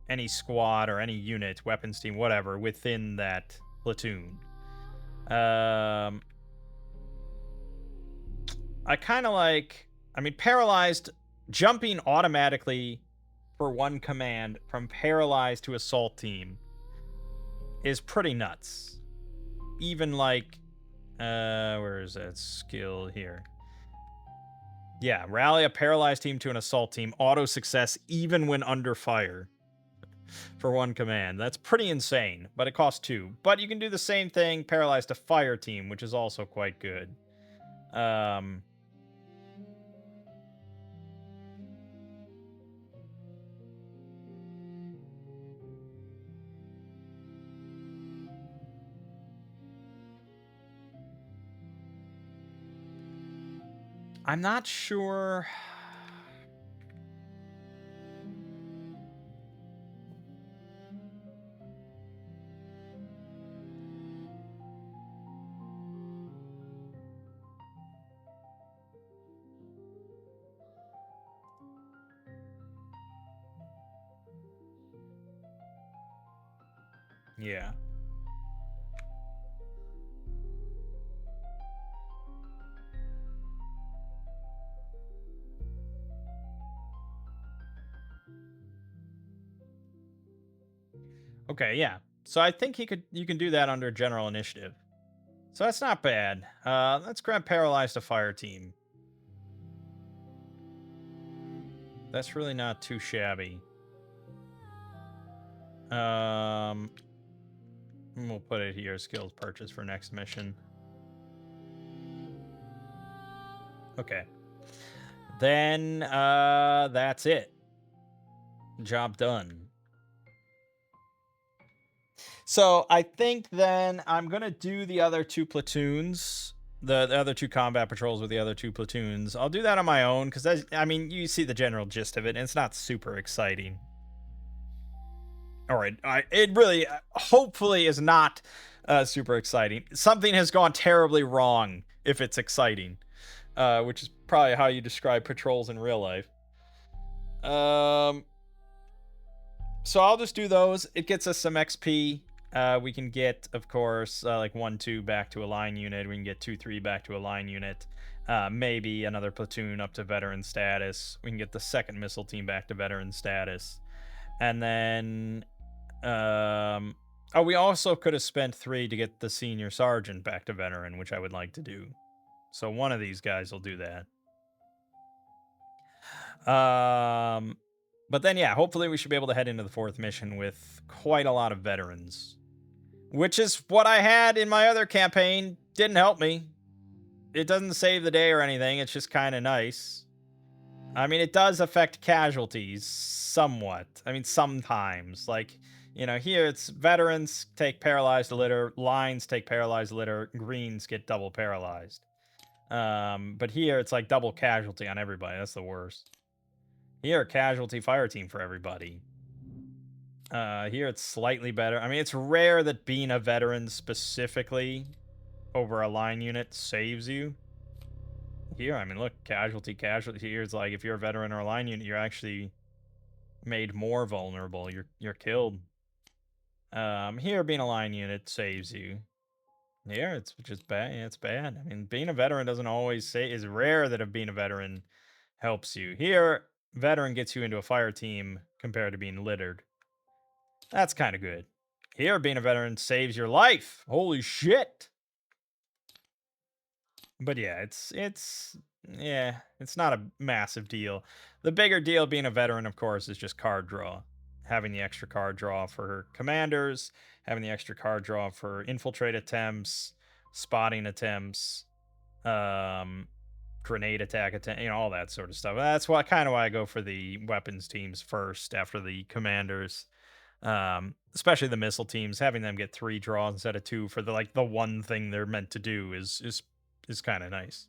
any squad, or any unit, weapons team, whatever, within that platoon. I kind of like... I mean, paralyzed, jumping automatically for 1 command from paralyzed to assault team is pretty nuts. Even like... where is that skill here? Yeah, rally a paralyzed team to an assault team. Auto success even when under fire for 1 command. That's pretty insane, but it costs 2. But you can do the same thing, paralyzed a fire team, which is also quite good. I'm not sure. Yeah. Okay, yeah. So I think you can do that under general initiative. So that's not bad. Let's grab paralyzed a fire team. That's really not too shabby. We'll put it here, skills purchase for next mission. Okay. Then that's it. Job done. So I think then I'm gonna do the other 2 platoons, the other 2 combat patrols with the other 2 platoons. I'll do that on my own because I mean, you see the general gist of it, and it's not super exciting. All right, it really, hopefully, is not super exciting. Something has gone terribly wrong if it's exciting, which is probably how you describe patrols in real life. So I'll just do those. It gets us some XP. We can get, of course, like 1-2 back to a line unit. We can get 2-3 back to a line unit. Maybe another platoon up to veteran status. We can get the second missile team back to veteran status. And then, oh, we also could have spent 3 to get the senior sergeant back to veteran, which I would like to do. So one of these guys will do that. But then, yeah, hopefully we should be able to head into the 4th mission with quite a lot of veterans. Which is what I had in my other campaign. Didn't help me. It doesn't save the day or anything. It's just kind of nice. I mean, it does affect casualties somewhat. I mean, sometimes. Like, you know, here it's veterans take paralyzed litter, lines take paralyzed litter, greens get double paralyzed. But here it's like double casualty on everybody. That's the worst. Here, casualty fire team for everybody. Here it's slightly better. I mean, it's rare that being a veteran specifically over a line unit saves you. Here, I mean, look, casualty. Here it's like if you're a veteran or a line unit, you're actually made more vulnerable. You're killed. Here being a line unit saves you. Here it's just bad. Yeah, it's bad. I mean, being a veteran doesn't always say is rare that being a veteran helps you. Here, veteran gets you into a fire team compared to being littered. That's kind of good. Here, being a veteran saves your life. Holy shit. But yeah, it's not a massive deal. The bigger deal being a veteran, of course, is just card draw. Having the extra card draw for commanders, having the extra card draw for infiltrate attempts, spotting attempts, grenade attack attempt, all that sort of stuff. That's why I go for the weapons teams first after the commanders. Especially the missile teams, having them get 3 draws instead of 2 for the one thing they're meant to do is kind of nice.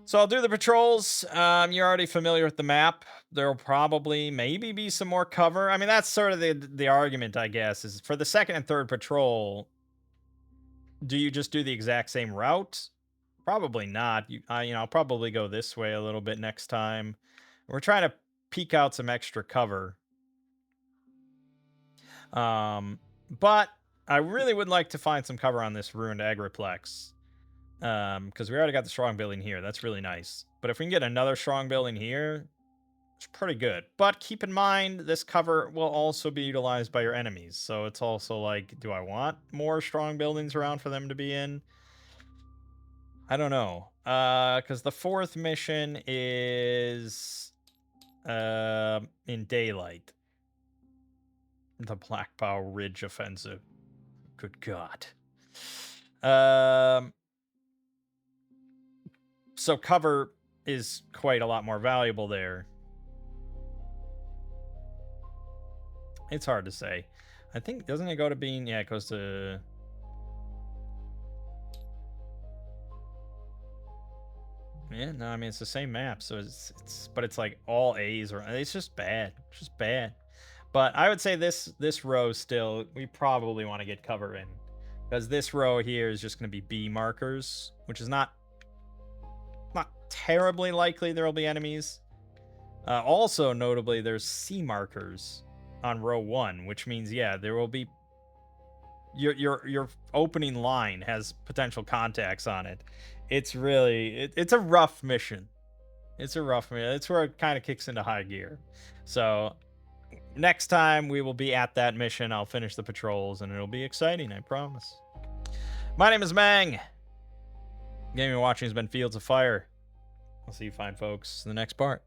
So I'll do the patrols. You're already familiar with the map. There'll probably maybe be some more cover. I mean, that's sort of the argument, I guess, is for the second and third patrol. Do you just do the exact same route? Probably not. I'll probably go this way a little bit next time. We're trying to peek out some extra cover. But I really would like to find some cover on this ruined agriplex. Because we already got the strong building here. That's really nice. But if we can get another strong building here, it's pretty good. But keep in mind, this cover will also be utilized by your enemies. So it's also like, do I want more strong buildings around for them to be in? I don't know. Because the 4th mission is in daylight. The Black Bow Ridge offensive. Good God. So cover is quite a lot more valuable there. It's hard to say. I think, doesn't it go to being, yeah, it goes to... Yeah, no, I mean, it's the same map, so but it's like all A's, or it's just bad. It's just bad. But I would say this row still, we probably want to get cover in. Because this row here is just going to be B markers, which is not terribly likely there will be enemies. Also, notably, there's C markers on row 1, which means, yeah, there will be... Your opening line has potential contacts on it. It's really... It's a rough mission. It's a rough mission. It's where it kind of kicks into high gear. So... next time we will be at that mission. I'll finish the patrols and it'll be exciting, I promise. My name is Mangg. The game you're watching has been Fields of Fire. I'll see you fine folks in the next part.